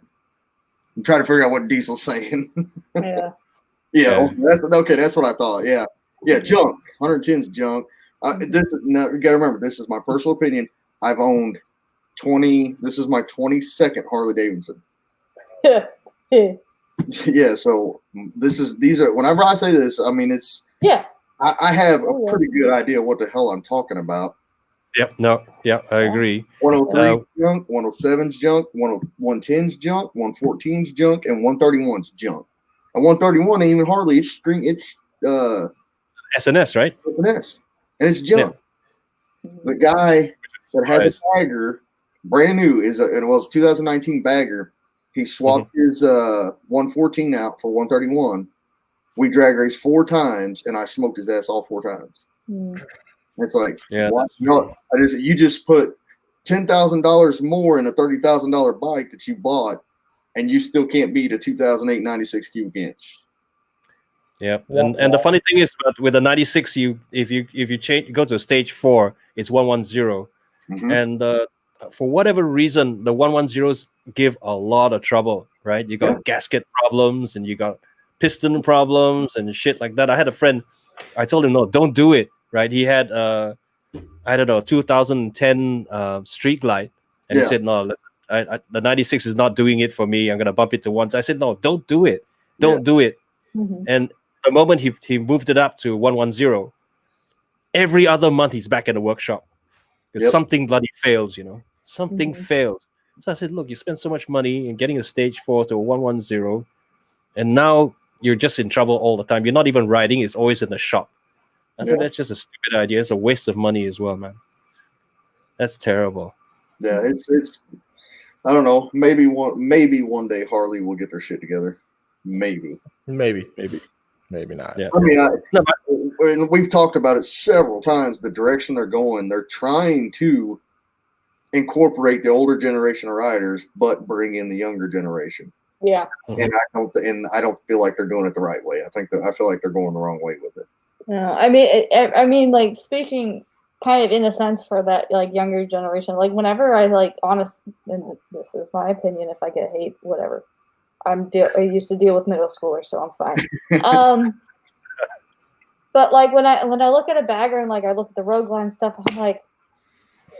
I'm trying to figure out what Diesel's saying. Yeah. Yeah. That's okay. That's what I thought. Yeah. Yeah. Junk. 110's junk. This is now, you gotta remember, this is my personal opinion. I've owned 20. This is my 22nd Harley Davidson. Yeah. So these are. Whenever I say this, I mean it's. Yeah. I have a pretty good idea what the hell I'm talking about. Yep. No. Yeah, I agree. 103's junk. 107's junk. 110's junk. 114's junk, and 131's junk. And 131 ain't even Harley. It's SNS, right? SNS, and it's junk. Yeah. The guy that has a bagger, brand new, and it was 2019 bagger. He swapped his 114 out for 131. We drag raced 4 times, and I smoked his ass all 4 times. It's like, you just put $10,000 more in a $30,000 bike that you bought, and you still can't beat a 2008 96 cubic inch. Yeah, and the funny thing is, with the 96, if you change, go to stage 4, it's 110, and for whatever reason, the 110s give a lot of trouble, right? You got gasket problems, and you got piston problems and shit like that. I had a friend, I told him, no, don't do it, right? He had I don't know, 2010 Street Glide, and he said, no, the 96 is not doing it for me. I'm gonna bump it to 1. I said, no, don't do it, do it. And the moment he moved it up to 110, every other month he's back in the workshop because something bloody fails, something fails. So I said, look, you spend so much money in getting a stage 4 to a 110, and now you're just in trouble all the time. You're not even riding; it's always in the shop. I think that's just a stupid idea. It's a waste of money as well, man. That's terrible. Yeah, it's. I don't know. Maybe one day Harley will get their shit together. Maybe not. Yeah. I mean, we've talked about it several times. The direction they're going, they're trying to incorporate the older generation of riders, but bring in the younger generation. Yeah. And I don't feel like they're doing it the right way. I feel like they're going the wrong way with it. No, I mean, like speaking kind of in a sense for that like younger generation. Like whenever I and this is my opinion. If I get hate, whatever. I used to deal with middle schoolers, so I'm fine. But like when I look at a bagger and like I look at the road glide stuff, I'm like,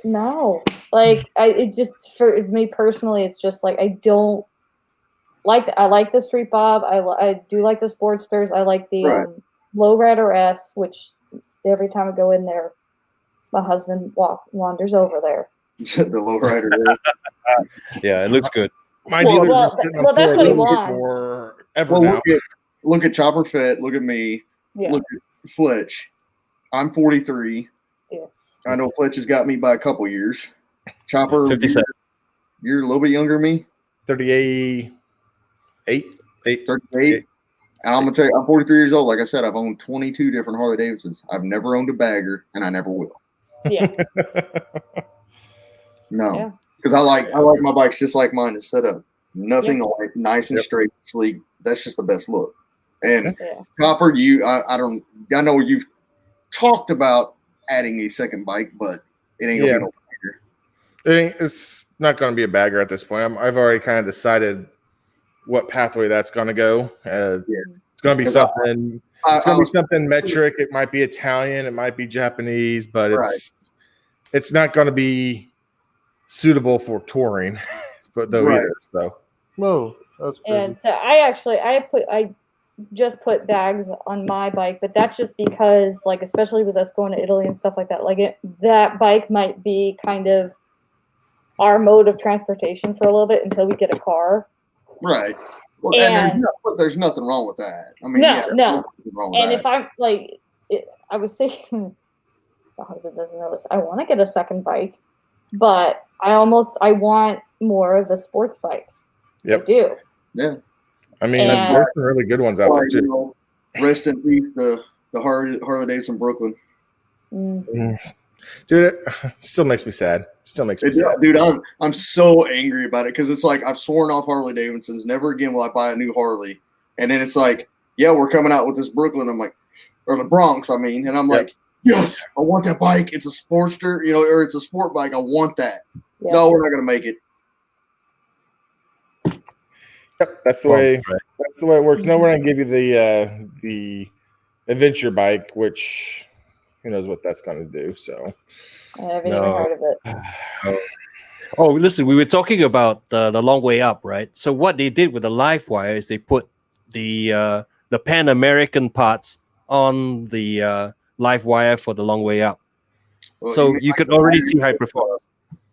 no, like it just for me personally, it's just like I don't like. I like the Street Bob. I do like the Sportsters. I like the Lowrider S, which every time I go in there, my husband wanders over there. The Lowrider. Yeah, it looks good. That's what he wants. Look at Chopper Fett. Look at me. Yeah. Look at Fletch. I'm 43. Yeah. I know Fletch has got me by a couple years. Chopper, 57. You're a little bit younger than me. 38. 38. And I'm gonna tell you, I'm 43 years old. Like I said, I've owned 22 different Harley Davidsons. I've never owned a bagger, and I never will. Yeah. No, because I like my bikes just like mine is set up. Nothing like nice and straight, sleek. That's just the best look. And Copper, I know you've talked about adding a second bike, but it ain't gonna be no bagger. It's not gonna be a bagger at this point. I've already kind of decided what pathway that's going to go. It's going to be something. It's going to be something metric. It might be Italian. It might be Japanese, but it's not going to be suitable for touring. But either. So, whoa, that's crazy. And so I just put bags on my bike, but that's just because, like, especially with us going to Italy and stuff like that, like that bike might be kind of our mode of transportation for a little bit until we get a car. Right. Well, and there's nothing wrong with that. I mean, no. And if I'm like, I was thinking, my husband doesn't know this. I want to get a second bike, but I want more of a sports bike. Yep. I do. Yeah. I mean, there's some really good ones out there too. Rest in peace, the Harley Davidson Brooklyn. Dude, it still makes me sad. Sad. Dude, I'm so angry about it because it's like I've sworn off Harley Davidsons. Never again will I buy a new Harley. And then it's like, yeah, we're coming out with this Brooklyn. I'm like, or the Bronx, I mean. And I'm like, yes, I want that bike. It's a Sportster, or it's a sport bike. I want that. Yep. No, we're not going to make it. That's the way. That's the way it works. No, we're gonna give you the adventure bike, which who knows what that's gonna do. So I haven't even heard of it. Oh, listen, we were talking about the long way up, right? So what they did with the live wire is they put the Pan American parts on the live wire for the long way up. Well, so you like could already see how it performs.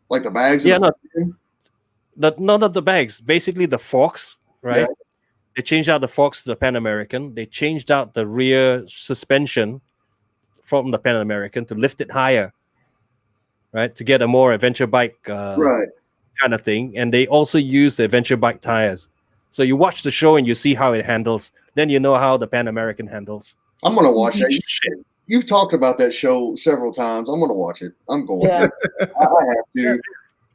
Like the bags? Yeah, not the bags. Basically the forks, right? Yeah. They changed out the forks to the Pan American. They changed out the rear suspension from the Pan American to lift it higher, right? To get a more adventure bike kind of thing. And they also use the adventure bike tires. So you watch the show and you see how it handles. Then you know how the Pan American handles. I'm going to watch that. You've talked about that show several times. I'm going to watch it. I'm going to. I have to.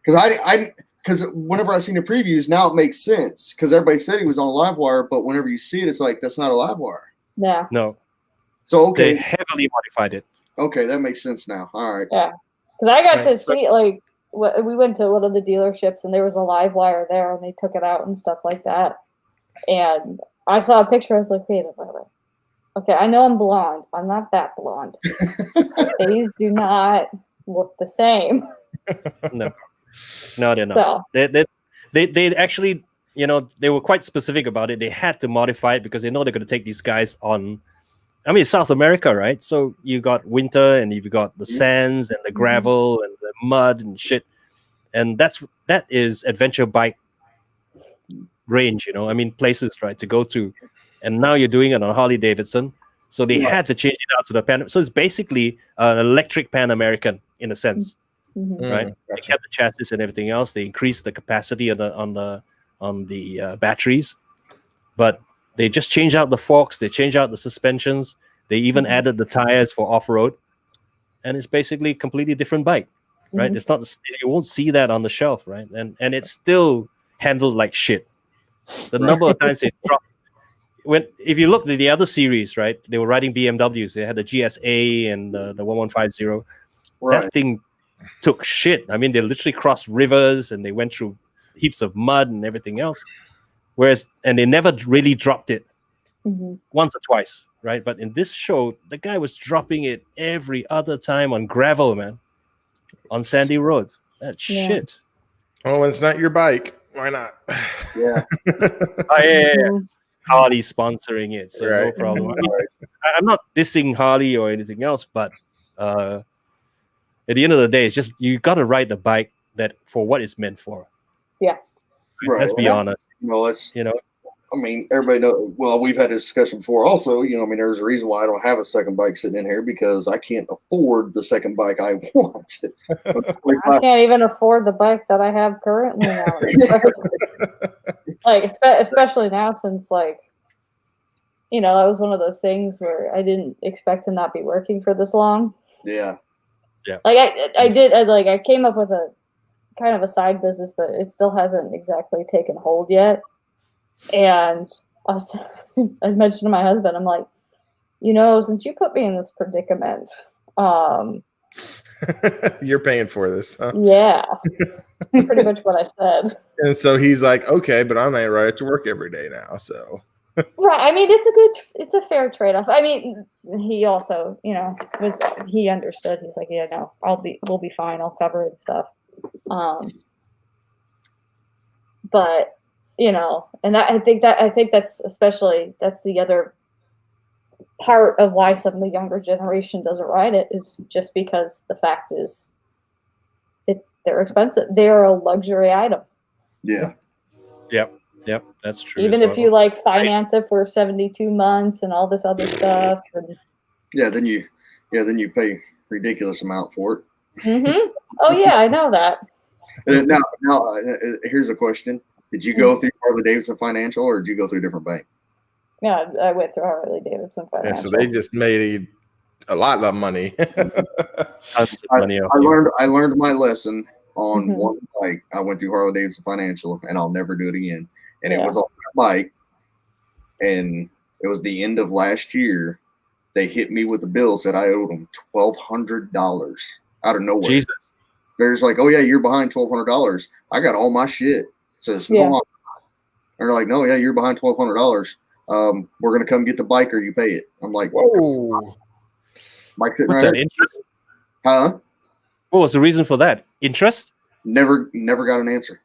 Because whenever I've seen the previews, now it makes sense. Because everybody said he was on a live wire, but whenever you see it, it's like, that's not a live wire. Yeah. No. So, okay. They heavily modified it. Okay, that makes sense now. All right. Yeah. Because I got to see, like, we went to one of the dealerships, and there was a live wire there, and they took it out and stuff like that. And I saw a picture. I was like, wait a minute. Okay, I know I'm blonde. I'm not that blonde. These do not look the same. No, they're not. So. They actually, they were quite specific about it. They had to modify it because they know they're going to take these guys on. I mean, South America, right? So you got winter, and you've got the sands and the gravel and the mud and shit, and that is adventure bike range. I mean, places, right, to go to. And now you're doing it on Harley-Davidson. So they had to change it out to the Pan. So it's basically an electric Pan American in a sense, right? Gotcha. They kept the chassis and everything else. They increased the capacity on the batteries, but they just changed out the forks. They changed out the suspensions. They even added the tires for off-road, and it's basically a completely different bike, right? It's not. You won't see that on the shelf, right? And it's still handled like shit. The number of times it dropped. If you look at the other series, right, they were riding BMWs. They had the GSA and the 1150. Right. That thing took shit. I mean, they literally crossed rivers and they went through heaps of mud and everything else. And they never really dropped it once or twice, right? But in this show, the guy was dropping it every other time on gravel, man, on sandy roads. That shit. Oh, it's not your bike. Why not? Yeah. Yeah. Harley sponsoring it, so no problem. I mean, I'm not dissing Harley or anything else, but at the end of the day, it's just you got to ride the bike that for what it's meant for. Yeah, right. Let's be honest. I mean, everybody knows. Well, we've had this discussion before. Also, I mean, there's a reason why I don't have a second bike sitting in here because I can't afford the second bike I want. I can't even afford the bike that I have currently now. Especially now, since that was one of those things where I didn't expect to not be working for this long. Yeah. I came up with a kind of a side business, but it still hasn't exactly taken hold yet. And I mentioned to my husband, I'm like, since you put me in this predicament, you're paying for this, huh? Yeah. Pretty much what I said. And so he's like, okay, but I'm not right to work every day now. So right. I mean, it's a fair trade-off. I mean, he also, he understood. He's like, yeah, no, we'll be fine. I'll cover it and stuff. But and I think that's the other part of why some of the younger generation doesn't ride it is just because the fact is they're expensive. They are a luxury item. Yeah. Yep. That's true. Even if you finance it for 72 months and all this other stuff. Then you pay ridiculous amount for it. Oh yeah, I know that. Now, here's a question. Did you go through Harley-Davidson Financial or did you go through a different bank? Yeah, I went through Harley-Davidson Financial. Yeah, so they just made a lot of money. I learned my lesson on one bike. I went through Harley-Davidson Financial, and I'll never do it again. And it was on that bike, and it was the end of last year. They hit me with a bill, said I owed them $1,200 out of nowhere. Jesus. There's like, oh yeah, you're behind $1,200. I got all my shit. Says, no, And they're like, no, yeah, you're behind $1,200. We're gonna come get the bike or you pay it. I'm like, whoa. Mike sitting What's right that, there. interest? Huh? What was the reason for that? Interest? Never got an answer.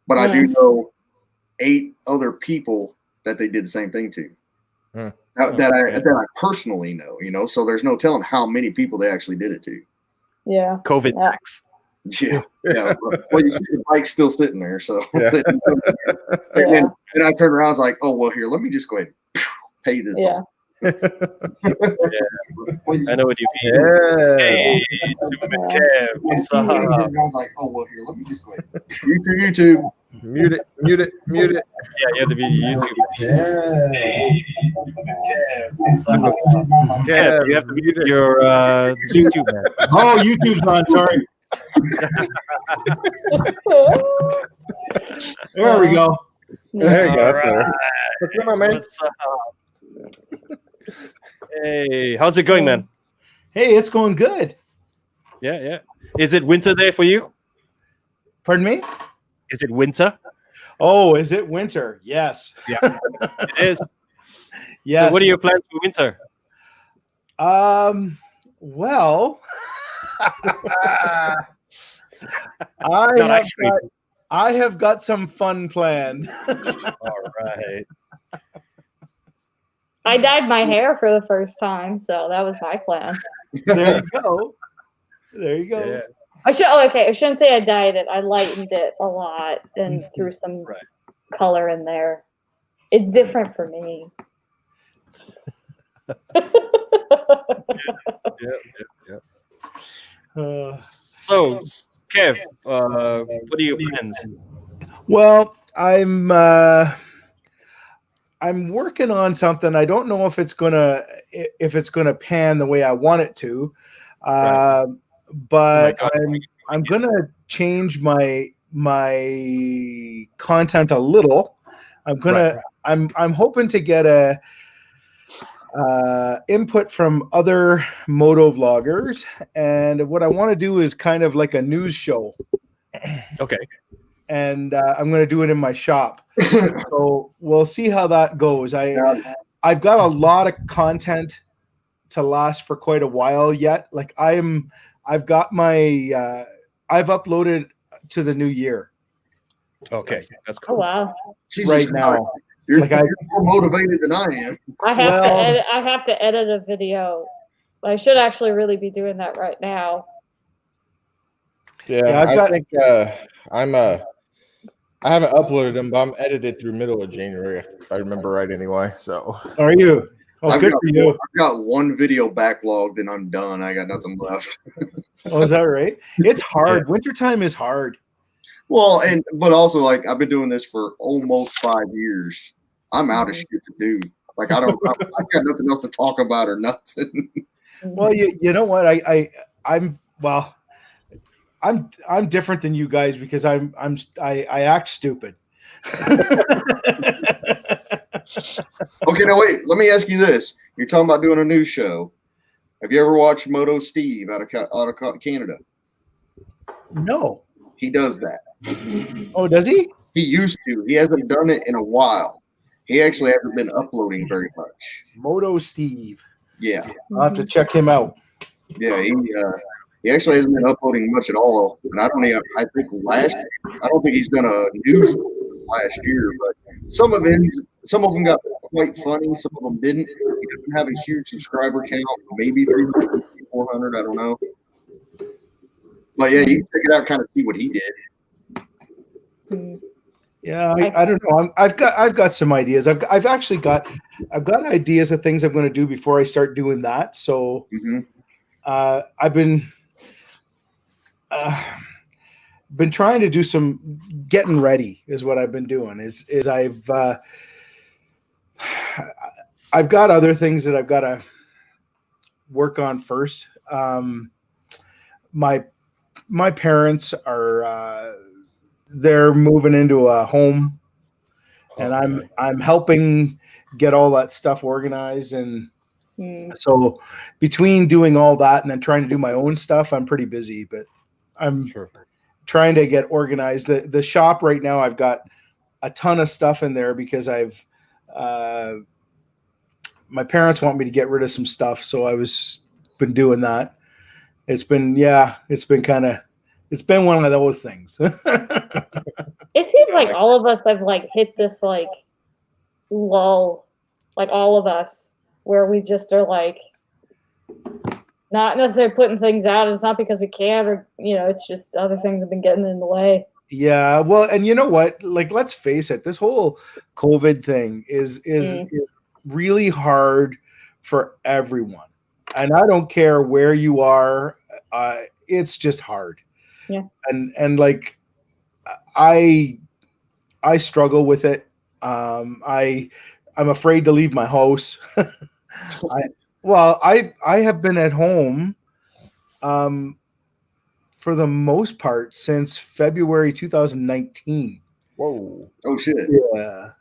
But I do know 8 other people that they did the same thing to. That I personally know, you know, so there's no telling how many people they actually did it to. Yeah. COVID tax. Yeah. Well, you see the bike's still sitting there, so Yeah. and I turned around, I was like, oh well, here, let me just go ahead and pay this off. I know what you mean. Yeah. Hey, Superman Kev, what's up? I was like, oh well, here, let me just go ahead. YouTube. Mute it. Yeah, you have to be YouTube. Hey, Superman Kev, what's up? Kev, you have to be your YouTube man. Oh, YouTube's on. Sorry. There we go. There you go. All right. Come on, man. What's up? Hey, how's it going, man? Hey, it's going good. Yeah. Is it winter there for you? Pardon me? Is it winter? Oh, is it winter? Yes. Yeah, it is. Yes. So what are your plans for winter? Well, I have got some fun planned. All right. I dyed my hair for the first time, so that was my plan. There you go. Yeah. I shouldn't say I dyed it. I lightened it a lot and threw some color in there. It's different for me. Yeah. So, Kev, what are your plans? Well, I'm working on something. I don't know if it's gonna pan the way I want it to, but I'm gonna change my content a little. I'm hoping to get a input from other moto vloggers, and what I want to do is kind of like a news show. Okay. And I'm going to do it in my shop. So we'll see how that goes. I've got a lot of content to last for quite a while yet. Like I've got my I've uploaded to the new year. Okay, that's cool. Oh wow! Jesus right now, you're like more motivated than I am. I have to edit a video. I should actually really be doing that right now. Yeah, I think I haven't uploaded them, but I'm edited through middle of January, if I remember right. Anyway, so are you? Oh, good for you. I've got one video backlogged and I'm done. I got nothing left. Oh, is that right? It's hard. Yeah. Wintertime is hard. Well, but also like I've been doing this for almost 5 years. I'm out of shit to do. Like I've got nothing else to talk about or nothing. Well, you know what? I'm different than you guys because I act stupid. Okay, now wait. Let me ask you this: you're talking about doing a news show. Have you ever watched Moto Steve out of Canada? No. He does that. Oh, does he? He used to. He hasn't done it in a while. He actually hasn't been uploading very much. Moto Steve. Yeah. I'll have to check him out. Yeah, he actually hasn't been uploading much at all. And I don't think he's done a news last year, but some of them got quite funny, some of them didn't. He doesn't have a huge subscriber count, maybe 300, 400, I don't know. But yeah, you can check it out, kind of see what he did. Yeah, I don't know. I've got some ideas. I've got ideas of things I'm going to do before I start doing that. So I've been trying to do some getting ready is what I've been doing. Is I've got other things that I've got to work on first. My parents are they're moving into a home, and I'm helping get all that stuff organized, and so between doing all that and then trying to do my own stuff, I'm pretty busy. But I'm trying to get organized. The shop right now, I've got a ton of stuff in there because I've my parents want me to get rid of some stuff, so I was been doing that. It's been one of those things. It seems like all of us have like hit this like lull, like all of us, where we just are like not necessarily putting things out. It's not because we can't, or it's just other things have been getting in the way. Yeah, well, and you know what? Like, let's face it, this whole COVID thing is really hard for everyone, and I don't care where you are. It's just hard. Yeah, and like I struggle with it. I'm afraid to leave my house. I have been at home for the most part since February 2019. Whoa. Oh shit. Yeah.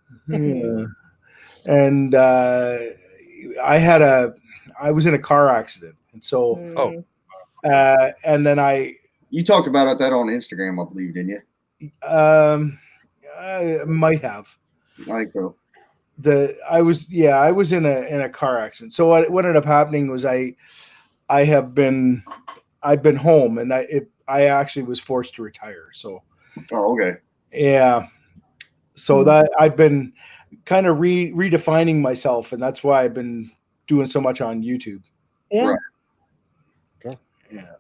And I was in a car accident, and so and then you talked about that on Instagram, I believe, didn't you? I might have. I think so. I was in a car accident. So what ended up happening was I've been home, and I actually was forced to retire. So okay. Yeah. So that I've been kind of redefining myself, and that's why I've been doing so much on YouTube. Yeah. Right. Okay. Yeah.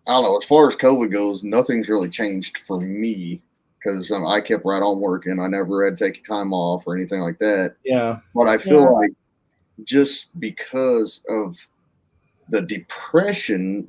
I don't know. As far as COVID goes, nothing's really changed for me because I kept right on working. I never had to take time off or anything like that. Yeah. But I feel like just because of the depression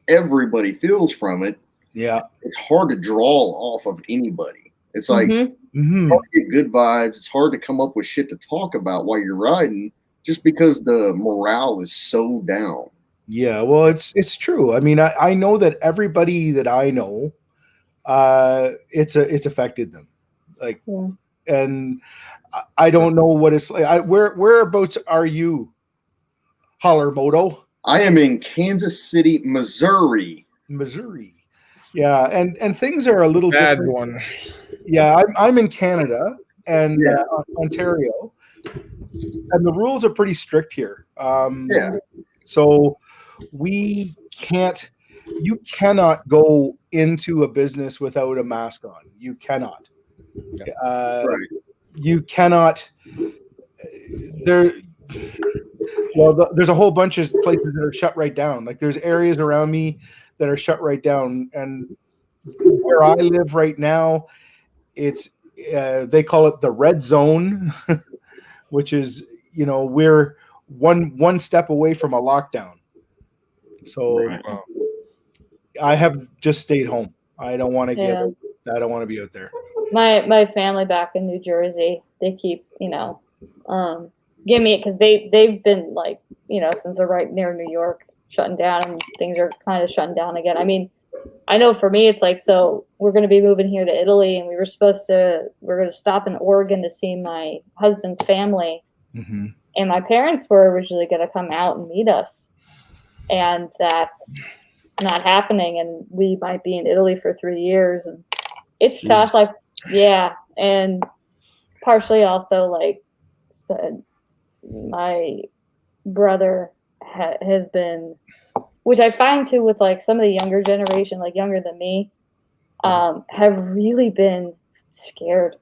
everybody feels from it, it's hard to draw off of anybody. It's like hard to get good vibes. It's hard to come up with shit to talk about while you're riding just because the morale is so down. Yeah, well, it's true. I mean, I know that everybody that I know, it's affected them. Like, and I don't know what it's like. Whereabouts are you, Hollermoto? I am in Kansas City, Missouri. Missouri. Yeah, and things are a little bad different. one. Yeah, I'm in Canada and Ontario, and the rules are pretty strict here. So you cannot go into a business without a mask on. You cannot. You cannot. There's a whole bunch of places that are shut right down. Like there's areas around me that are shut right down, and where I live right now, it's they call it the red zone, which is we're one step away from a lockdown. So I have just stayed home. I don't want to I don't want to be out there. My family back in New Jersey, they keep give me it because they've been like since they're right near New York shutting down, and things are kind of shutting down again. I mean, I know for me it's like, so we're going to be moving here to Italy, and we're going to stop in Oregon to see my husband's family. And my parents were originally going to come out and meet us, and that's not happening. And we might be in Italy for 3 years, and it's tough. Like, and partially also like said, my brother has been, which I find too with like some of the younger generation, like younger than me, have really been scared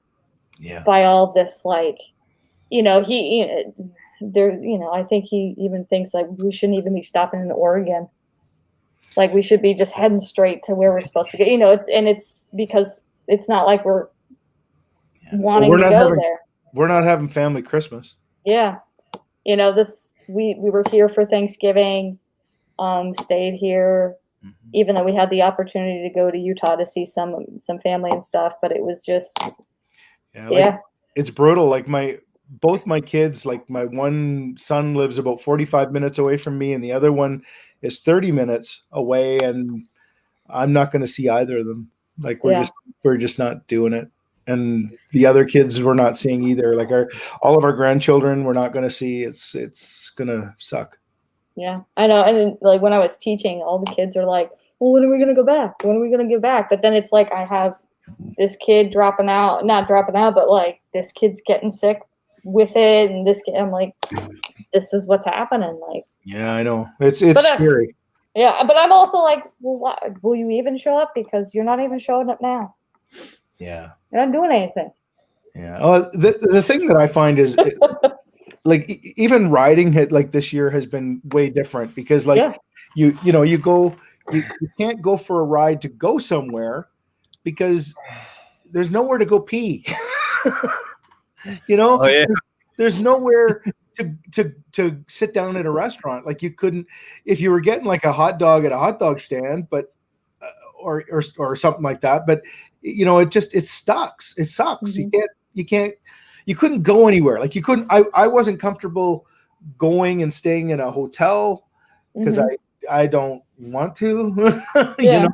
by all this. Like, I think he even thinks like we shouldn't even be stopping in Oregon. Like we should be just heading straight to where we're supposed to go. It's because it's not like we're wanting to go there. We're not having family Christmas. Yeah. We were here for Thanksgiving, stayed here, even though we had the opportunity to go to Utah to see some family and stuff, but it was just, it's brutal. Like both my kids, like my one son lives about 45 minutes away from me, and the other one is 30 minutes away, and I'm not going to see either of them. Like we're just not doing it. And the other kids we're not seeing either. Like all of our grandchildren we're not going to see. It's going to suck. Yeah, I know. And like when I was teaching, all the kids are like, well, when are we going to go back? When are we going to get back? But then it's like I have this kid not dropping out, but like this kid's getting sick with it, and I'm like, this is what's happening. Like, yeah, I know it's scary. Yeah, but I'm also like, well, will you even show up? Because you're not even showing up now. Yeah, you're not doing anything. Yeah. Oh, the thing that I find is, like, even riding like this year has been way different because, like, you can't go for a ride to go somewhere because there's nowhere to go pee. Oh, yeah. There's nowhere to sit down at a restaurant. Like, you couldn't, if you were getting like a hot dog at a hot dog stand, but or something like that. But it sucks. It sucks. Mm-hmm. You couldn't go anywhere. Like, you couldn't. I wasn't comfortable going and staying in a hotel because I don't want to. Yeah.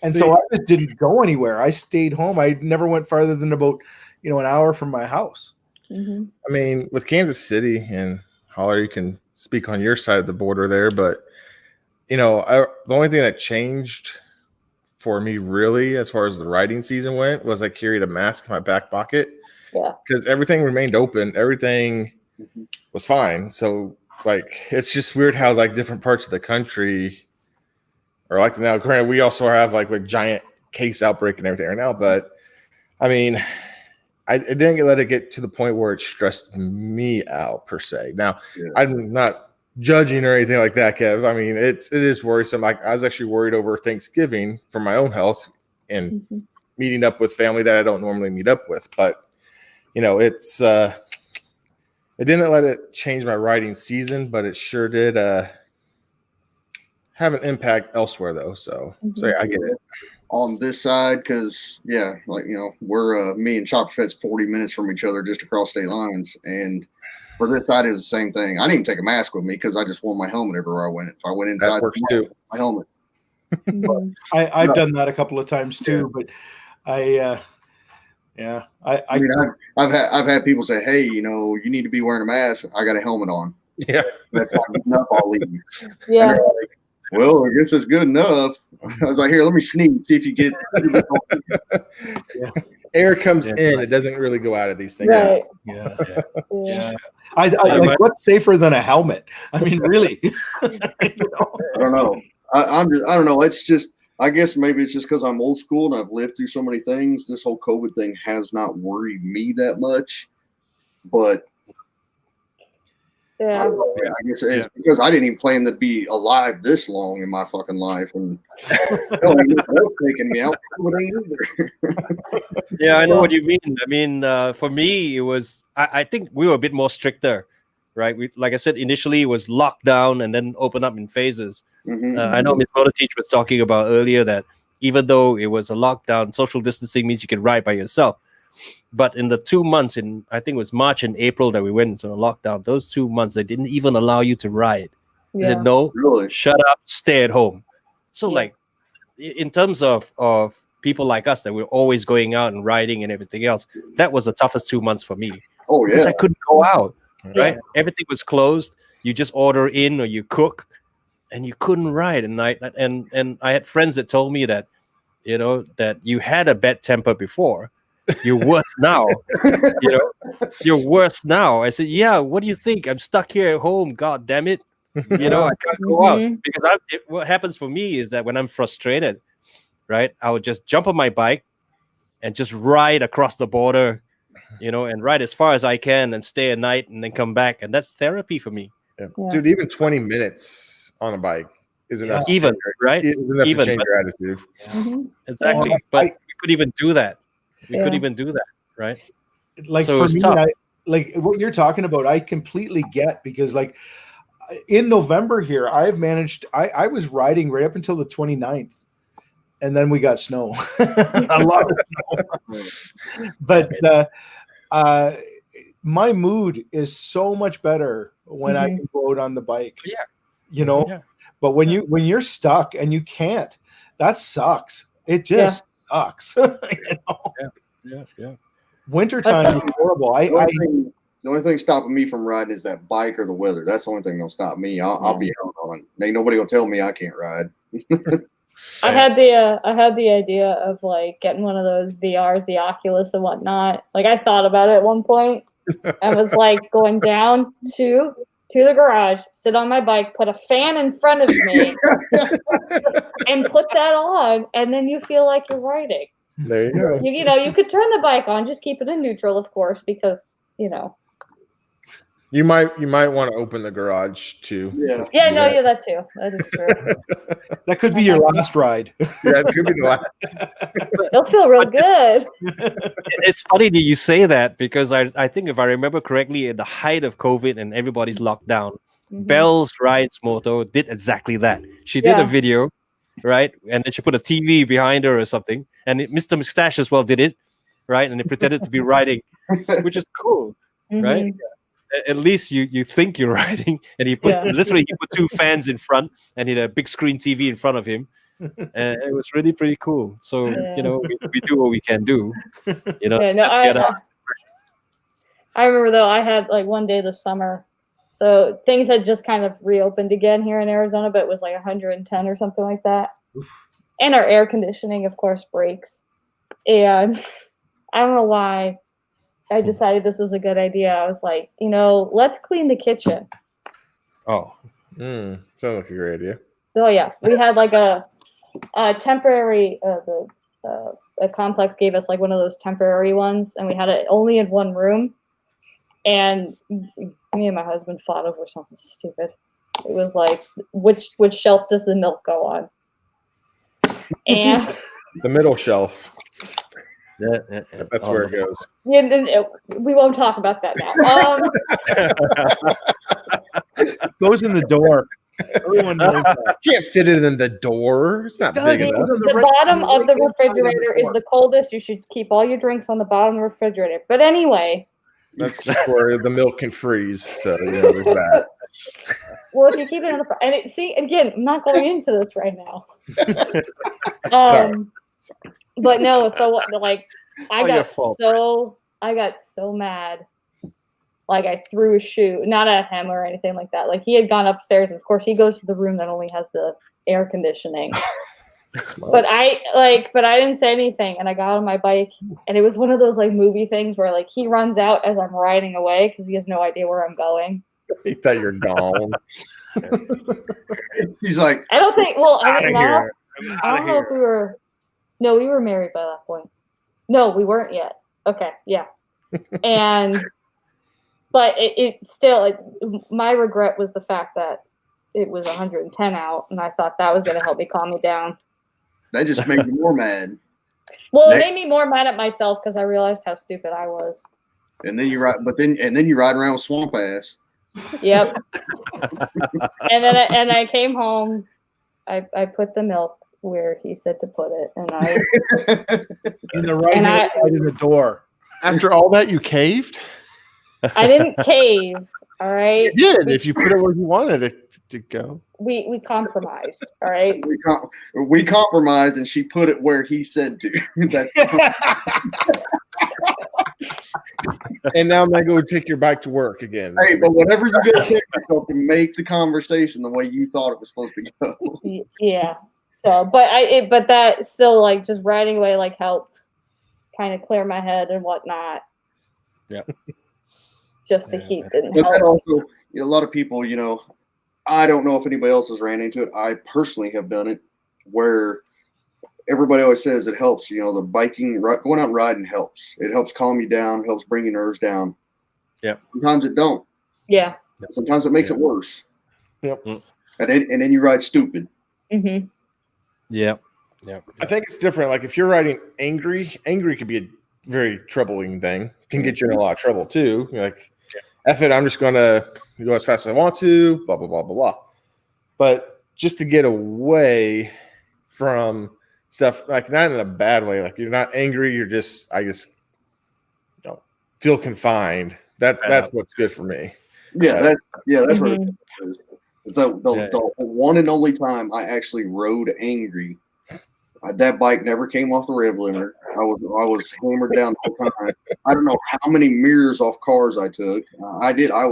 And so I just didn't go anywhere. I stayed home. I never went farther than about an hour from my house. Mm-hmm. I mean, with Kansas City and Holler, you can speak on your side of the border there, but the only thing that changed for me really as far as the riding season went was I carried a mask in my back pocket. Yeah. Because everything remained open. Everything was fine. So, like, it's just weird how, like, different parts of the country are like now. Granted, we also have like giant case outbreak and everything right now, but I mean, I didn't let it get to the point where it stressed me out per se. Now, I'm not judging or anything like that, Kev. I mean, it is worrisome. Like, I was actually worried over Thanksgiving for my own health and meeting up with family that I don't normally meet up with. But it's it didn't let it change my riding season, but it sure did have an impact elsewhere though. So I get it. On this side, because we're me and Chopper Fett's 40 minutes from each other just across state lines, and for this side it was the same thing. I didn't even take a mask with me because I just wore my helmet everywhere I went. If I went inside, my helmet. I've done that a couple of times too, but I've had people say, hey, you need to be wearing a mask. I got a helmet on. Yeah, that's not enough. I'll leave. Yeah. Well, I guess it's good enough. I was like, here, let me sneeze, see if you get air comes in, it doesn't really go out of these things. Right. Yeah. I like, what's safer than a helmet? I mean, really? I don't know. I don't know. It's just, I guess maybe it's just because I'm old school and I've lived through so many things. This whole COVID thing has not worried me that much, but I guess it's because I didn't even plan to be alive this long in my fucking life, and taking me out. Yeah, I know what you mean. I mean, for me, it was. I think we were a bit more stricter, right? We, like I said, initially it was lockdown and then open up in phases. I know Ms. Motorteach was talking about earlier that even though it was a lockdown, social distancing means you can ride by yourself. But in the 2 months, I think it was March and April that we went into a lockdown, those 2 months, they didn't even allow you to ride. They said, no, really? Shut up, stay at home. So, like, in terms of people like us that were always going out and riding and everything else, that was the toughest 2 months for me. Oh, yeah. Because I couldn't go out, right? Everything was closed. You just order in or you cook, and you couldn't ride. And I had friends that told me that, that you had a bad temper before. You're worse now. You're worse now. I said, yeah, what do you think? I'm stuck here at home. God damn it. I can't go out. Because what happens for me is that when I'm frustrated, right, I would just jump on my bike and just ride across the border, and ride as far as I can and stay at night and then come back. And that's therapy for me. Yeah. Dude, even 20 minutes on a bike is enough. Even, right? Is enough to change your attitude. Exactly. But we could even do that. We could even do that, right? Like, so for me, like what you're talking about, I completely get, because like in November here, I've managed, I was riding right up until the 29th, and then we got snow, a lot of snow. But my mood is so much better when I can go out on the bike. But when you're stuck and you can't, that sucks. It just sucks. Wintertime is horrible. The only thing stopping me from riding is that bike or the weather. That's the only thing that'll stop me. I'll be out on. Ain't nobody gonna tell me I can't ride. I had the idea of like getting one of those VRs, the Oculus and whatnot. Like I thought about it at one point. I was like going down to the garage, sit on my bike, put a fan in front of me, and put that on, and then you feel like you're riding. There you go. You know, you could turn the bike on, just keep it in neutral, of course, because you know. You might want to open the garage too. Yeah, no, yeah, that too. That is true. That could be your last ride. Yeah, it could be the last. It'll feel real good. It's funny that you say that because I think if I remember correctly, at the height of COVID and everybody's locked down, Belle's Rides Moto did exactly that. She did a video, right? And then she put a TV behind her or something. And Mr. Mustache as well did it, right? And they pretended to be riding, which is cool, right? At least you think you're riding, and he put literally he put two fans in front, and he had a big screen TV in front of him, and it was really pretty cool. So you know, we do what we can do. You know, I remember though I had like one day this summer, so things had just kind of reopened again here in Arizona, but it was like 110 or something like that, and our air conditioning, of course, breaks, and I don't know why. I decided this was a good idea. I was like, you know, let's clean the kitchen. Oh, sounds like a great idea. Oh yeah, we had like a temporary. The complex gave us like one of those temporary ones, and we had it only in one room. And me and my husband fought over something stupid. It was like, which shelf does the milk go on? And the middle shelf. That's where it goes. Yeah, we won't talk about that now. Goes in the door. Everyone knows that. You can't fit it in the door. It's not big enough. The bottom of the refrigerator is the coldest. You should keep all your drinks on the bottom of the refrigerator. But anyway. That's just where the milk can freeze. So, you know, there's that. Well, if you keep it in the front. And see, again, I'm not going into this right now. Sorry. But no, so like I got so mad. Like I threw a shoe, not at him or anything like that. Like he had gone upstairs, and of course he goes to the room that only has the air conditioning. But I didn't say anything, and I got on my bike, and it was one of those like movie things where like he runs out as I'm riding away because he has no idea where I'm going. He thought you're gone. He's like, I don't think. Well, I don't know here. if we were. No, we were married by that point. No, we weren't yet. Okay, yeah. But it still, my regret was the fact that it was 110 out, and I thought that was going to help me calm me down. That just made me more mad. Well, it made me more mad at myself because I realized how stupid I was. And then you ride, and then you ride around with swamp ass. Yep. and I came home. I put the milk where he said to put it, and I in the right hand side of the door. After all that, you caved? I didn't cave. All right. You did. If you put it where you wanted it to go. We compromised. All right. We compromised, and she put it where he said to. That's and now I'm gonna go take your bike to work again. Hey, but whatever you do, pick yourself to make the conversation the way you thought it was supposed to go. Yeah. So, but that still like just riding away like helped kind of clear my head and whatnot. Yeah. Just the heat didn't But help. that also, a lot of people, you know, I don't know if anybody else has ran into it. I personally have done it where everybody always says it helps. You know, the biking, going out and riding helps. It helps calm you down, helps bring your nerves down. Yeah. Sometimes it don't. Yeah. Sometimes it makes it worse. Yep. And then you ride stupid. Mm-hmm. Yeah. Yeah. I think it's different. Like if you're riding angry could be a very troubling thing. Can get you in a lot of trouble too. You're like, F it, I'm just gonna go as fast as I want to, blah, blah, blah, blah, blah. But just to get away from stuff, like not in a bad way, like you're not angry, you're just, I just feel confined. That's what's good for me. Yeah, that's what it is. The one and only time I actually rode angry, that bike never came off the rev limiter. I was hammered down the whole time. I don't know how many mirrors off cars I took. I did. I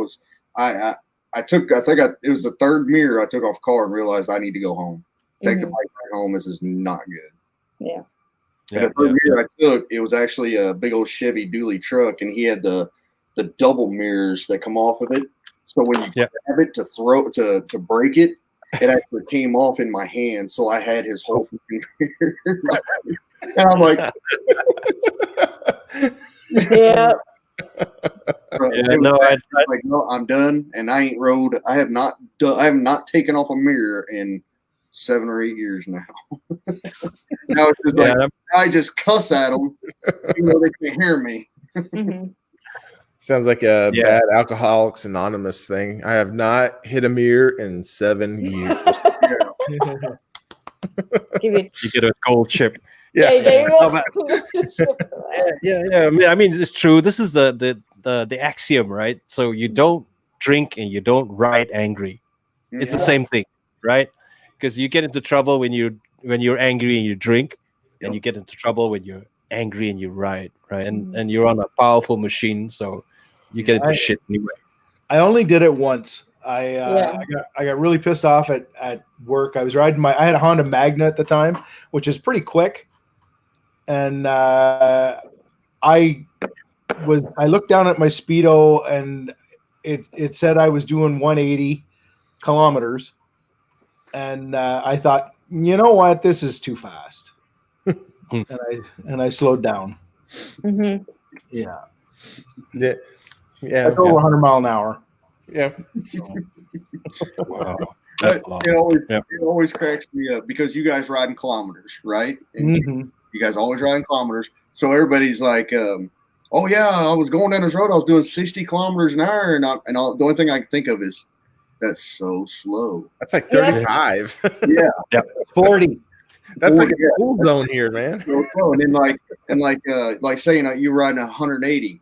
think it was the third mirror I took off car and realized I need to go home. Take the bike ride home. This is not good. Yeah. And the third mirror I took, it was actually a big old Chevy dually truck, and he had the double mirrors that come off of it. So when you grab it to break it, it actually came off in my hand. So I had his whole mirror. And I'm like, yeah. No, I'm done, and I ain't rode. I have not taken off a mirror in 7 or 8 years now. Now it's just like I just cuss at them, even though they can't hear me. Sounds like a bad Alcoholics Anonymous thing. I have not hit a mirror in 7 years. You get a gold chip. Yeah. I mean, it's true. This is the axiom, right? So you don't drink and you don't ride angry. It's the same thing, right? Because you get into trouble when you're angry and you drink, and you get into trouble when you're angry and you ride, right? And you're on a powerful machine, so you get into shit anyway. I only did it once. I got really pissed off at work. I was riding I had a Honda Magna at the time, which is pretty quick. And I looked down at my speedo, and it said I was doing 180 kilometers, and I thought, you know what, this is too fast, and I slowed down. Yeah. I go over 100 mile an hour. Yeah. Wow. It always cracks me up because you guys ride in kilometers, right? And you guys always ride in kilometers. So everybody's like, oh, yeah, I was going down this road. I was doing 60 kilometers an hour. And the only thing I can think of is that's so slow. That's like 35. Yeah. 40. That's like a school zone here, man. So slow. And like saying you're riding 180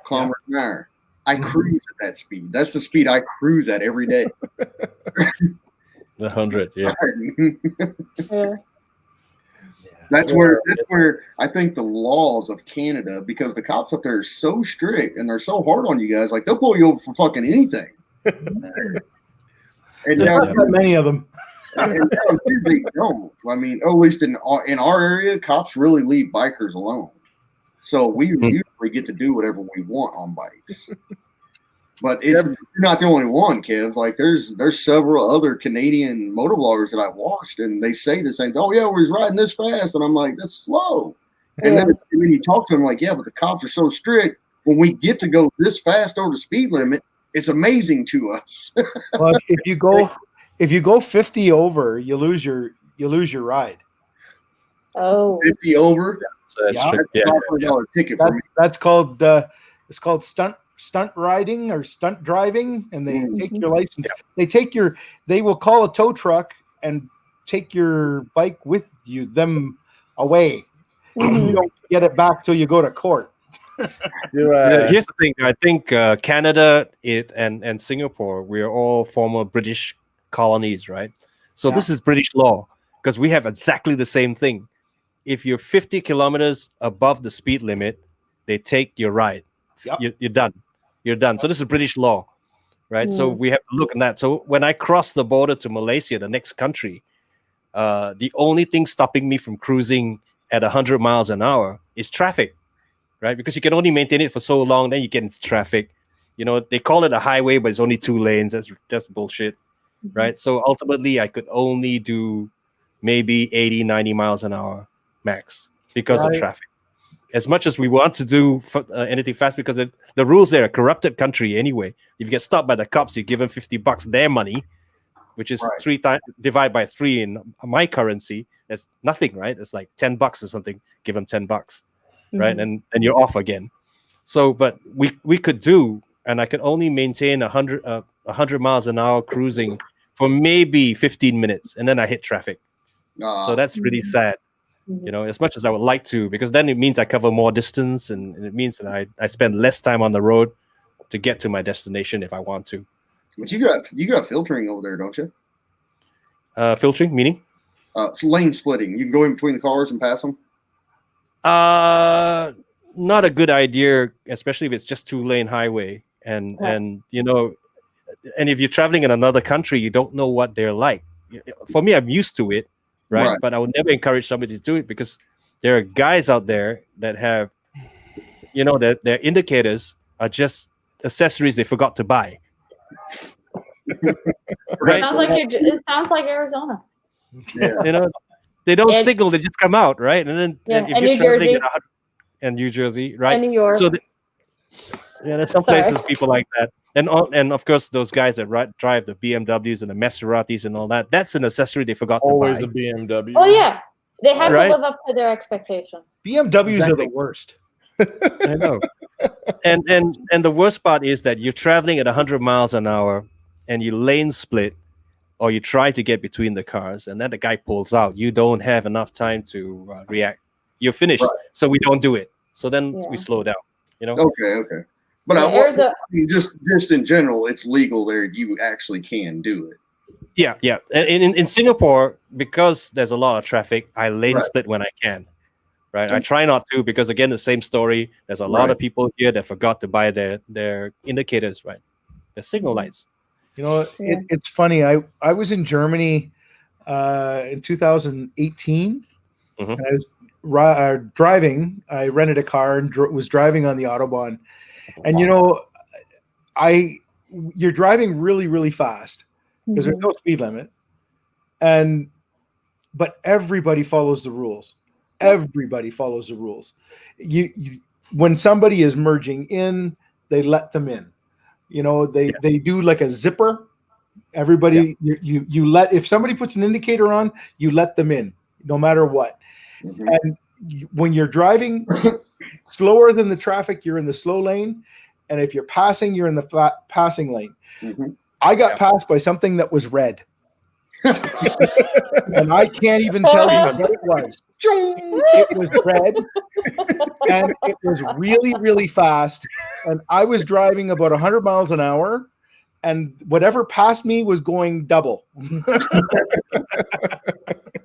kilometers an hour. I cruise at that speed. That's the speed I cruise at every day. 100, yeah. That's where I think the laws of Canada, because the cops up there are so strict and they're so hard on you guys, like they'll pull you over for fucking anything. And not many of them. And down here they don't. I mean, at least in our area, cops really leave bikers alone. So we usually get to do whatever we want on bikes. But you're not the only one, Kev. Like there's several other Canadian motovloggers that I've watched, and they say the same. Oh yeah, we're riding this fast, and I'm like, that's slow. And then you talk to them, like, yeah, but the cops are so strict. When we get to go this fast over the speed limit, it's amazing to us. Well, if you go 50 over, you lose your ride. Oh, 50 over. So that's ticket for me. That's called it's called stunt riding or stunt driving, and they take your license. They will call a tow truck and take your bike with them away. You don't get it back till you go to court. Here's the thing. I think Canada and Singapore, we are all former British colonies, right? So this is British law because we have exactly the same thing. If you're 50 kilometers above the speed limit, they take your ride. Yep. You're done. You're done. So this is British law, right? So we have to look at that. So when I cross the border to Malaysia, the next country, the only thing stopping me from cruising at 100 miles an hour is traffic, right? Because you can only maintain it for so long, then you get into traffic. You know, they call it a highway, but it's only 2 lanes. That's bullshit, right? So ultimately, I could only do maybe 80, 90 miles an hour max because of traffic. As much as we want to do anything fast, because the rules there are a corrupted country anyway. If you get stopped by the cops, you give them $50 their money, which is 3 times divide by 3 in my currency. That's nothing, right? It's like $10 or something. Give them $10, right? And you're off again. So, but we could do, and I could only maintain 100 miles an hour cruising for maybe 15 minutes, and then I hit traffic. So that's really sad. You know, as much as I would like to, because then it means I cover more distance, and it means that I spend less time on the road to get to my destination if I want to. But you got filtering over there, don't you? Filtering meaning? It's lane splitting. You can go in between the cars and pass them. Not a good idea, especially if it's just 2-lane highway, and you know, and if you're traveling in another country, you don't know what they're like. for me, I'm used to it, right? But I would never encourage somebody to do it because there are guys out there that have, you know, their indicators are just accessories they forgot to buy. Right? It sounds like Arizona. Yeah. You know, they don't signal; they just come out, right? And then if and you're New Jersey, and New Jersey, right? And New York. So there's some places people like that, and of course those guys that drive the BMWs and the Maseratis and all that. That's an accessory they forgot to buy. Always a BMW. Oh yeah, they have to live up to their expectations. BMWs are the worst. I know. And the worst part is that you're traveling at 100 miles an hour and you lane split or you try to get between the cars and then the guy pulls out. You don't have enough time to react. You're finished. So we don't do it. So then we slow down, you know? Okay. But I mean, just in general, it's legal there. You actually can do it. Yeah. And in Singapore, because there's a lot of traffic, I lane split when I can. Right, I try not to because again, the same story. There's a lot of people here that forgot to buy their indicators, right? Their signal lights. You know, it's funny. I was in Germany in 2018, and I was driving. I rented a car and was driving on the Autobahn, and you know, you're driving really, really fast because there's no speed limit, but everybody follows the rules. Everybody follows the rules. When somebody is merging in, they let them in. You know, they do like a zipper. Everybody, you let, if somebody puts an indicator on, you let them in, no matter what. And when you're driving slower than the traffic, you're in the slow lane, and if you're passing, you're in the passing lane. I got passed by something that was red. And I can't even tell you what it was. It was red, and it was really, really fast. And I was driving about 100 miles an hour, and whatever passed me was going double.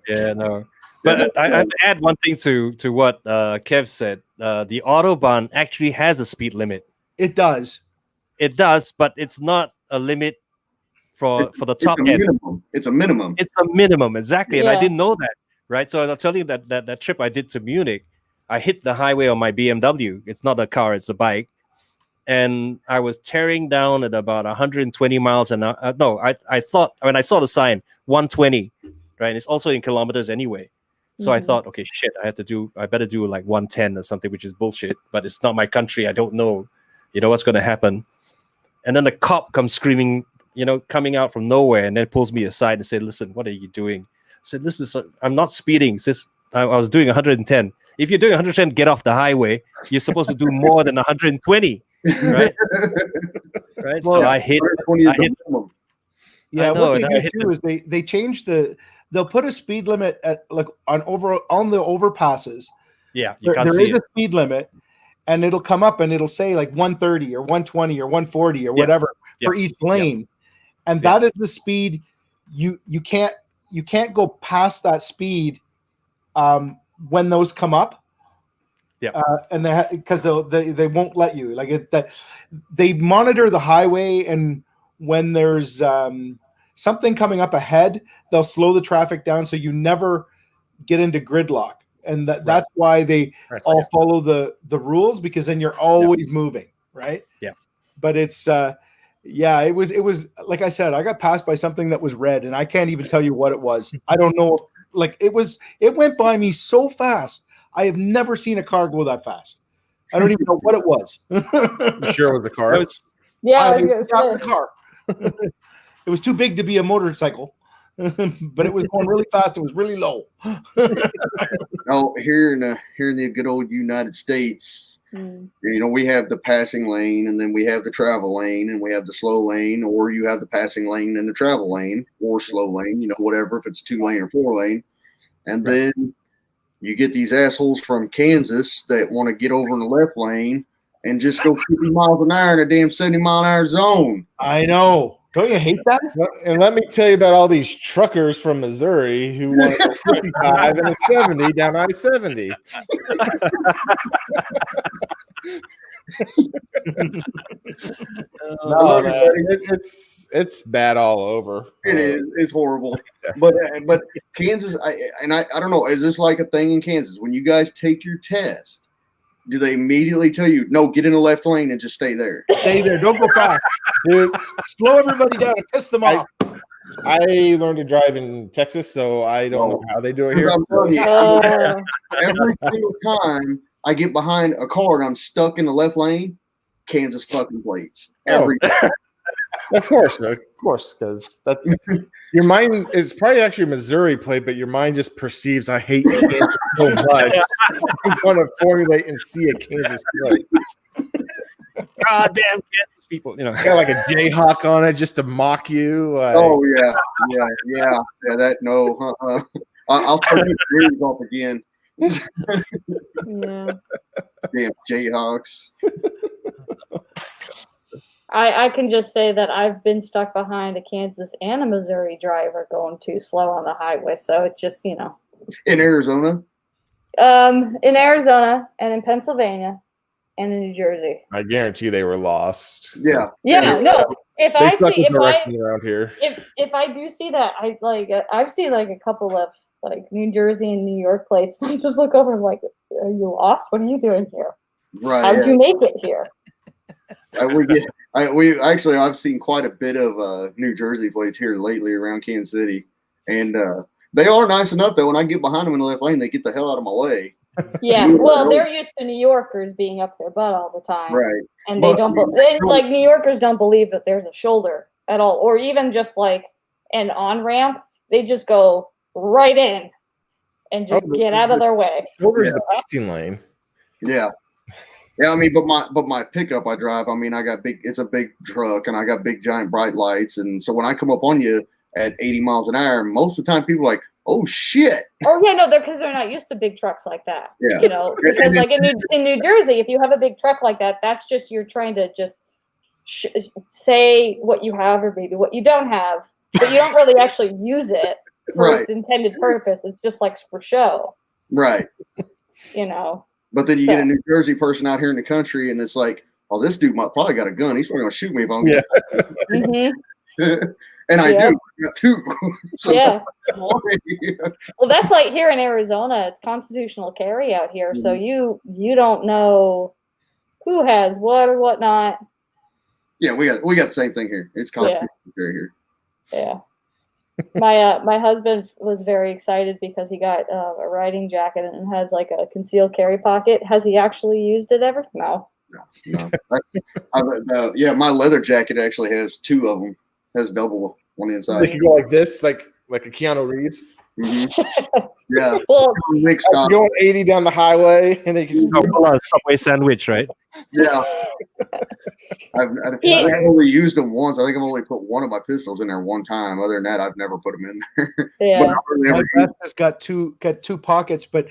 Yeah, no. But I have to add one thing to what Kev said. The Autobahn actually has a speed limit. It does. It does, but it's not a limit for the top end. It's a minimum. It's a minimum, exactly. And I didn't know that, right? So I'll tell you that trip I did to Munich, I hit the highway on my BMW. It's not a car, it's a bike. And I was tearing down at about 120 miles an hour. No, I thought, when I saw the sign, 120, right? And it's also in kilometers anyway. So I thought, okay, shit, I better do like 110 or something, which is bullshit. But it's not my country. I don't know, what's going to happen. And then the cop comes screaming, coming out from nowhere, and then pulls me aside and said, "Listen, what are you doing?" I said, I'm not speeding. I was doing 110. If you're doing 110, get off the highway. You're supposed to do more than 120, right? Right. Well, so I hit. Yeah, what they do is they change they'll put a speed limit at on the overpasses. Yeah, there is a speed limit, and it'll come up and it'll say like 130 or 120 or 140 or whatever for each lane, and that is the speed. You can't go past that speed when those come up. Yeah, and because they won't let you they monitor the highway, and when there's something coming up ahead, they'll slow the traffic down so you never get into gridlock. And that's why they all follow the rules, because then you're always moving, right? Yeah. But it's it was like I said, I got passed by something that was red, and I can't even tell you what it was. I don't know. It went by me so fast. I have never seen a car go that fast. I don't even know what it was. You sure it was a car? I was going to say the car. It was too big to be a motorcycle, but it was going really fast. It was really low. Here in the good old United States, we have the passing lane, and then we have the travel lane, and we have the slow lane, or you have the passing lane and the travel lane, or slow lane, whatever, if it's a 2-lane or 4-lane. And then you get these assholes from Kansas that want to get over in the left lane and just go 50 miles an hour in a damn 70-mile-an-hour zone. I know. Don't you hate that? And let me tell you about all these truckers from Missouri who want to go 55 and a 70 down I-70. I love you, buddy. It's bad all over. It is. It's horrible. But Kansas, I don't know. Is this like a thing in Kansas when you guys take your test? Do they immediately tell you, no, get in the left lane and just stay there? Stay there. Don't go fast, dude. Slow everybody down and piss them off. I learned to drive in Texas, so I don't know how they do it here. I'm telling you, every single time I get behind a car and I'm stuck in the left lane, Kansas fucking plates. Every time. Of course, because that's your mind is probably actually a Missouri plate, but your mind just perceives I hate Kansas so much. You want to formulate and see a Kansas plate. God damn Kansas people, got like a Jayhawk on it just to mock you. Oh yeah. That no, I'll start getting dreams off again. Yeah. Damn Jayhawks. I can just say that I've been stuck behind a Kansas and a Missouri driver going too slow on the highway. So it's just, In Arizona? In Arizona and in Pennsylvania and in New Jersey. I guarantee they were lost. Yeah. Yeah, no. If I do see that, I've seen like a couple of like New Jersey and New York plates. I just look over and like, are you lost? What are you doing here? Right. How'd you make it here? I've seen quite a bit of New Jersey plates here lately around Kansas City, and they are nice enough that when I get behind them in the left lane, they get the hell out of my way. Yeah, well, they're used to New Yorkers being up their butt all the time, right? And they like New Yorkers don't believe that there's a shoulder at all, or even just like an on ramp. They just go right in and just get out of their way. Shoulder's the passing lane. Yeah. Yeah, I mean, but my pickup I drive, I mean, it's a big truck and I got big giant bright lights. And so when I come up on you at 80 miles an hour, most of the time people are like, oh shit. Oh yeah, no, because they're not used to big trucks like that. Yeah. Because like in New Jersey, if you have a big truck like that, that's just, you're trying to just say what you have or maybe what you don't have, but you don't really actually use it for its intended purpose. It's just like for show. Right. But then you get a New Jersey person out here in the country, and it's like, oh, this dude probably got a gun. He's probably going to shoot me if I'm And I do. I got two. So, yeah. Well, that's like here in Arizona, it's constitutional carry out here. So you don't know who has what or whatnot. Yeah, we got the same thing here. It's constitutional carry here. Yeah. My husband was very excited because he got a riding jacket and it has like a concealed carry pocket. Has he actually used it ever? No. Yeah, my leather jacket actually has two of them. Has double on the inside. They can go like this, like a Keanu Reeves. Yeah. Well, going 80 down the highway, and they can just pull a Subway sandwich, right? Yeah. I've only used them once. I think I've only put one of my pistols in there one time. Other than that, I've never put them in there. Yeah. My vest has got two pockets, but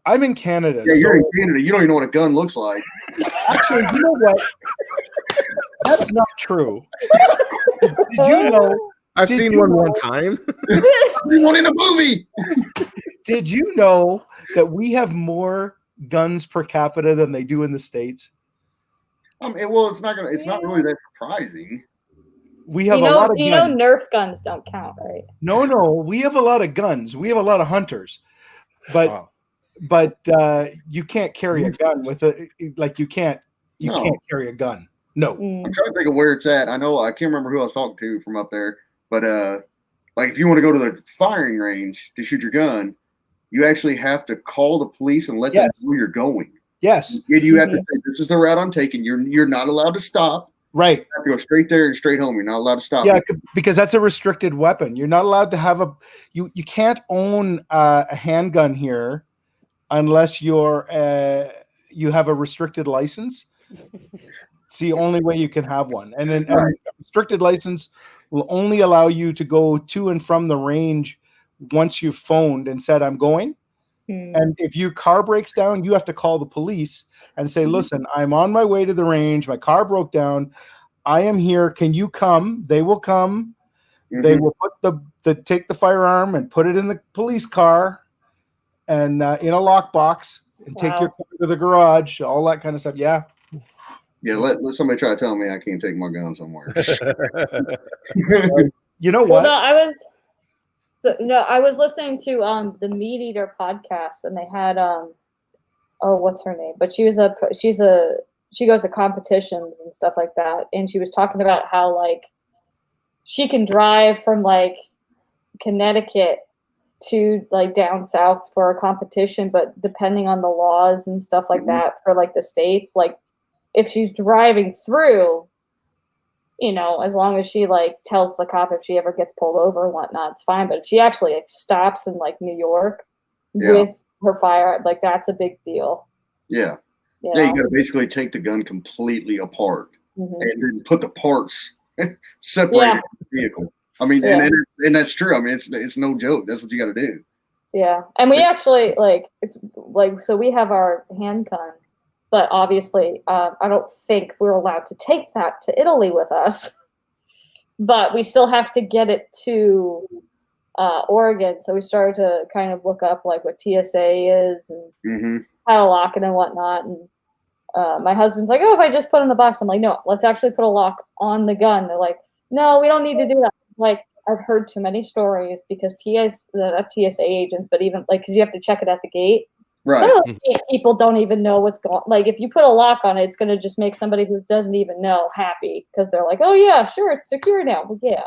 I'm in Canada. Yeah, you're in Canada. You don't even know what a gun looks like. Actually, you know what? That's not true. Did you know? I've seen one time. One in a movie. Did you know that we have more guns per capita than they do in the States? Well, it's not really that surprising. We have a lot of guns. Nerf guns don't count, right? No, we have a lot of guns. We have a lot of hunters, but you can't carry a gun with it. Like you can't carry a gun. No. I'm trying to think of where it's at. I can't remember who I was talking to from up there, but like if you want to go to the firing range to shoot your gun, you actually have to call the police and let them know you're going. Yes. You have to say, this is the route I'm taking. You're not allowed to stop. Right. You have to go straight there and straight home. You're not allowed to stop. Yeah, because that's a restricted weapon. You're not allowed to have you can't own a handgun here unless you have a restricted license. It's the only way you can have one. And then a restricted license will only allow you to go to and from the range once you've phoned and said, I'm going. And if your car breaks down, you have to call the police and say, listen, I'm on my way to the range. My car broke down. I am here. Can you come? They will come. They will put take the firearm and put it in the police car and in a lockbox and take your car to the garage, all that kind of stuff. Yeah. Yeah, let somebody try to tell me I can't take my gun somewhere. You know what? Well, I was listening to the Meat Eater podcast, and they had what's her name? But she goes to competitions and stuff like that, and she was talking about how like she can drive from like Connecticut to like down south for a competition, but depending on the laws and stuff like that for like the states, like if she's driving through, you know, as long as she like tells the cop if she ever gets pulled over and whatnot, it's fine. But if she actually like stops in like New York with her fire, like that's a big deal. Yeah. You You know? got to basically take the gun completely apart and then put the parts separated from the vehicle. I mean, and that's true. I mean, it's no joke. That's what you got to do. Yeah, and we actually so we have our handgun, but obviously I don't think we're allowed to take that to Italy with us. But we still have to get it to Oregon, so we started to kind of look up like what TSA is and how to lock it and whatnot. And my husband's like, "Oh, if I just put it in the box," I'm like, "No, let's actually put a lock on the gun." They're like, "No, we don't need to do that." Like, I've heard too many stories because not TSA agents, but even like, because you have to check it at the gate. Right. Some of the gate people don't even know what's going on. Like, if you put a lock on it, it's going to just make somebody who doesn't even know happy because they're like, oh, yeah, sure, it's secure now. Well, yeah.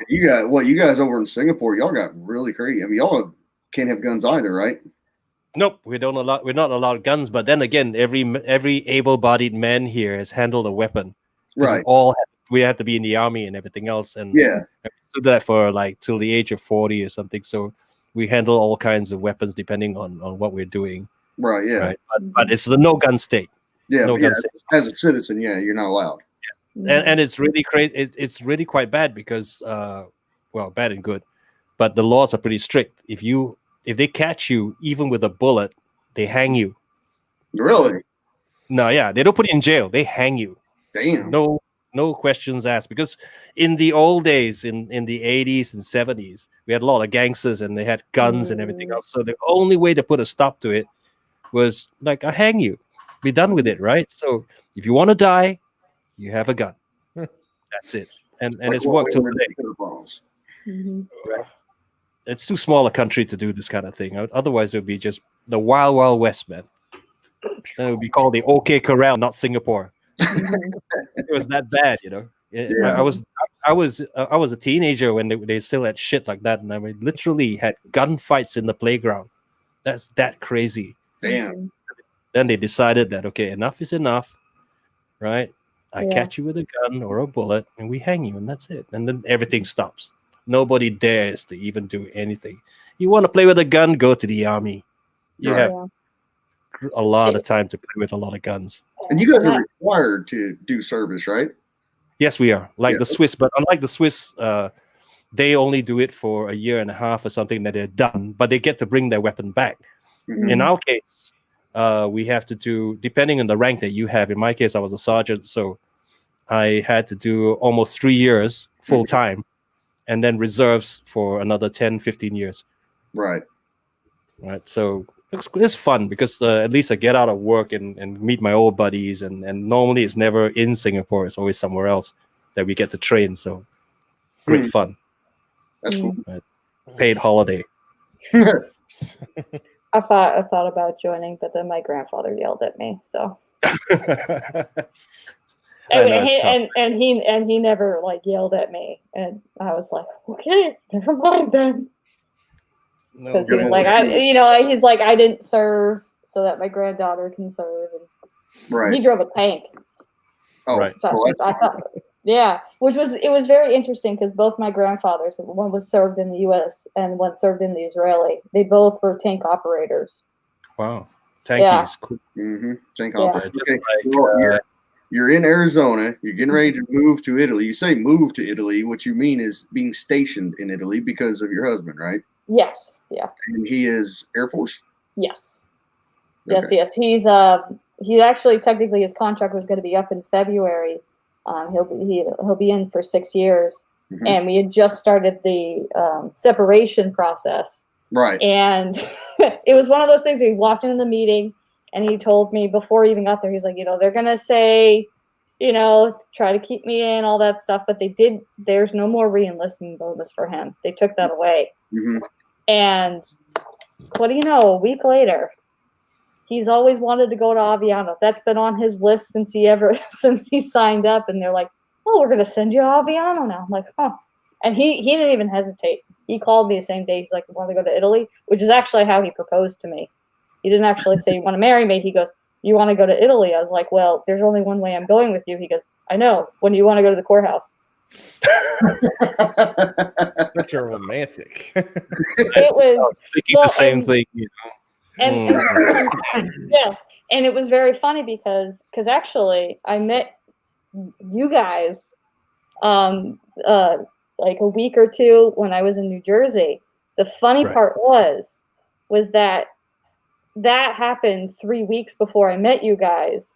You guys over in Singapore, y'all got really crazy. I mean, y'all can't have guns either, right? Nope, we're not allowed guns. But then again, every able-bodied man here has handled a weapon. Right. We have to be in the army and everything else, and we do that for like till the age of 40 or something. So we handle all kinds of weapons depending on what we're doing. Right. Yeah. Right? But it's the no gun state. Yeah. No gun state. As a citizen, you're not allowed. Yeah. And it's really crazy. It's really quite bad because bad and good, but the laws are pretty strict. If they catch you even with a bullet, they hang you. Really? No, yeah, they don't put you in jail. They hang you. Damn. No questions asked, because in the old days, in the 80s and 70s, we had a lot of gangsters and they had guns and everything else. So the only way to put a stop to it was like, I hang you. Be done with it, right? So if you want to die, you have a gun. That's it. And it's worked till today. It's too small a country to do this kind of thing. Otherwise, it would be just the wild, wild west, man. And it would be called the OK Corral, not Singapore. It was that bad, you know. I was a teenager when they still had shit like that, and I mean, literally had gunfights in the playground. That's that crazy. Damn. Then they decided that okay, enough is enough, right? I catch you with a gun or a bullet, and we hang you, and that's it. And then everything stops. Nobody dares to even do anything. You want to play with a gun? Go to the army. You have a lot of time to play with a lot of guns. And you guys are required to do service, right? Yes, we are. Like the Swiss, but unlike the Swiss, they only do it for a year and a half or something that they're done, but they get to bring their weapon back. In our case, we have to do, depending on the rank that you have. In my case, I was a sergeant, so I had to do almost 3 years full time, and then reserves for another 10, 15 years. Right. So it's fun because at least I get out of work and meet my old buddies, and normally it's never in Singapore. It's always somewhere else that we get to train. So great fun. That's cool. Right. Paid holiday. I thought about joining, but then my grandfather yelled at me. So and he never like yelled at me, and I was like, okay, never mind then. Because he was like, he's like, I didn't serve so that my granddaughter can serve. And he drove a tank. Oh, right. So I thought, it was very interesting because both my grandfathers, one was served in the U.S. and one served in the Israeli. They both were tank operators. Wow, tankies, cool. Tank operators. Okay. You're in Arizona. You're getting ready to move to Italy. You say move to Italy. What you mean is being stationed in Italy because of your husband, right? Yes. Yeah. And he is Air Force? Yes. Okay. Yes. He actually technically his contract was going to be up in February. He'll be in for 6 years, and we had just started the separation process. Right. And it was one of those things. We walked into the meeting, And he told me before he even got there, he's like, they're going to say, try to keep me in, all that stuff. But there's no more re-enlistment bonus for him. They took that away. Mm-hmm. And what do you know, a week later, he's always wanted to go to Aviano. That's been on his list since he signed up. And they're like, oh, we're going to send you to Aviano now. I'm like, huh. And he didn't even hesitate. He called me the same day. He's like, you want to go to Italy? Which is actually how he proposed to me. He didn't actually say, you want to marry me? He goes, you want to go to Italy? I was like, well, there's only one way I'm going with you. He goes, I know. When do you want to go to the courthouse? Such a romantic. It was thinking the same thing, And yeah, and it was very funny because actually I met you guys like a week or two when I was in New Jersey. The funny part was that happened 3 weeks before I met you guys.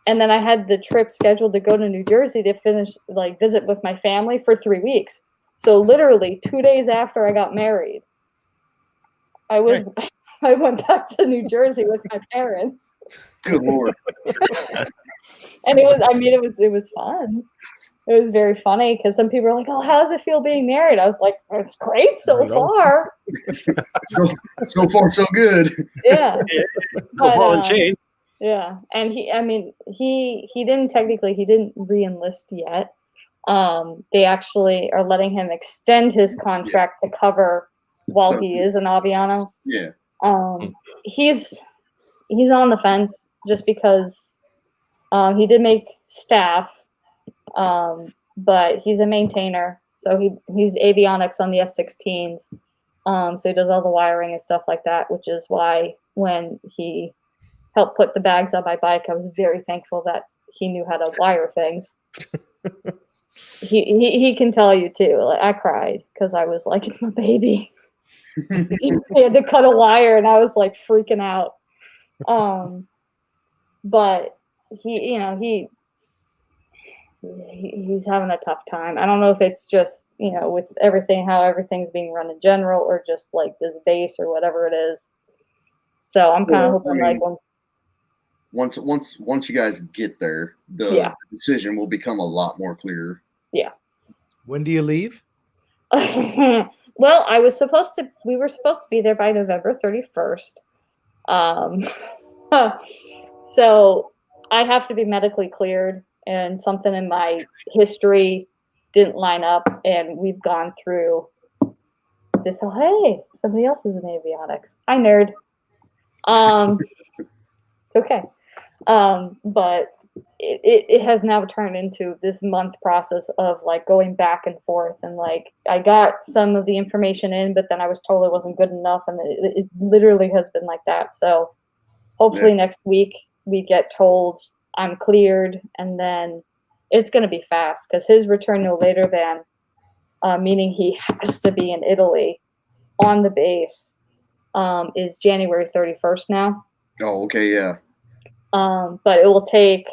And then I had the trip scheduled to go to New Jersey to visit with my family for 3 weeks. So literally 2 days after I got married, I went back to New Jersey with my parents. Good Lord. And it was fun. It was very funny because some people are like, oh, how does it feel being married? I was like, it's great so far. so far, so good. Yeah. But, yeah. And he didn't re-enlist yet. They actually are letting him extend his contract to cover while he is in Aviano. Yeah. He's on the fence just because he did make staff, but he's a maintainer, so he's avionics on the F-16s, so he does all the wiring and stuff like that, which is why when he helped put the bags on my bike, I was very thankful that he knew how to wire things. He can tell you too. Like, I cried because I was like, it's my baby. He had to cut a wire, and I was like freaking out. But he's having a tough time. I don't know if it's just with how everything's being run in general, or just like this base or whatever it is. So I'm kind of hoping once you guys get there, the decision will become a lot more clear. Yeah. When do you leave? Well, we were supposed to be there by November 31st. So I have to be medically cleared, and something in my history didn't line up, and we've gone through this. Oh, hey, somebody else is in avionics. Hi, nerd. It's okay. But it has now turned into this month process of like going back and forth, and like I got some of the information in, but then I was told it wasn't good enough, and it literally has been like that. So hopefully next week we get told I'm cleared, and then it's going to be fast because his return no later than, meaning he has to be in Italy on the base, is January 31st now. Oh, okay, yeah. But it will take,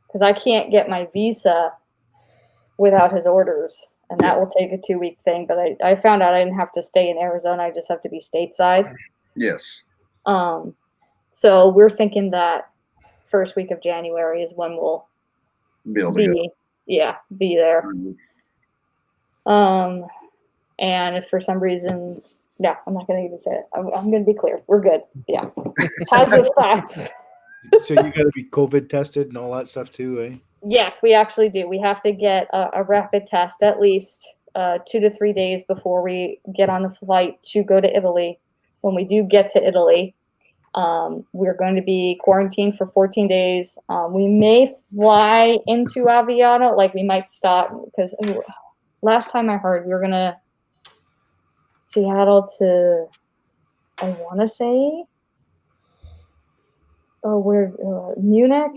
because I can't get my visa without his orders, and that will take a 2-week thing. But I found out I didn't have to stay in Arizona; I just have to be stateside. Yes. So we're thinking that first week of January is when we'll be there. Mm-hmm. And if for some reason, I'm not going to even say it. I'm going to be clear. We're good. Yeah. Positive thoughts. So you got to be COVID tested and all that stuff too, eh? Yes, we actually do. We have to get a rapid test at least 2 to 3 days before we get on the flight to go to Italy. When we do get to Italy, we're going to be quarantined for 14 days. We may fly into Aviano, like we might stop, because last time I heard we were going to Seattle to, I want to say, Munich,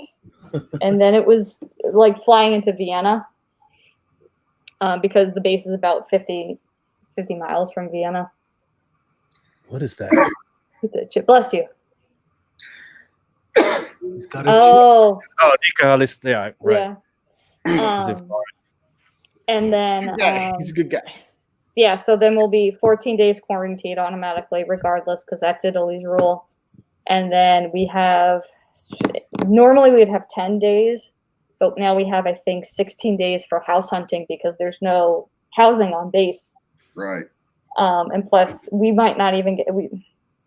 and then it was like flying into Vienna, because the base is about 50 miles from Vienna. What is that? Bless you. Nico, yeah, right. Yeah. And then he's a good guy. Yeah, so then we'll be 14 days quarantined automatically, regardless, because that's Italy's rule. And then we have, normally we'd have 10 days, but now we have, I think, 16 days for house hunting because there's no housing on base. Right. And plus, we might not even get, we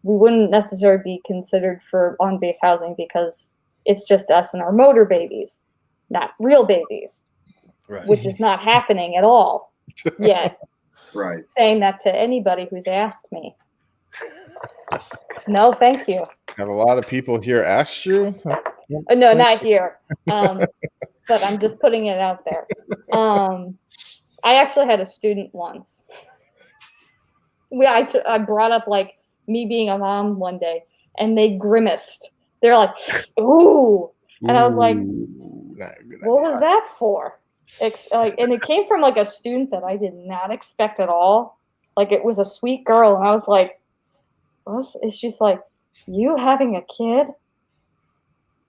wouldn't necessarily be considered for on-base housing because it's just us and our motor babies, not real babies, Right. which is not happening at all yet. Right. Saying that to anybody who's asked me. No, thank you. Have a lot of people here asked you? No, not here. But I'm just putting it out there. I actually had a student once. I brought up like me being a mom one day, and they grimaced. They're like, "Ooh," and I was like, "What was that for?" And it came from like a student that I did not expect at all. Like it was a sweet girl, and I was like, "What?" It's just like, "You having a kid?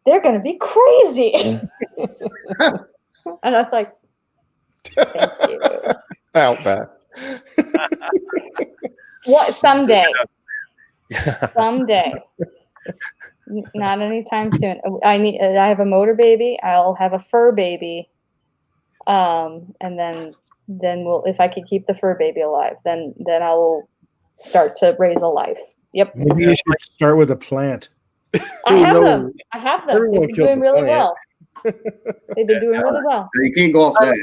They're gonna be crazy." And I was like, "Thank you." Outback. What? Someday. Someday. Not anytime soon. I have a motor baby. I'll have a fur baby. And then we'll, if I could keep the fur baby alive, then I will start to raise a life. Yep. Maybe you should start with a plant. I have them. They've been doing really well. They've been doing really well. You can't go off that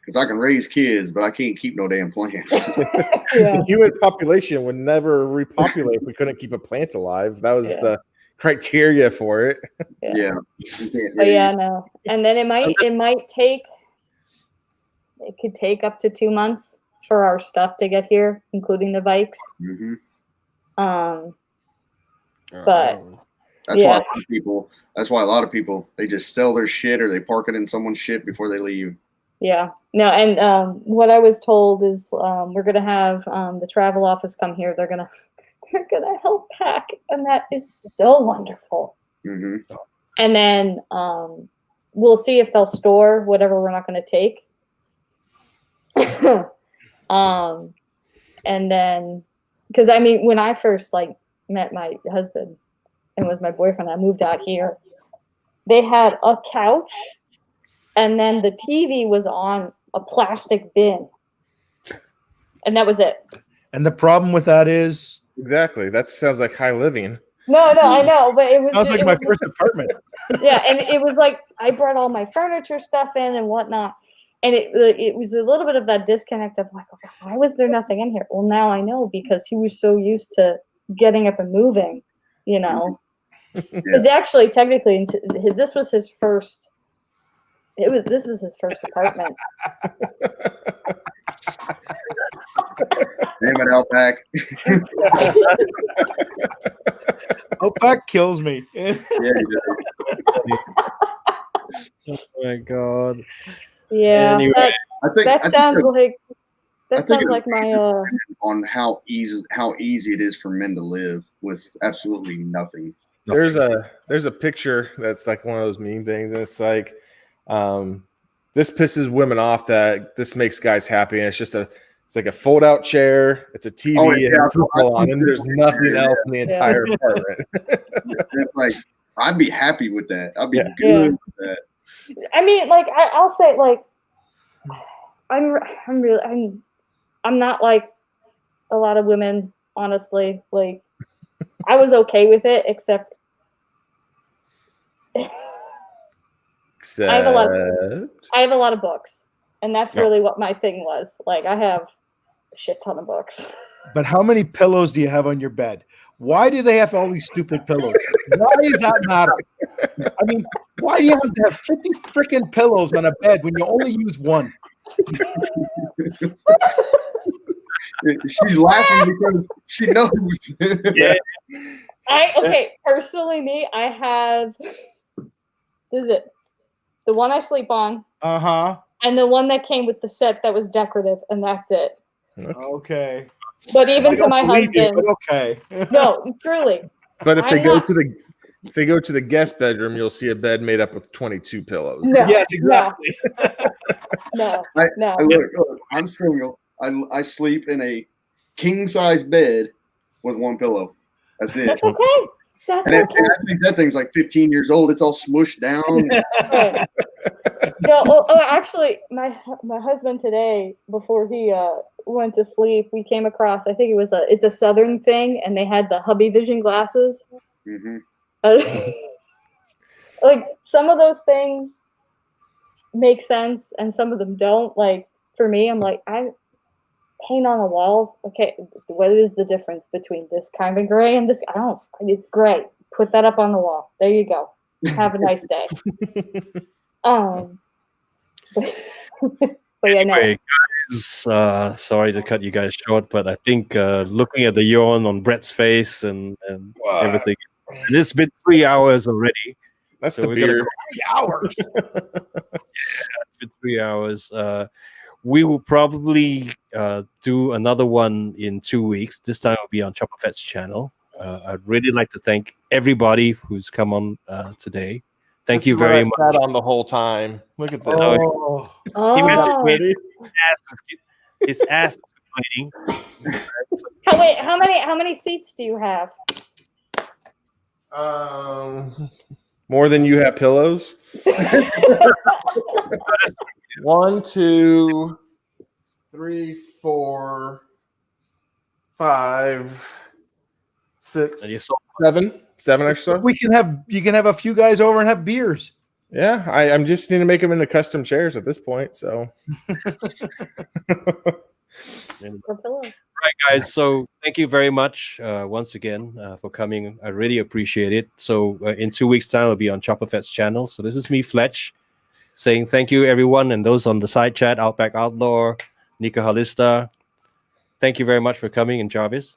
because I can raise kids, but I can't keep no damn plants. The human population would never repopulate if we couldn't keep a plant alive. That was the criteria for it. Yeah. But yeah, no. And then it could take up to 2 months for our stuff to get here, including the bikes. Mm-hmm. But that's why a lot of people they just sell their shit or they park it in someone's shit before they leave. Yeah. No, and what I was told is we're gonna have the travel office come here. They're gonna help pack, and that is so wonderful. Mm-hmm. And then we'll see if they'll store whatever we're not gonna take. And then, because I mean, when I first met my husband and was my boyfriend, I moved out here. They had a couch, and then the TV was on a plastic bin, and that was it. And the problem with that is exactly that sounds like high living. No, I know, but it was sounds like my first apartment. Yeah, and it was like I brought all my furniture stuff in and whatnot. And it was a little bit of that disconnect of like, okay, why was there nothing in here? Well, now I know because he was so used to getting up and moving, you know. Because actually, technically, this was his first. This was his first apartment. Damn it, Outback. Outback kills me. Yeah, he does. Oh my god. Yeah, anyway, that sounds like my on how easy it is for men to live with absolutely nothing. There's a picture that's like one of those meme things, and it's like this pisses women off that this makes guys happy, and it's like a fold out chair, it's a TV, and there's nothing else in the entire apartment. It's like I'd be happy with that. I'd be good with that. I mean, like I'll say, like I'm not like a lot of women, honestly. Like I was okay with it, except I have a lot of books, and that's really what my thing was. Like I have a shit ton of books. But how many pillows do you have on your bed? Why do they have all these stupid pillows? Why does that matter? I mean, why do you have to have 50 freaking pillows on a bed when you only use one? She's laughing because she knows. Personally, me, I have. This is it. The one I sleep on. And the one that came with the set that was decorative, and that's it. Okay. But even to my husband. Okay. No, truly. But if they go to the guest bedroom, you'll see a bed made up with 22 pillows. No, yes, exactly. No. Look, I'm single. I sleep in a king size bed with one pillow. That's it. That's okay. That's And okay. I think that thing's like 15 years old. It's all smushed down. Right. No, actually, my husband today, before he went to sleep, we came across. I think it's a Southern thing, and they had the Hubby Vision glasses. Mm-hmm. Like some of those things make sense, and some of them don't. Like for me, I'm like I paint on the walls. Okay, what is the difference between this kind of gray and this? I don't. It's gray. Put that up on the wall. There you go. Have a nice day. But yeah, no. Anyway, guys, sorry to cut you guys short, but I think looking at the yawn on Brett's face and everything, and it's been 3 hours already. That's so the beer. 3 hours. Yeah, it's been 3 hours. We will probably do another one in 2 weeks. This time it'll be on Chopper Fett's channel. I'd really like to thank everybody who's come on today. Thank you very much. Sat on the whole time. Look at this. He messaged me. His ass is bleeding. How many seats do you have? More than you have pillows. 1, 2, 3, 4, 5, 6, 7. 7 extra. You can have a few guys over and have beers. Yeah, I'm just need to make them into custom chairs at this point. So, right, guys. So, thank you very much once again for coming. I really appreciate it. So, in 2 weeks' time, I'll be on Chopper Fett's channel. So, this is me, Fletch, saying thank you, everyone, and those on the side chat, Outback Outlaw, Nika Halista. Thank you very much for coming, and Jarvis,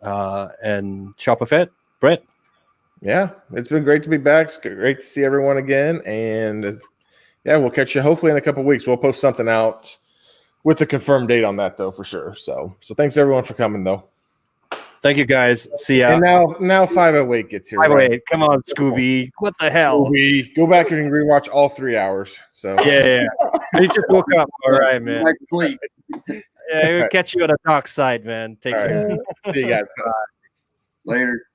and Chopper Fett. Brett. Yeah, it's been great to be back. It's great to see everyone again. And yeah, we'll catch you hopefully in a couple of weeks. We'll post something out with the confirmed date on that, though, for sure. So thanks everyone for coming, though. Thank you, guys. See ya. And now 508 gets here. 508. Right? Come on, Scooby. What the hell? Scooby. Go back and rewatch all 3 hours. So yeah. You just woke up. All right, man. Yeah, we'll catch you on the dark side, man. Take care. See you guys. Later.